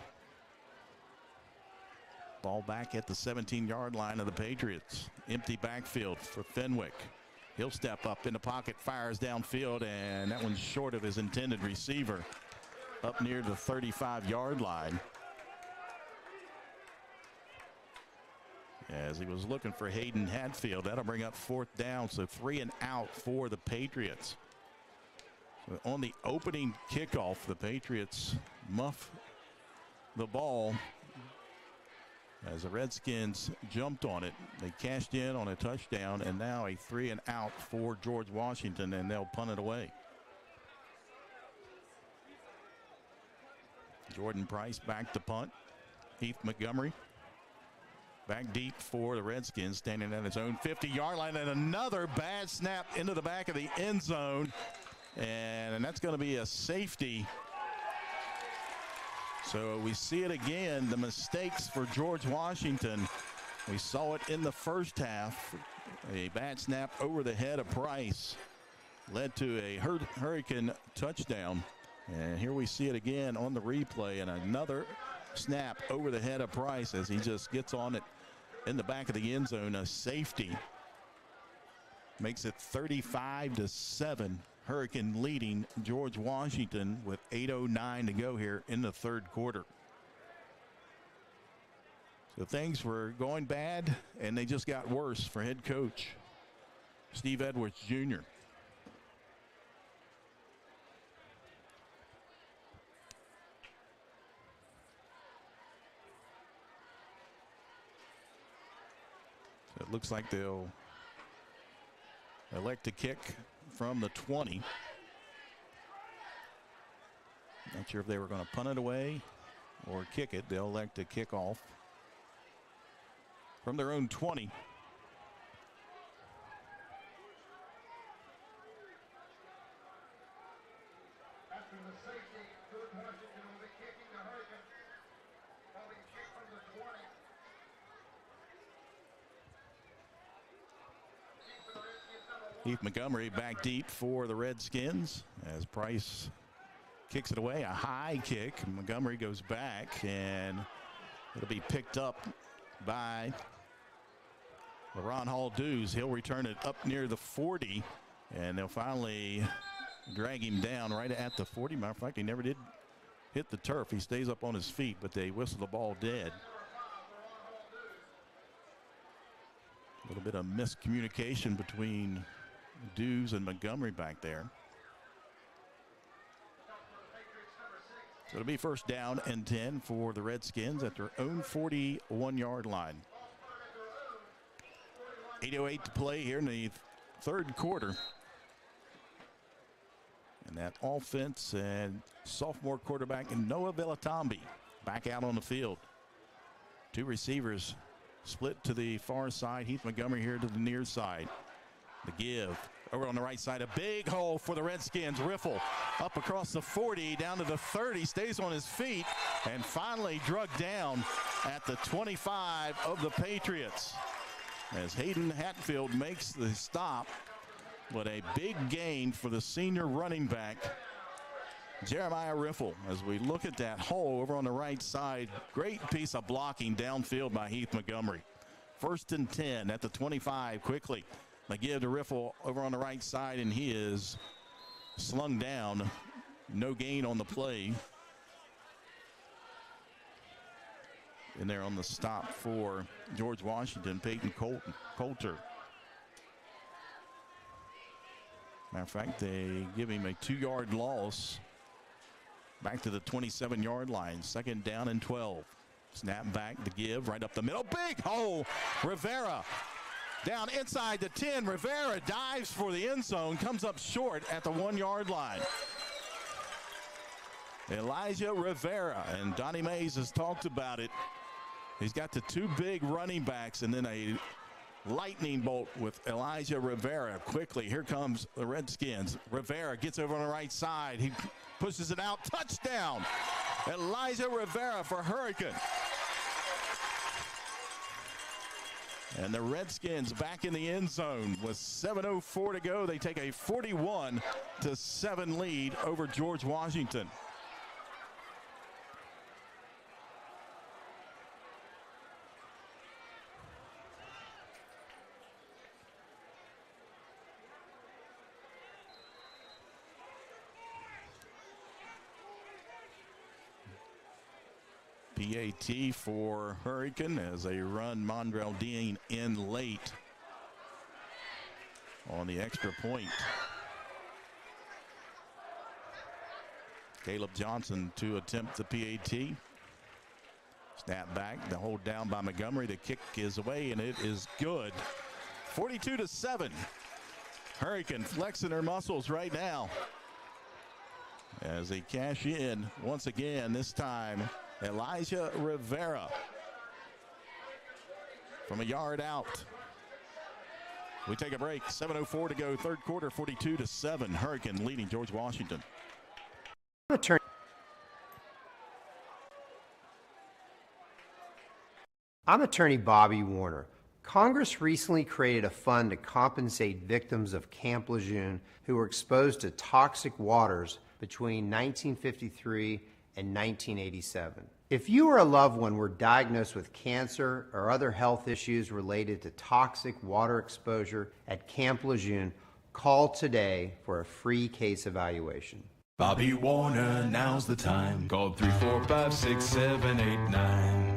[SPEAKER 1] Ball back at the 17-yard line of the Patriots. Empty backfield for Fenwick. He'll step up in the pocket, fires downfield, and that one's short of his intended receiver up near the 35-yard line. As he was looking for Hayden Hatfield. That'll bring up fourth down, so 3 and out for the Patriots. So on the opening kickoff, the Patriots muff the ball as the Redskins jumped on it. They cashed in on a touchdown, and now a 3 and out for George Washington, and they'll punt it away. Jordan Price back to punt. Heath Montgomery back deep for the Redskins, standing at his own 50-yard line, and another bad snap into the back of the end zone, and that's going to be a safety. So we see it again, the mistakes for George Washington. We saw it in the first half. A bad snap over the head of Price led to a Hurricane touchdown. And here we see it again on the replay, and another snap over the head of Price as he just gets on it in the back of the end zone. A safety makes it 35-7. Hurricane leading George Washington with 8:09 to go here in the third quarter. So things were going bad, and they just got worse for head coach Steve Edwards Jr. So it looks like they'll elect to kick from the 20. Not sure if they were going to punt it away or kick it. They'll elect to kick off from their own 20. Heath Montgomery back deep for the Redskins as Price kicks it away. A high kick. Montgomery goes back, and it'll be picked up by LaRon Hall-Dews. He'll return it up near the 40, and they'll finally drag him down right at the 40. Matter of fact, he never did hit the turf. He stays up on his feet, but they whistle the ball dead. A little bit of miscommunication between Dews and Montgomery back there. So it'll be first down and 10 for the Redskins at their own 41-yard line. 8:08 to play here in the third quarter. And that offense and sophomore quarterback Noah Villatambi back out on the field. Two receivers split to the far side. Heath Montgomery here to the near side. The give over on the right side. A big hole for the Redskins. Riffle up across the 40, down to the 30, stays on his feet, and finally drugged down at the 25 of the Patriots. As Hayden Hatfield makes the stop, but a big gain for the senior running back, Jeremiah Riffle. As we look at that hole over on the right side, great piece of blocking downfield by Heath Montgomery. 1st and 10 at the 25 quickly. They give to Riffle over on the right side, and he is slung down. No gain on the play. In there on the stop for George Washington, Peyton Coulter. Matter of fact, they give him a 2-yard loss. Back to the 27-yard line. 2nd down and 12. Snap back, the give, right up the middle. Big hole. Rivera down inside the 10. Rivera dives for the end zone, comes up short at the 1-yard line. Elijah Rivera, and Donnie Mays has talked about it. He's got the 2 big running backs and then a lightning bolt with Elijah Rivera. Quickly, here comes the Redskins. Rivera gets over on the right side. He pushes it out. Touchdown. Elijah Rivera for Hurricane. And the Redskins back in the end zone with 7:04 to go. They take a 41-7 lead over George Washington. PAT for Hurricane as they run Mondrell Dean in late on the extra point. Caleb Johnson to attempt the PAT. Snap back, the hold down by Montgomery. The kick is away, and it is good. 42-7. Hurricane flexing their muscles right now as they cash in once again, this time Elijah Rivera from a yard out. We take a break. 7:04 to go, 3rd quarter, 42-7. Hurricane leading George Washington.
[SPEAKER 2] I'm attorney Bobby Warner. Congress recently created a fund to compensate victims of Camp Lejeune who were exposed to toxic waters between 1953 and 1987. If you or a loved one were diagnosed with cancer or other health issues related to toxic water exposure at Camp Lejeune, call today for a free case evaluation.
[SPEAKER 3] Bobby Warner, now's the time. Call 345-6789.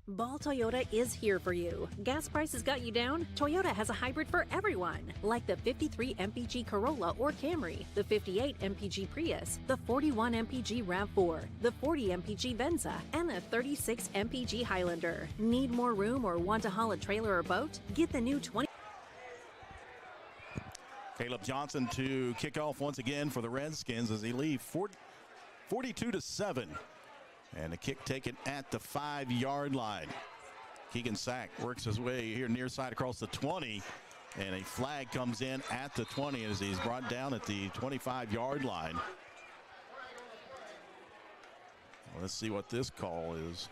[SPEAKER 4] Ball Toyota is here for you. Gas prices got you down? Toyota has a hybrid for everyone, like the 53 MPG Corolla or Camry, the 58 MPG Prius, the 41 MPG RAV4, the 40 MPG Venza, and the 36 MPG Highlander. Need more room or want to haul a trailer or boat? Get the new 20.
[SPEAKER 1] Caleb Johnson to kick off once again for the Redskins as they lead 42-7. And a kick taken at the 5-yard line. Keegan Sack works his way here near side across the 20. And a flag comes in at the 20 as he's brought down at the 25-yard line. Well, let's see what this call is.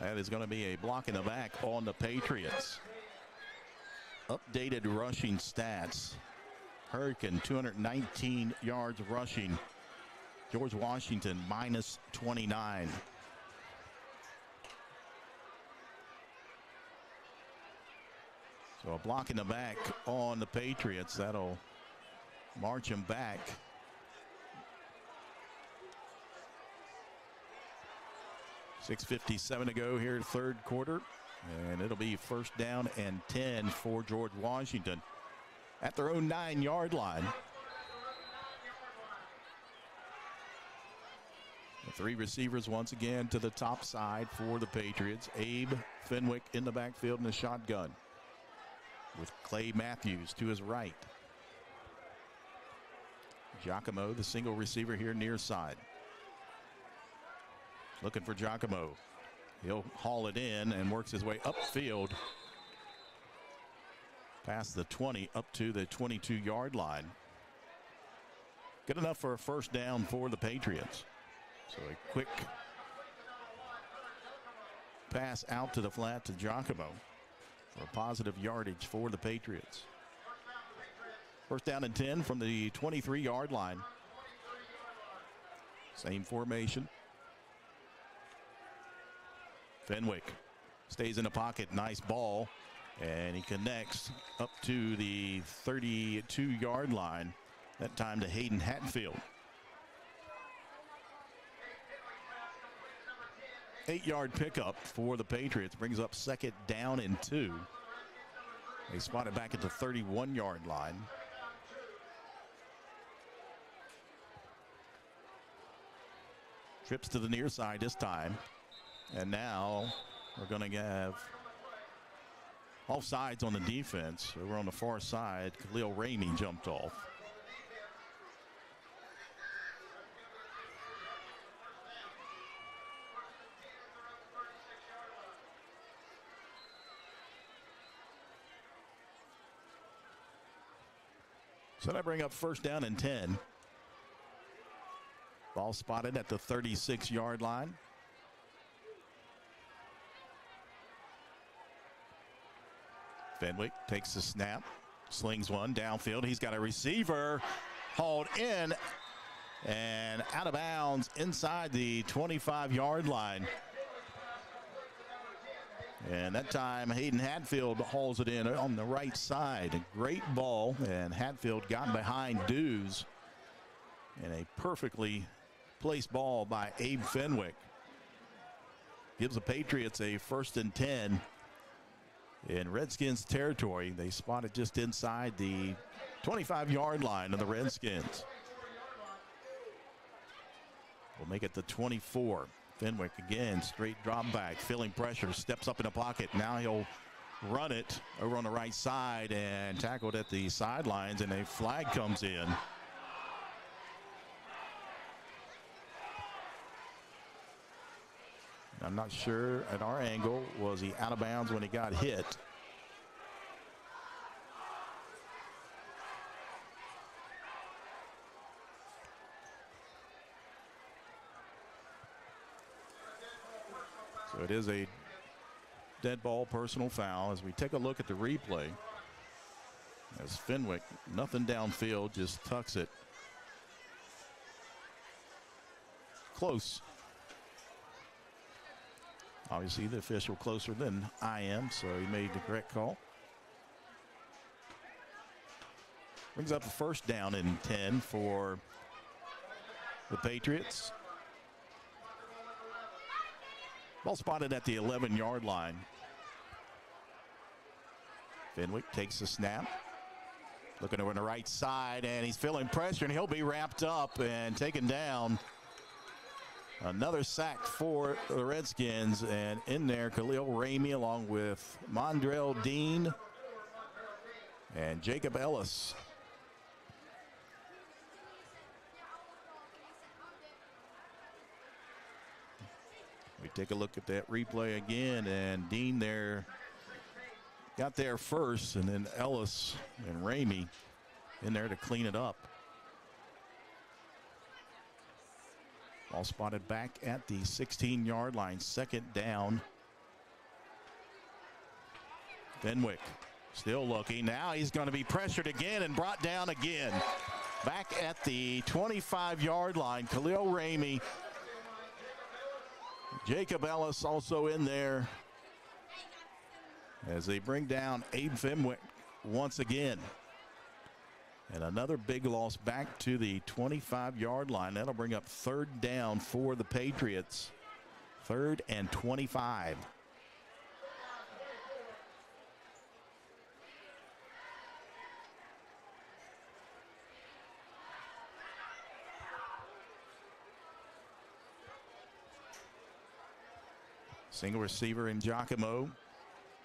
[SPEAKER 1] That is going to be a block in the back on the Patriots. Updated rushing stats. Hurricane 219 yards rushing. George Washington minus 29. So a block in the back on the Patriots. That'll march him back. .657 to go here, 3rd quarter. And it'll be 1st down and 10 for George Washington at their own 9-yard line. The 3 receivers once again to the top side for the Patriots. Abe Fenwick in the backfield in the shotgun with Clay Matthews to his right. Giacomo, the single receiver here near side. Looking for Giacomo. He'll haul it in and works his way upfield past the 20 up to the 22-yard line. Good enough for a first down for the Patriots. So a quick pass out to the flat to Giacomo for a positive yardage for the Patriots. First down and 10 from the 23-yard line. Same formation. Fenwick stays in the pocket. Nice ball. And he connects up to the 32-yard line. That time to Hayden Hatfield. 8-yard pickup for the Patriots. Brings up second down and 2. They spot it back at the 31-yard line. Trips to the near side this time. And now we're going to have all sides on the defense. Over on the far side, Khalil Ramey jumped off. So that bring up first down and 10. Ball spotted at the 36-yard line. Fenwick takes the snap, slings one downfield. He's got a receiver hauled in and out of bounds inside the 25-yard line. And that time Hayden Hatfield hauls it in on the right side. A great ball, and Hatfield got behind Dews. And a perfectly placed ball by Abe Fenwick gives the Patriots a first and 10 in Redskins territory. They spot it just inside the 25-yard line of the Redskins. We'll make it the 24. Fenwick again, straight drop back, feeling pressure, steps up in the pocket. Now he'll run it over on the right side and tackled at the sidelines, and a flag comes in. I'm not sure at our angle, was he out of bounds when he got hit? So it is a dead ball personal foul as we take a look at the replay. As Fenwick, nothing downfield, just tucks it close. Obviously the official closer than I am, so he made the correct call. Brings up a first down and 10 for the Patriots. Ball spotted at the 11-yard line. Fenwick takes the snap. Looking over on the right side, and he's feeling pressure, and he'll be wrapped up and taken down. Another sack for the Redskins, and in there, Khalil Ramey along with Mondrell Dean and Jacob Ellis. We take a look at that replay again, and Dean there got there first, and then Ellis and Ramey in there to clean it up. Ball spotted back at the 16-yard line, second down. Fenwick still looking. Now he's going to be pressured again and brought down again. Back at the 25-yard line, Khalil Ramey. Jacob Ellis also in there as they bring down Abe Fenwick once again. And another big loss back to the 25-yard line. That'll bring up third down for the Patriots. 3rd and 25. Single receiver in Giacomo.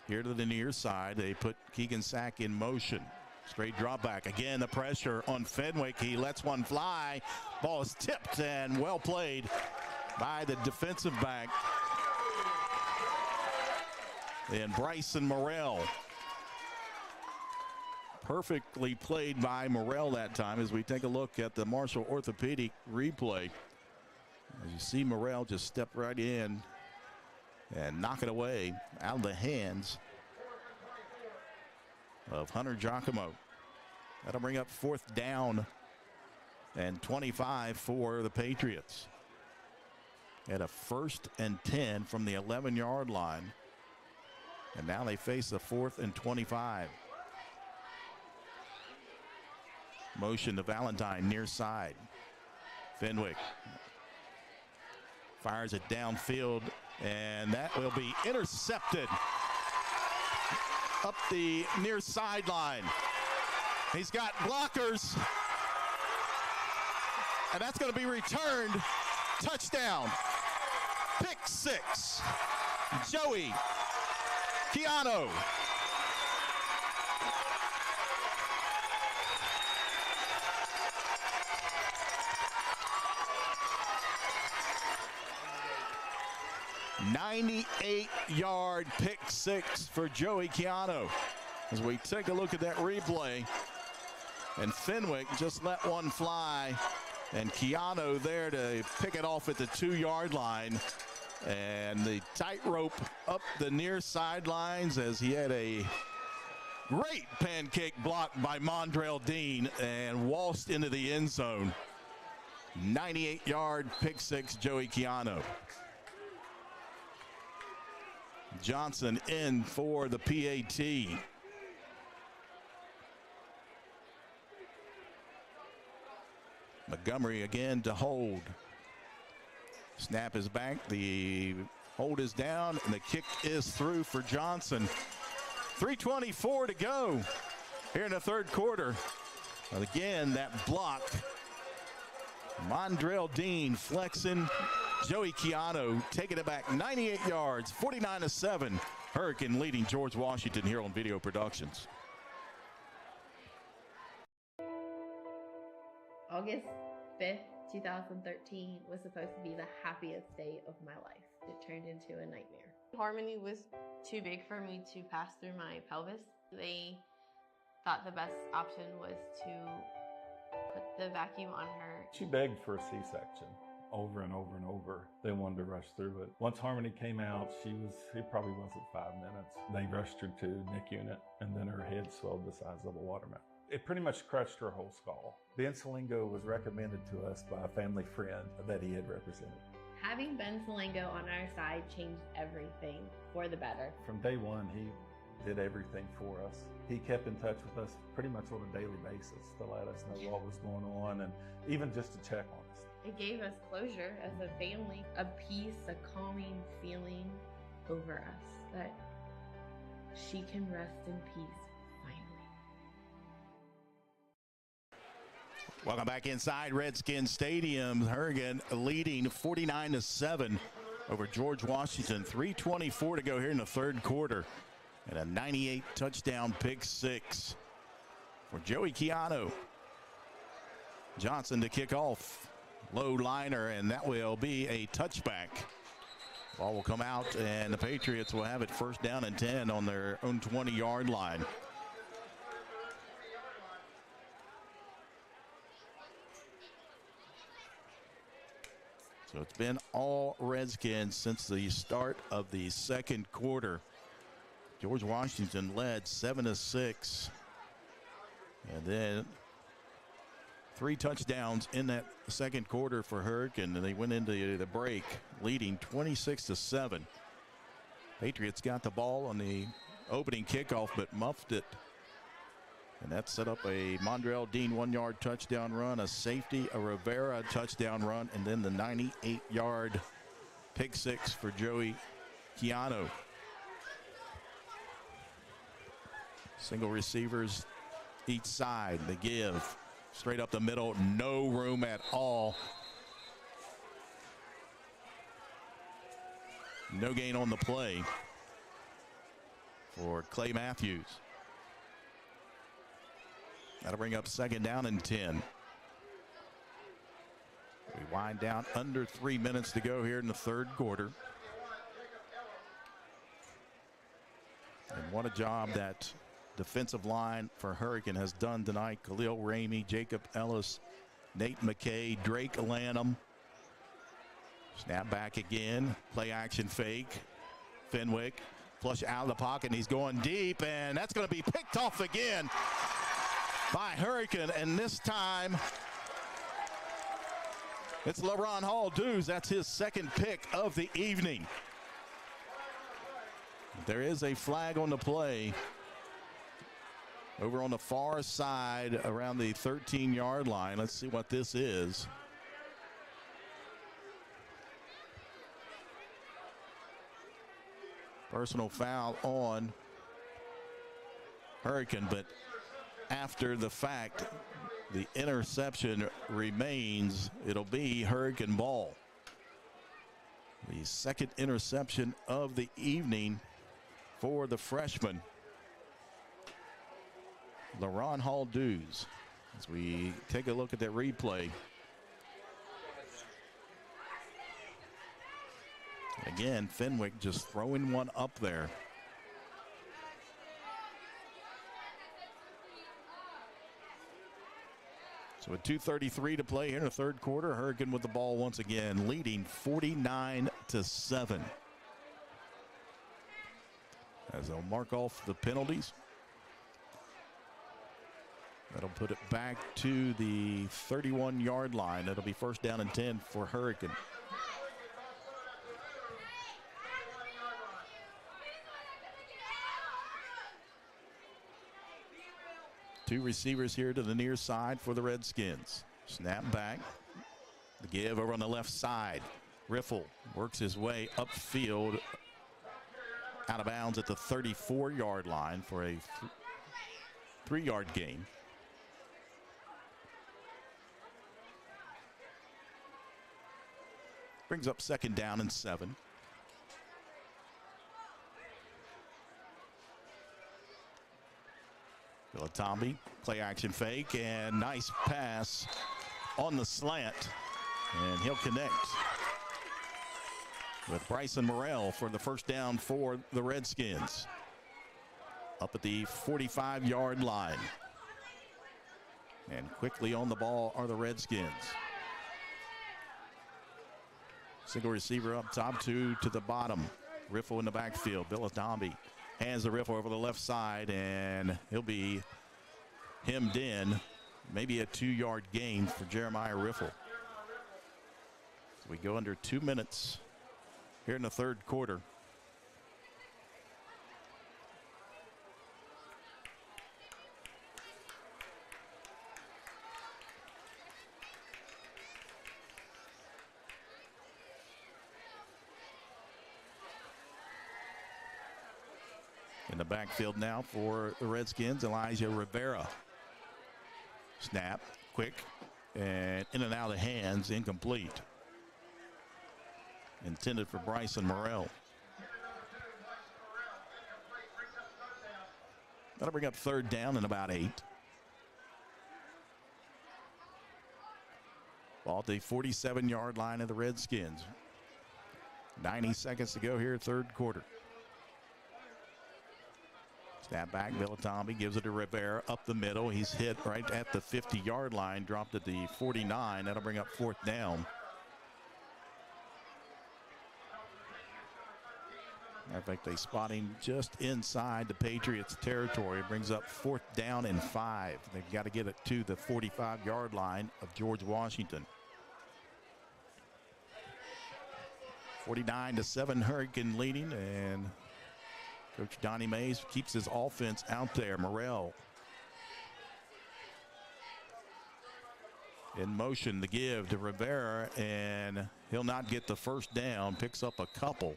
[SPEAKER 1] Here to the near side. They put Keegan Sack in motion. Straight drop back. Again, the pressure on Fenwick. He lets one fly. Ball is tipped and well played by the defensive back. and Bryson Morrell. Perfectly played by Morrell that time as we take a look at the Marshall Orthopedic replay. As you see Morrell just step right in and knock it away out of the hands of Hunter Giacomo. That'll bring up 4th down and 25 for the Patriots. At a 1st and 10 from the 11-yard line. And now they face a 4th and 25. Motion to Valentine near side. Fenwick fires it downfield, and that will be intercepted up the near sideline. He's got blockers, and that's going to be returned. Touchdown. Pick 6. Joey Keano. "98-yard pick 6 for Joey Keano." As we take a look at that replay, and Fenwick just let one fly, and Keano there to pick it off at the 2-yard line, and the tightrope up the near sidelines as he had a great pancake block by Mondrell Dean and waltzed into the end zone. 98-yard pick 6, Joey Keano. Johnson in for the PAT. Montgomery again to hold. Snap is back. The hold is down, and the kick is through for Johnson. 3:24 to go here in the 3rd quarter. And again, that block. Mondrell Dean flexing. Joey Keano taking it back 98 yards, 49-7. Hurricane leading George Washington here on Video Productions.
[SPEAKER 5] August 5th, 2013 was supposed to be the happiest day of my life. It turned into a nightmare. Harmony was too big for me to pass through my pelvis. They thought the best option was to put the vacuum on her.
[SPEAKER 6] She begged for a C-section over and over and over. They wanted to rush through it. Once Harmony came out, it probably wasn't 5 minutes. They rushed her to NIC unit, and then her head swelled the size of a watermelon. It pretty much crushed her whole skull. Ben Salingo was recommended to us by a family friend that he had represented.
[SPEAKER 5] Having Ben Salingo on our side changed everything for the better.
[SPEAKER 6] From day one, he did everything for us. He kept in touch with us pretty much on a daily basis to let us know what was going on and even just to check on us.
[SPEAKER 5] It gave us closure as a family, a peace, a calming feeling over us that she can rest in peace.
[SPEAKER 1] Welcome back inside Redskins Stadium. Hurricane leading 49-7 over George Washington. 3:24 to go here in the 3rd quarter. And a 98 touchdown pick 6 for Joey Keano. Johnson to kick off. Low liner, and that will be a touchback. Ball will come out, and the Patriots will have it 1st down and 10 on their own 20-yard line. So it's been all Redskins since the start of the 2nd quarter. George Washington led 7-6. And then 3 touchdowns in that 2nd quarter for Hurricane, and they went into the break leading 26-7. Patriots got the ball on the opening kickoff but muffed it. And that set up a Mondrell Dean 1-yard touchdown run, a safety, a Rivera touchdown run, and then the 98-yard pick 6 for Joey Keano. Single receivers each side. They give straight up the middle, no room at all. No gain on the play for Clay Matthews. That'll bring up 2nd down and 10. We wind down under 3 minutes to go here in the 3rd quarter. What a job that defensive line for Hurricane has done tonight. Khalil Ramey, Jacob Ellis, Nate McKay, Drake Lanham. Snap back again. Play action fake. Fenwick flush out of the pocket, and he's going deep, and that's going to be picked off again by Hurricane, and this time it's LaRon Hall-Dews. That's his second pick of the evening. There is a flag on the play over on the far side around the 13-yard line. Let's see what this is. Personal foul on Hurricane, but after the fact, the interception remains. It'll be Hurricane ball. The second interception of the evening for the freshman, LaRon Hall-Dews. As we take a look at that replay. Again, Fenwick just throwing one up there. So with 2:33 to play here in the third quarter, Hurricane with the ball once again, leading 49-7. As they'll mark off the penalties. That'll put it back to the 31-yard line. It'll be first down and 10 for Hurricane. Two receivers here to the near side for the Redskins. Snap back. The give over on the left side. Riffle works his way upfield, out of bounds at the 34-yard line for a 3-yard gain. Brings up second down and 7. Villatombi, play action fake, and nice pass on the slant, and he'll connect with Bryson Morrell for the first down for the Redskins. Up at the 45-yard line. And quickly on the ball are the Redskins. Single receiver up top, two to the bottom. Riffle in the backfield. Villatombi hands the Riffle over the left side, and he'll be hemmed in. Maybe a 2-yard gain for Jeremiah Riffle. So we go under 2 minutes here in the third quarter. In the backfield now for the Redskins, Elijah Rivera. Snap, quick, and in and out of hands, incomplete. Intended for Bryson Morrell. That'll bring up third down and about 8. Ball at the 47-yard line of the Redskins. 90 seconds to go here, third quarter. Snap back, Villatombi gives it to Rivera up the middle. He's hit right at the 50-yard line, dropped at the 49. That'll bring up fourth down. I think they spot him just inside the Patriots territory. It brings up fourth down and 5. They've got to get it to the 45-yard line of George Washington. 49-7, Hurricane leading, and Coach Donnie Mays keeps his offense out there. Morrell in motion, the give to Rivera, and he'll not get the first down. Picks up a couple,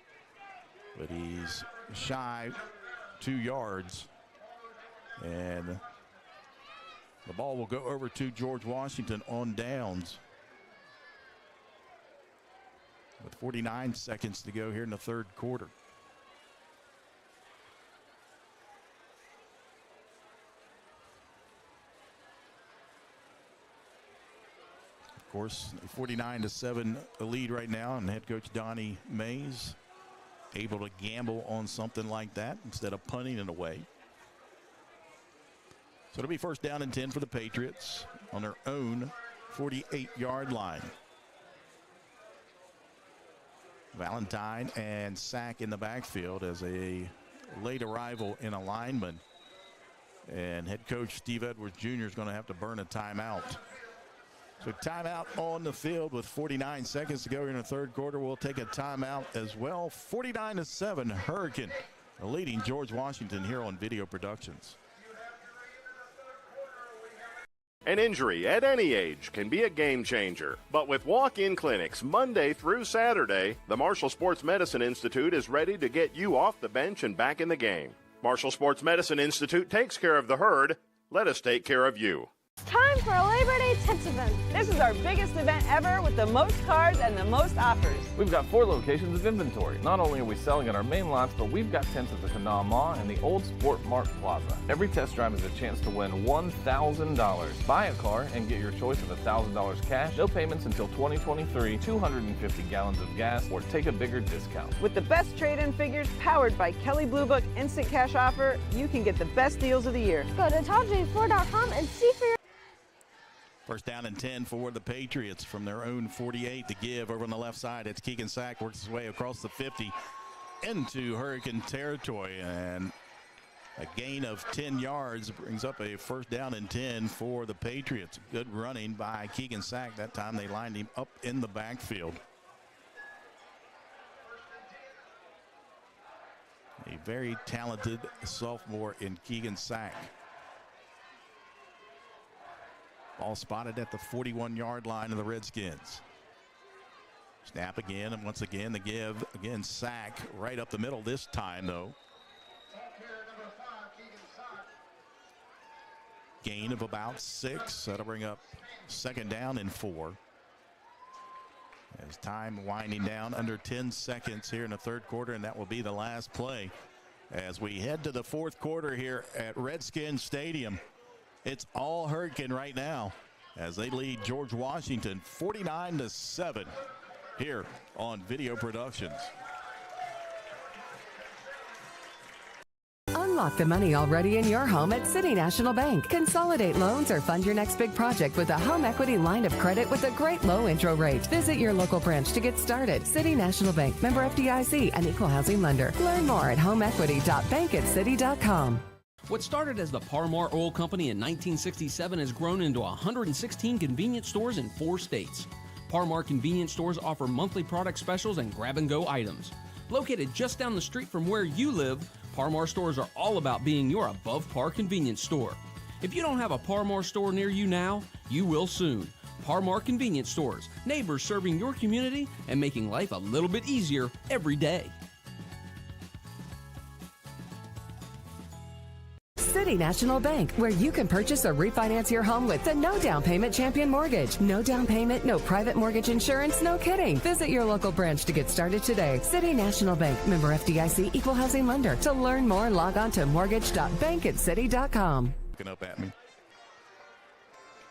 [SPEAKER 1] but he's shy 2 yards, and the ball will go over to George Washington on downs with 49 seconds to go here in the third quarter. Of course, 49-7 the lead right now, and head coach Donnie Mays able to gamble on something like that instead of punting it away. So it'll be first down and 10 for the Patriots on their own 48-yard line. Valentine and Sack in the backfield as a late arrival in a lineman. And head coach Steve Edwards Jr. is going to have to burn a timeout. So timeout on the field with 49 seconds to go in the third quarter. We'll take a timeout as well. 49-7, Hurricane leading George Washington here on Video Productions.
[SPEAKER 7] An injury at any age can be a game changer. But with walk-in clinics Monday through Saturday, the Marshall Sports Medicine Institute is ready to get you off the bench and back in the game. Marshall Sports Medicine Institute takes care of the herd. Let us take care of you.
[SPEAKER 10] It's time for a Labor Day tents event.
[SPEAKER 8] This is our biggest event ever with the most cards and the most offers.
[SPEAKER 9] We've got 4 locations of inventory. Not only are we selling at our main lots, but we've got tents at the Kanawha Mall and the Old Sport Mart Plaza. Every test drive is a chance to win $1,000. Buy a car and get your choice of $1,000 cash, no payments until 2023, 250 gallons of gas, or take a bigger discount.
[SPEAKER 8] With the best trade-in figures powered by Kelley Blue Book Instant Cash Offer, you can get the best deals of the year.
[SPEAKER 10] Go to TopJ4.com and see for yourself.
[SPEAKER 1] First down and 10 for the Patriots from their own 48 to give. Over on the left side, it's Keegan Sack, works his way across the 50 into Hurricane territory. And a gain of 10 yards brings up a first down and 10 for the Patriots. Good running by Keegan Sack. That time they lined him up in the backfield. A very talented sophomore in Keegan Sack. Ball spotted at the 41-yard line of the Redskins. Snap again, and once again the give. Again, Sack right up the middle this time, though. Gain of about 6. That'll bring up second down and 4. As time winding down, under 10 seconds here in the third quarter, and that will be the last play. As we head to the fourth quarter here at Redskins Stadium. It's all Hurricane right now as they lead George Washington 49-7 here on Video Productions.
[SPEAKER 12] Unlock the money already in your home at City National Bank. Consolidate loans or fund your next big project with a home equity line of credit with a great low intro rate. Visit your local branch to get started. City National Bank, member FDIC, an equal housing lender. Learn more at homeequity.bankatcity.com.
[SPEAKER 13] What started as the Parmar Oil Company in 1967 has grown into 116 convenience stores in 4 states. Parmar convenience stores offer monthly product specials and grab-and-go items. Located just down the street from where you live, Parmar stores are all about being your above-par convenience store. If you don't have a Parmar store near you now, you will soon. Parmar convenience stores, neighbors serving your community and making life a little bit easier every day.
[SPEAKER 12] City National Bank, where you can purchase or refinance your home with the no down payment champion mortgage. No down payment, no private mortgage insurance, no kidding. Visit your local branch to get started today. City National Bank, member FDIC, equal housing lender. To learn more, log on to mortgage.bankatcity.com.
[SPEAKER 1] Looking up at me.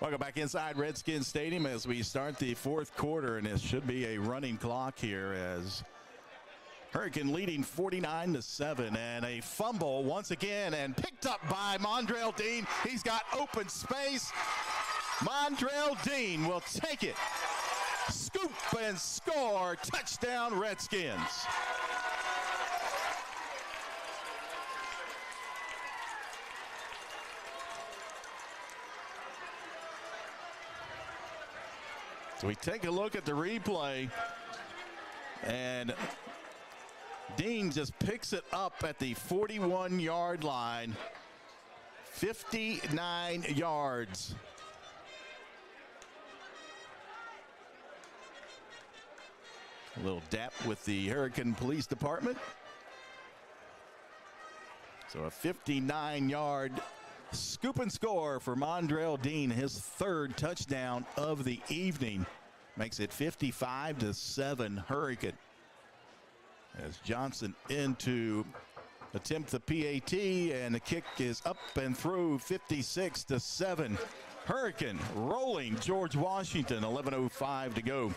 [SPEAKER 1] Welcome back inside Redskins Stadium as we start the fourth quarter, and it should be a running clock here as Hurricane leading 49-7, and a fumble once again and picked up by Mondrell Dean. He's got open space. Mondrell Dean will take it. Scoop and score. Touchdown Redskins. So we take a look at the replay, and Dean just picks it up at the 41-yard line. 59 yards. A little dap with the Hurricane Police Department. So a 59-yard scoop and score for Mondrell Dean, his third touchdown of the evening. Makes it 55-7 Hurricane. As Johnson in to attempt the PAT, and the kick is up and through. 56-7. Hurricane rolling George Washington. 11:05 to go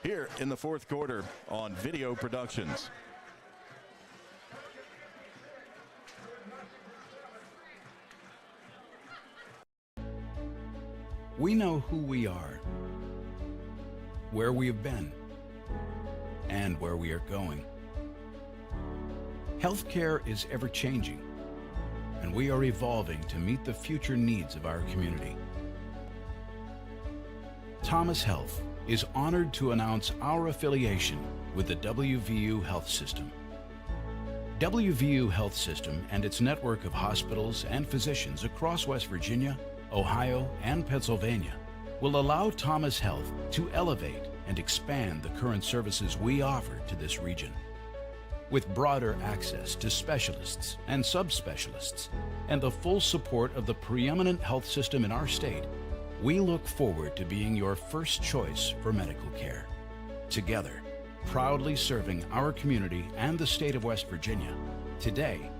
[SPEAKER 1] here in the fourth quarter on Video Productions.
[SPEAKER 14] We know who we are, where we have been, and where we are going. Healthcare is ever-changing, and we are evolving to meet the future needs of our community. Thomas Health is honored to announce our affiliation with the WVU Health System. WVU Health System and its network of hospitals and physicians across West Virginia, Ohio, and Pennsylvania will allow Thomas Health to elevate and expand the current services we offer to this region. With broader access to specialists and subspecialists and the full support of the preeminent health system in our state, we look forward to being your first choice for medical care. Together, proudly serving our community and the state of West Virginia, today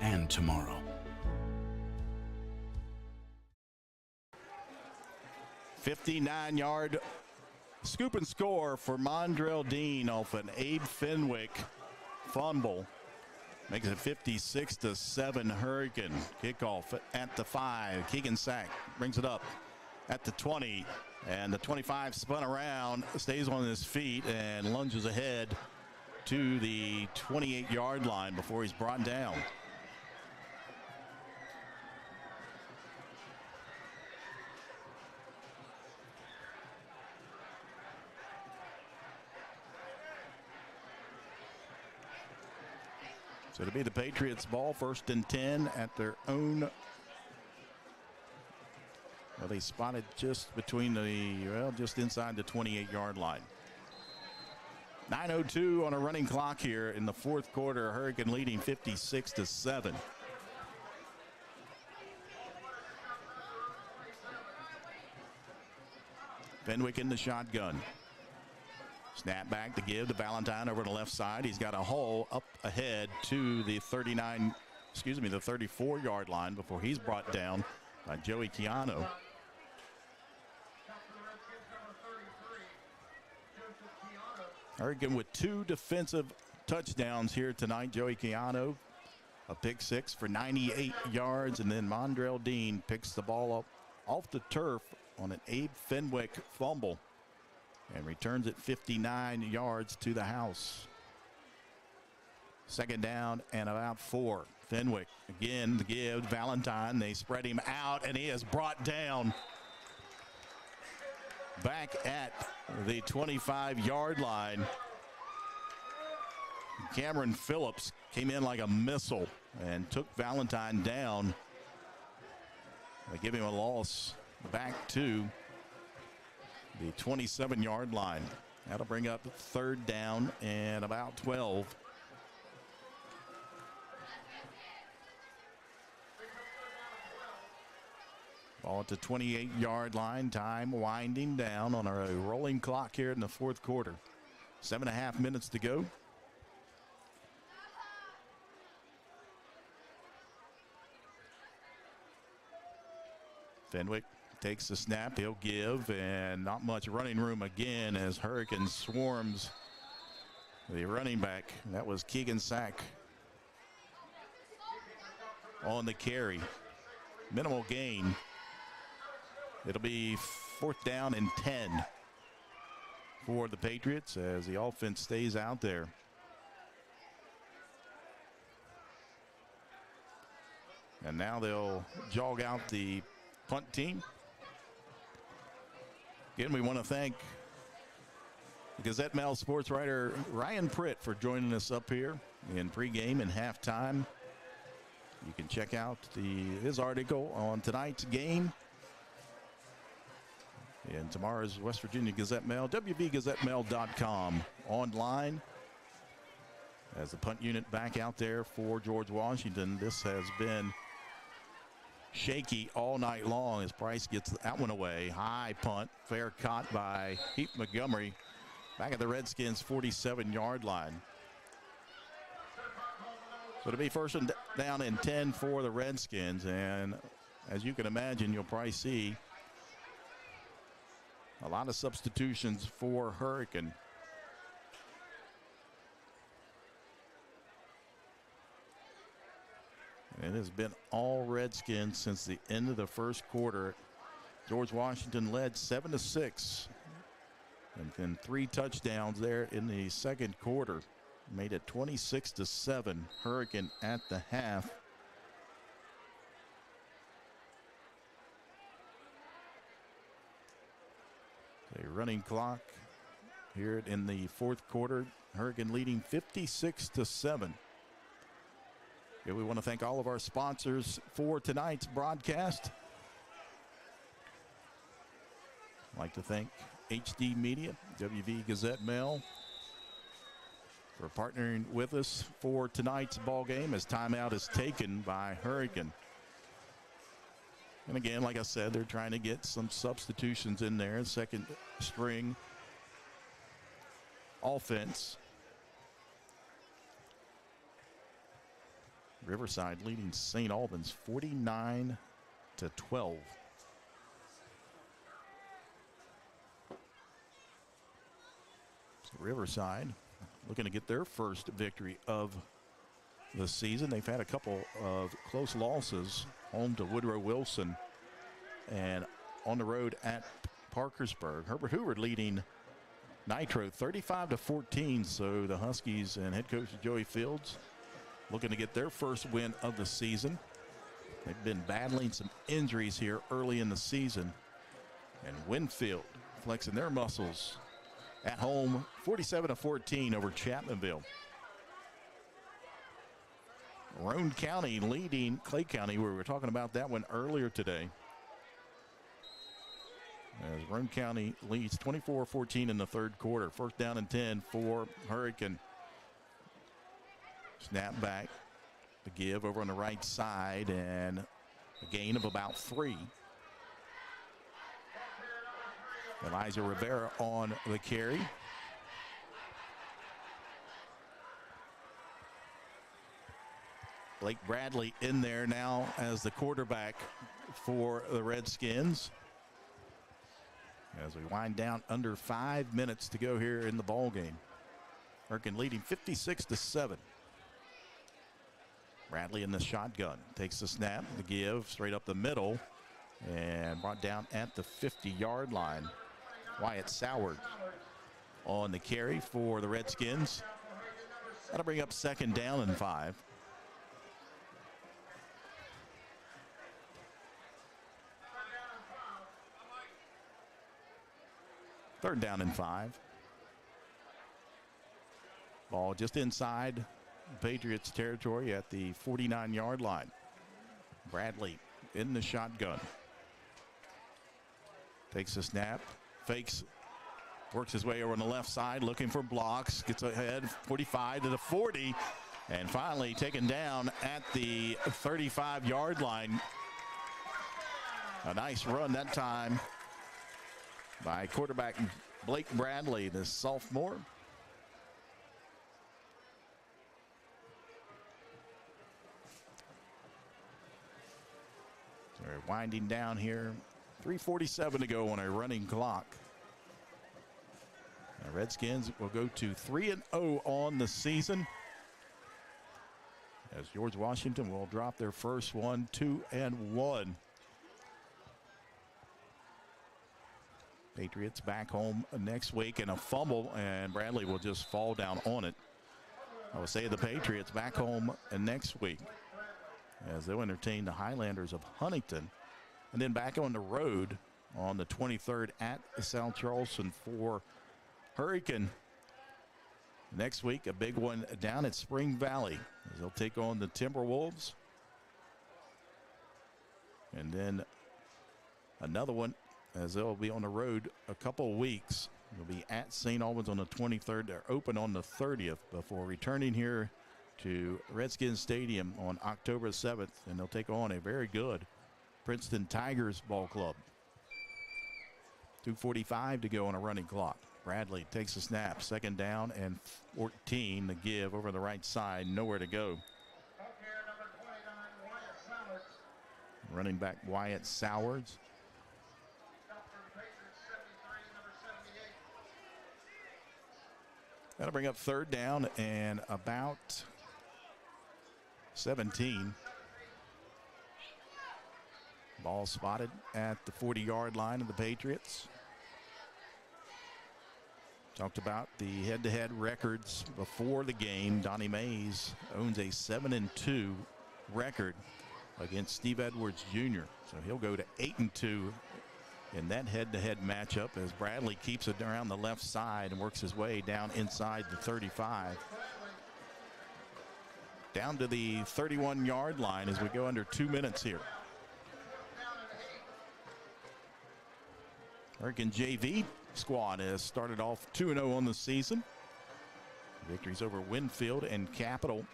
[SPEAKER 14] and tomorrow.
[SPEAKER 1] "59-yard scoop and score for Mondrell Dean off an Abe Fenwick fumble. Makes it 56-7 Hurricane. Kickoff at the 5. Keegan Sack brings it up at the 20. And the 25 spun around, stays on his feet, and lunges ahead to the 28-yard line before he's brought down. So it'll be the Patriots' ball, 1st and 10 at their own. Well, they spotted just between just inside the 28-yard line. 9:02 on a running clock here in the 4th quarter. Hurricane leading 56-7. Fenwick in the shotgun. Snap back to give to Valentine over the left side. He's got a hole up ahead to the 34-yard line before he's brought down by Joey Chiano. Hurricane with 2 defensive touchdowns here tonight. Joey Chiano, a pick 6 for 98 yards, and then Mondrell Dean picks the ball up off the turf on an Abe Fenwick fumble and returns it 59 yards to the house. 2nd down and about 4. Fenwick again to give Valentine. They spread him out, and he is brought down back at the 25-yard line. Cameron Phillips came in like a missile and took Valentine down. They give him a loss back to the 27-yard line. That'll bring up 3rd down and about 12. Ball at the 28-yard line. Time winding down on a rolling clock here in the 4th quarter. 7.5 minutes to go. Fenwick takes the snap. He'll give, and not much running room again as Hurricane swarms the running back. That was Keegan Sack on the carry. Minimal gain. It'll be 4th down and 10 for the Patriots as the offense stays out there. And now they'll jog out the punt team. Again, we want to thank Gazette-Mail sports writer Ryan Pritt for joining us up here in pregame and halftime. You can check out his article on tonight's game in tomorrow's West Virginia Gazette-Mail, wvgazettemail.com, online. As the punt unit back out there for George Washington, this has been shaky all night long as Price gets that one away. High punt, fair caught by Heath Montgomery back at the Redskins 47-yard line. So it'll be 1st down and 10 for the Redskins, and as you can imagine, you'll probably see a lot of substitutions for Hurricane. It has been all Redskins since the end of the 1st quarter George Washington led 7-6. And then 3 touchdowns there in the second quarter. Made it 26-7. Hurricane at the half. A running clock here in the fourth quarter. Hurricane leading 56-7. Yeah, we want to thank all of our sponsors for tonight's broadcast. I'd like to thank HD Media, WV Gazette Mail, for partnering with us for tonight's ball game as timeout is taken by Hurricane. And again, like I said, they're trying to get some substitutions in there. Second string offense. Riverside leading St. Albans 49-12. Riverside looking to get their first victory of the season. They've had a couple of close losses, home to Woodrow Wilson and on the road at Parkersburg. Herbert Hoover leading Nitro 35-14. So the Huskies and head coach Joey Fields looking to get their first win of the season. They've been battling some injuries here early in the season. And Winfield flexing their muscles at home, 47-14 over Chapmanville. Roane County leading Clay County. We were talking about that one earlier today. As Roane County leads 24-14 in the third quarter. First down and 10 for Hurricane. Snap back. The give over on the right side and a gain of about 3. Elijah Rivera on the carry. Blake Bradley in there now as the quarterback for the Redskins. As we wind down, under 5 minutes to go here in the ball game. Hurricane leading 56-7. Bradley in the shotgun, takes the snap, the give straight up the middle, and brought down at the 50-yard line. Wyatt Soward on the carry for the Redskins. That'll bring up second down and 5. Third down and 5. Ball just inside Patriots territory at the 49-yard line. Bradley in the shotgun. Takes the snap, fakes, works his way over on the left side, looking for blocks, gets ahead, 45 to the 40, and finally taken down at the 35-yard line. A nice run that time by quarterback Blake Bradley, the sophomore. So we're winding down here. 3:47 to go on a running clock. The Redskins will go to 3-0 on the season, as George Washington will drop their first one, 2-1. Patriots back home next week in a fumble, and Bradley will just fall down on it. I would say the Patriots back home next week as they'll entertain the Highlanders of Huntington, and then back on the road on the 23rd at South Charleston for Hurricane. Next week, a big one down at Spring Valley as they'll take on the Timberwolves. And then another one as they'll be on the road a couple of weeks. They'll be at St. Albans on the 23rd. They're open on the 30th before returning here to Redskins Stadium on October 7th, and they'll take on a very good Princeton Tigers ball club. 2:45 to go on a running clock. Bradley takes the snap, second down and 14. The give over the right side, nowhere to go. Running back Wyatt Sowards. That'll bring up third down and about 17. Ball spotted at the 40-yard line of the Patriots. Talked about the head-to-head records before the game. Donnie Mays owns a 7-2 record against Steve Edwards Jr. So he'll go to 8-2 in that head-to-head matchup as Bradley keeps it around the left side and works his way down inside the 35. Down to the 31-yard line as we go under 2 minutes here. Hurricane JV squad has started off 2-0 on the season. Victories over Winfield and Capital.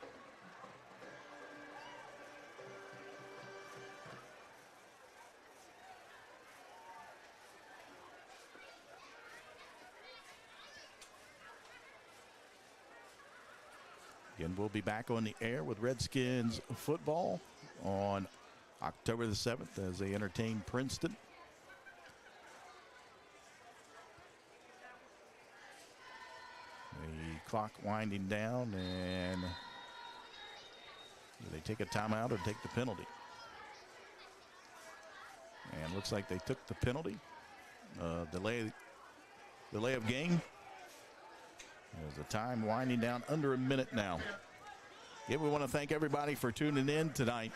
[SPEAKER 1] Again, we'll be back on the air with Redskins football on October the 7th as they entertain Princeton. The clock winding down, and do they take a timeout or take the penalty? And looks like they took the penalty. Delay of game. There's the time winding down under a minute now. Yeah, we want to thank everybody for tuning in tonight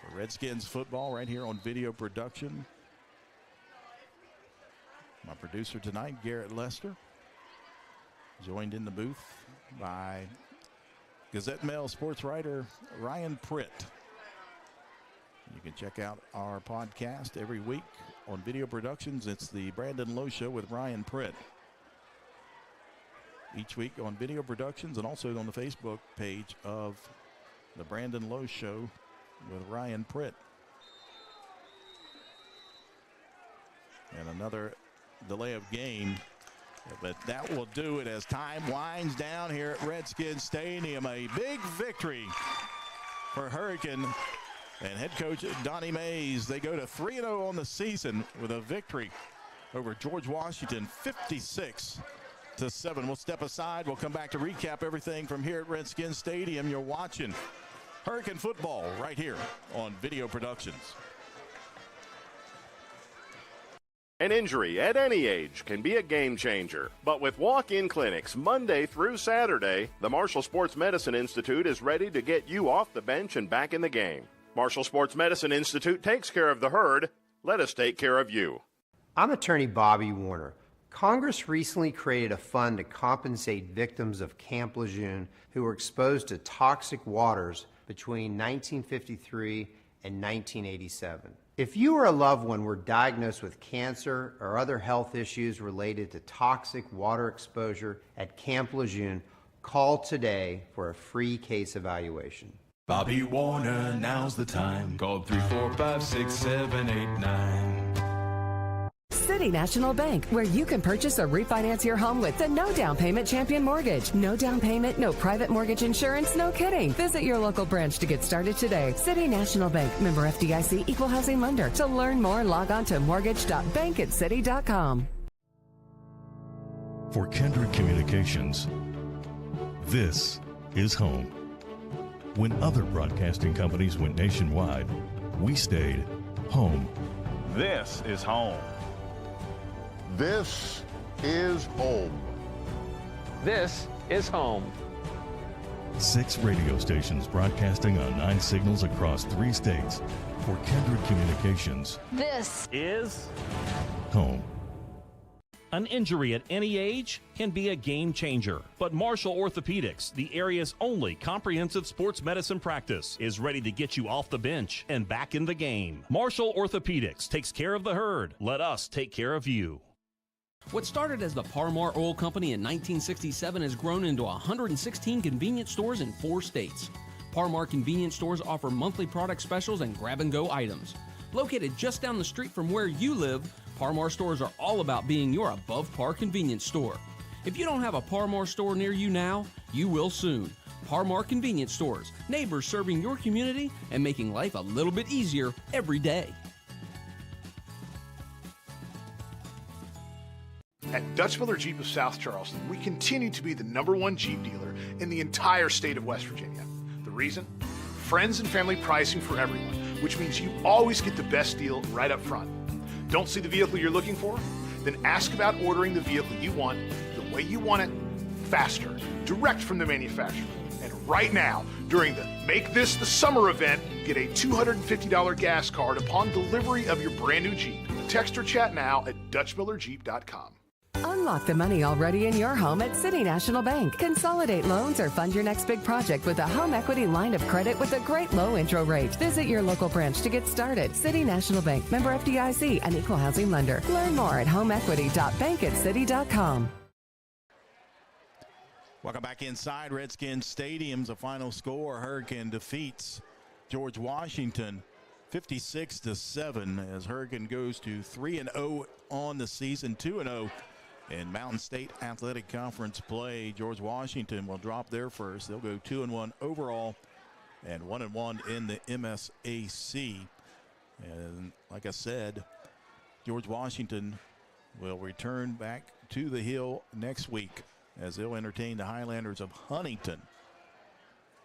[SPEAKER 1] for Redskins football right here on video production. My producer tonight, Garrett Lester, joined in the booth by Gazette-Mail sports writer Ryan Pritt. You can check out our podcast every week on video productions. It's the Brandon Lowe Show with Ryan Pritt. Each week on video productions and also on the Facebook page of the Brandon Lowe Show with Ryan Pritt. And another delay of game. But that will do it as time winds down here at Redskins Stadium. A big victory for Hurricane and head coach Donnie Mays. They go to 3-0 on the season with a victory over George Washington, 56-7. We'll step aside. We'll come back to recap everything from here at Redskins Stadium. You're watching Hurricane football right here on Video Productions.
[SPEAKER 7] An injury at any age can be a game changer. But with walk-in clinics Monday through Saturday, the Marshall Sports Medicine Institute is ready to get you off the bench and back in the game. Marshall Sports Medicine Institute takes care of the herd. Let us take care of you.
[SPEAKER 2] I'm attorney Bobby Warner. Congress recently created a fund to compensate victims of Camp Lejeune who were exposed to toxic waters between 1953 and 1987. If you or a loved one were diagnosed with cancer or other health issues related to toxic water exposure at Camp Lejeune, call today for a free case evaluation.
[SPEAKER 3] Bobby Warner, now's the time. Call 345-6789.
[SPEAKER 12] City National Bank, where you can purchase or refinance your home with the no down payment champion mortgage. No down payment, no private mortgage insurance, no kidding. Visit your local branch to get started today. City National Bank, member FDIC, equal housing lender. To learn more, log on to mortgage.bankatcity.com.
[SPEAKER 15] For Kindred Communications, this is home. When other broadcasting companies went nationwide, we stayed home.
[SPEAKER 16] This is home.
[SPEAKER 17] This is home.
[SPEAKER 9] This is home.
[SPEAKER 15] 6 radio stations broadcasting on 9 signals across 3 states. For Kindred Communications,
[SPEAKER 11] This is
[SPEAKER 15] home.
[SPEAKER 11] An injury at any age can be a game changer, but Marshall Orthopedics, the area's only comprehensive sports medicine practice, is ready to get you off the bench and back in the game. Marshall Orthopedics takes care of the herd. Let us take care of you.
[SPEAKER 13] What started as the Parmar Oil Company in 1967 has grown into 116 convenience stores in 4 states. Parmar convenience stores offer monthly product specials and grab-and-go items. Located just down the street from where you live, Parmar stores are all about being your above-par convenience store. If you don't have a Parmar store near you now, you will soon. Parmar Convenience Stores, neighbors serving your community and making life a little bit easier every day.
[SPEAKER 18] At Dutch Miller Jeep of South Charleston, we continue to be the #1 Jeep dealer in the entire state of West Virginia. The reason? Friends and family pricing for everyone, which means you always get the best deal right up front. Don't see the vehicle you're looking for? Then ask about ordering the vehicle you want, the way you want it, faster, direct from the manufacturer. And right now, during the Make This the Summer event, get a $250 gas card upon delivery of your brand new Jeep. Text or chat now at DutchMillerJeep.com.
[SPEAKER 12] Unlock the money already in your home at City National Bank. Consolidate loans or fund your next big project with a home equity line of credit with a great low intro rate. Visit your local branch to get started. City National Bank, member FDIC, an equal housing lender. Learn more at homeequity.bankatcity.com.
[SPEAKER 1] Welcome back inside Redskins Stadium's a final score. Hurricane defeats George Washington 56-7 as Hurricane goes to 3-0 on the season, 2-0 in Mountain State Athletic Conference play. George Washington will drop there first. They'll go 2-1 overall and 1-1 in the MSAC. And like I said, George Washington will return back to the Hill next week as they'll entertain the Highlanders of Huntington.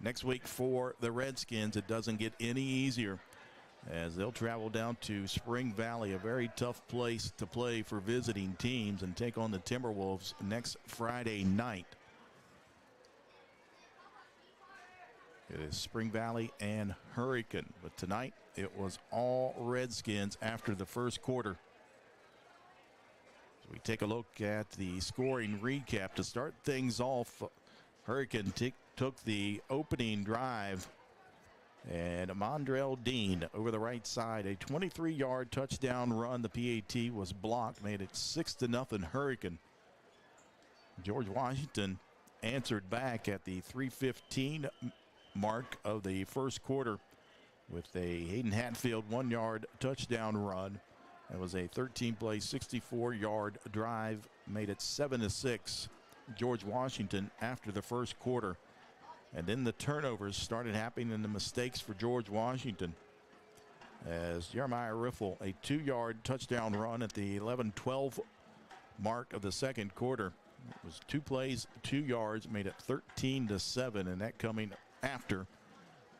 [SPEAKER 1] Next week for the Redskins, it doesn't get any easier as they'll travel down to Spring Valley, a very tough place to play for visiting teams, and take on the Timberwolves next Friday night. It is Spring Valley and Hurricane, but tonight it was all Redskins after the first quarter. We take a look at the scoring recap to start things off. Hurricane took the opening drive, and Mondrell Dean over the right side, a 23-yard touchdown run. The PAT was blocked, made it 6-0 Hurricane. George Washington answered back at the 3:15 mark of the first quarter with a Hayden Hatfield 1-yard touchdown run. It was a 13-play, 64-yard drive, made it 7-6 George Washington after the first quarter. And then the turnovers started happening and the mistakes for George Washington as Jeremiah Riffle, a 2-yard touchdown run at the 11-12 mark of the second quarter. It was 2 plays, 2 yards, made it 13-7, and that coming after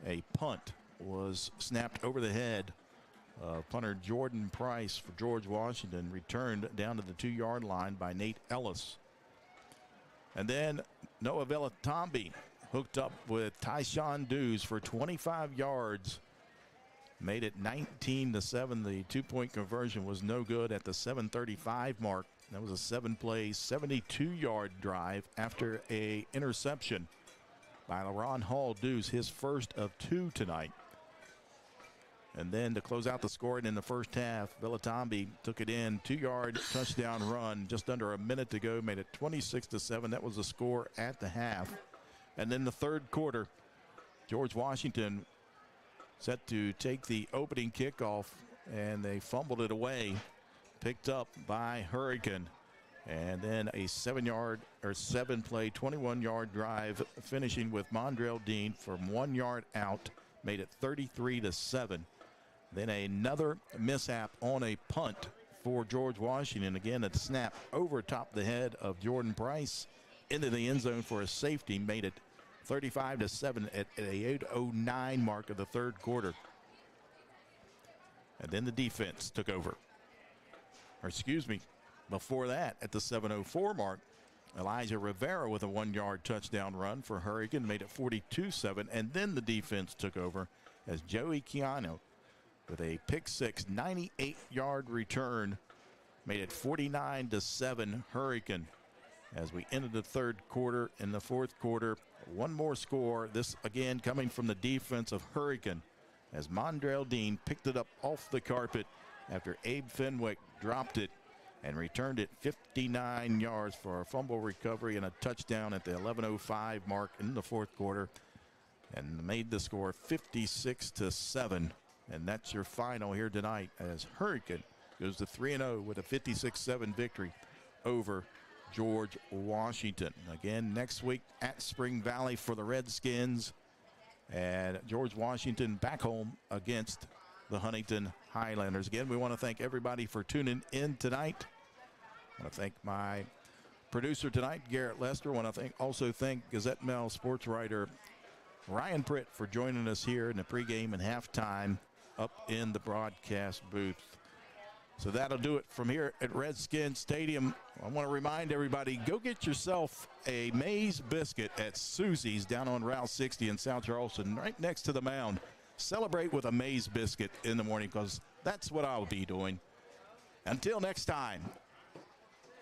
[SPEAKER 1] a punt was snapped over the head. Punter Jordan Price for George Washington returned down to the 2-yard line by Nate Ellis. And then Noah Velatambi hooked up with Tyshawn Dews for 25 yards. Made it 19-7. The 2-point conversion was no good at the 7:35 mark. That was a 7-play, 72-yard drive after a interception by LaRon Hall Dews, his first of 2 tonight. And then to close out the scoring in the first half, Velatambi took it in, 2-yard touchdown run, just under a minute to go, made it 26-7. That was the score at the half. And then the third quarter, George Washington set to take the opening kickoff, and they fumbled it away, picked up by Hurricane. And then a 7-play, 21-yard drive, finishing with Mondrell Dean from 1 yard out, made it 33-7. Then another mishap on a punt for George Washington. Again, a snap over top the head of Jordan Price into the end zone for a safety, made it 35-7 at a 8:09 mark of the third quarter. And then the defense took over. Or excuse me, before that, at the 7:04 mark, Elijah Rivera with a 1-yard touchdown run for Hurricane, made it 42-7. And then the defense took over as Joey Keanu with a pick six, 98-yard return, made it 49-7 Hurricane. As we ended the third quarter, in the fourth quarter, one more score, this again coming from the defense of Hurricane, as Mondrell Dean picked it up off the carpet after Abe Fenwick dropped it and returned it 59 yards for a fumble recovery and a touchdown at the 11:05 mark in the fourth quarter, and made the score 56-7. And that's your final here tonight as Hurricane goes to 3-0 with a 56-7 victory over George Washington. Again, next week at Spring Valley for the Redskins, and George Washington back home against the Huntington Highlanders. Again, we want to thank everybody for tuning in tonight. I want to thank my producer tonight, Garrett Lester. I want to also thank Gazette Mail sports writer Ryan Pritt for joining us here in the pregame and halftime up in the broadcast booth. So that'll do it from here at Redskins Stadium. I want to remind everybody, go get yourself a maize biscuit at Susie's down on Route 60 in South Charleston, right next to the mound. Celebrate with a maize biscuit in the morning, because that's what I'll be doing. Until next time,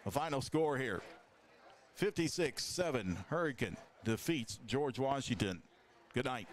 [SPEAKER 1] the final score here, 56-7, Hurricane defeats George Washington. Good night.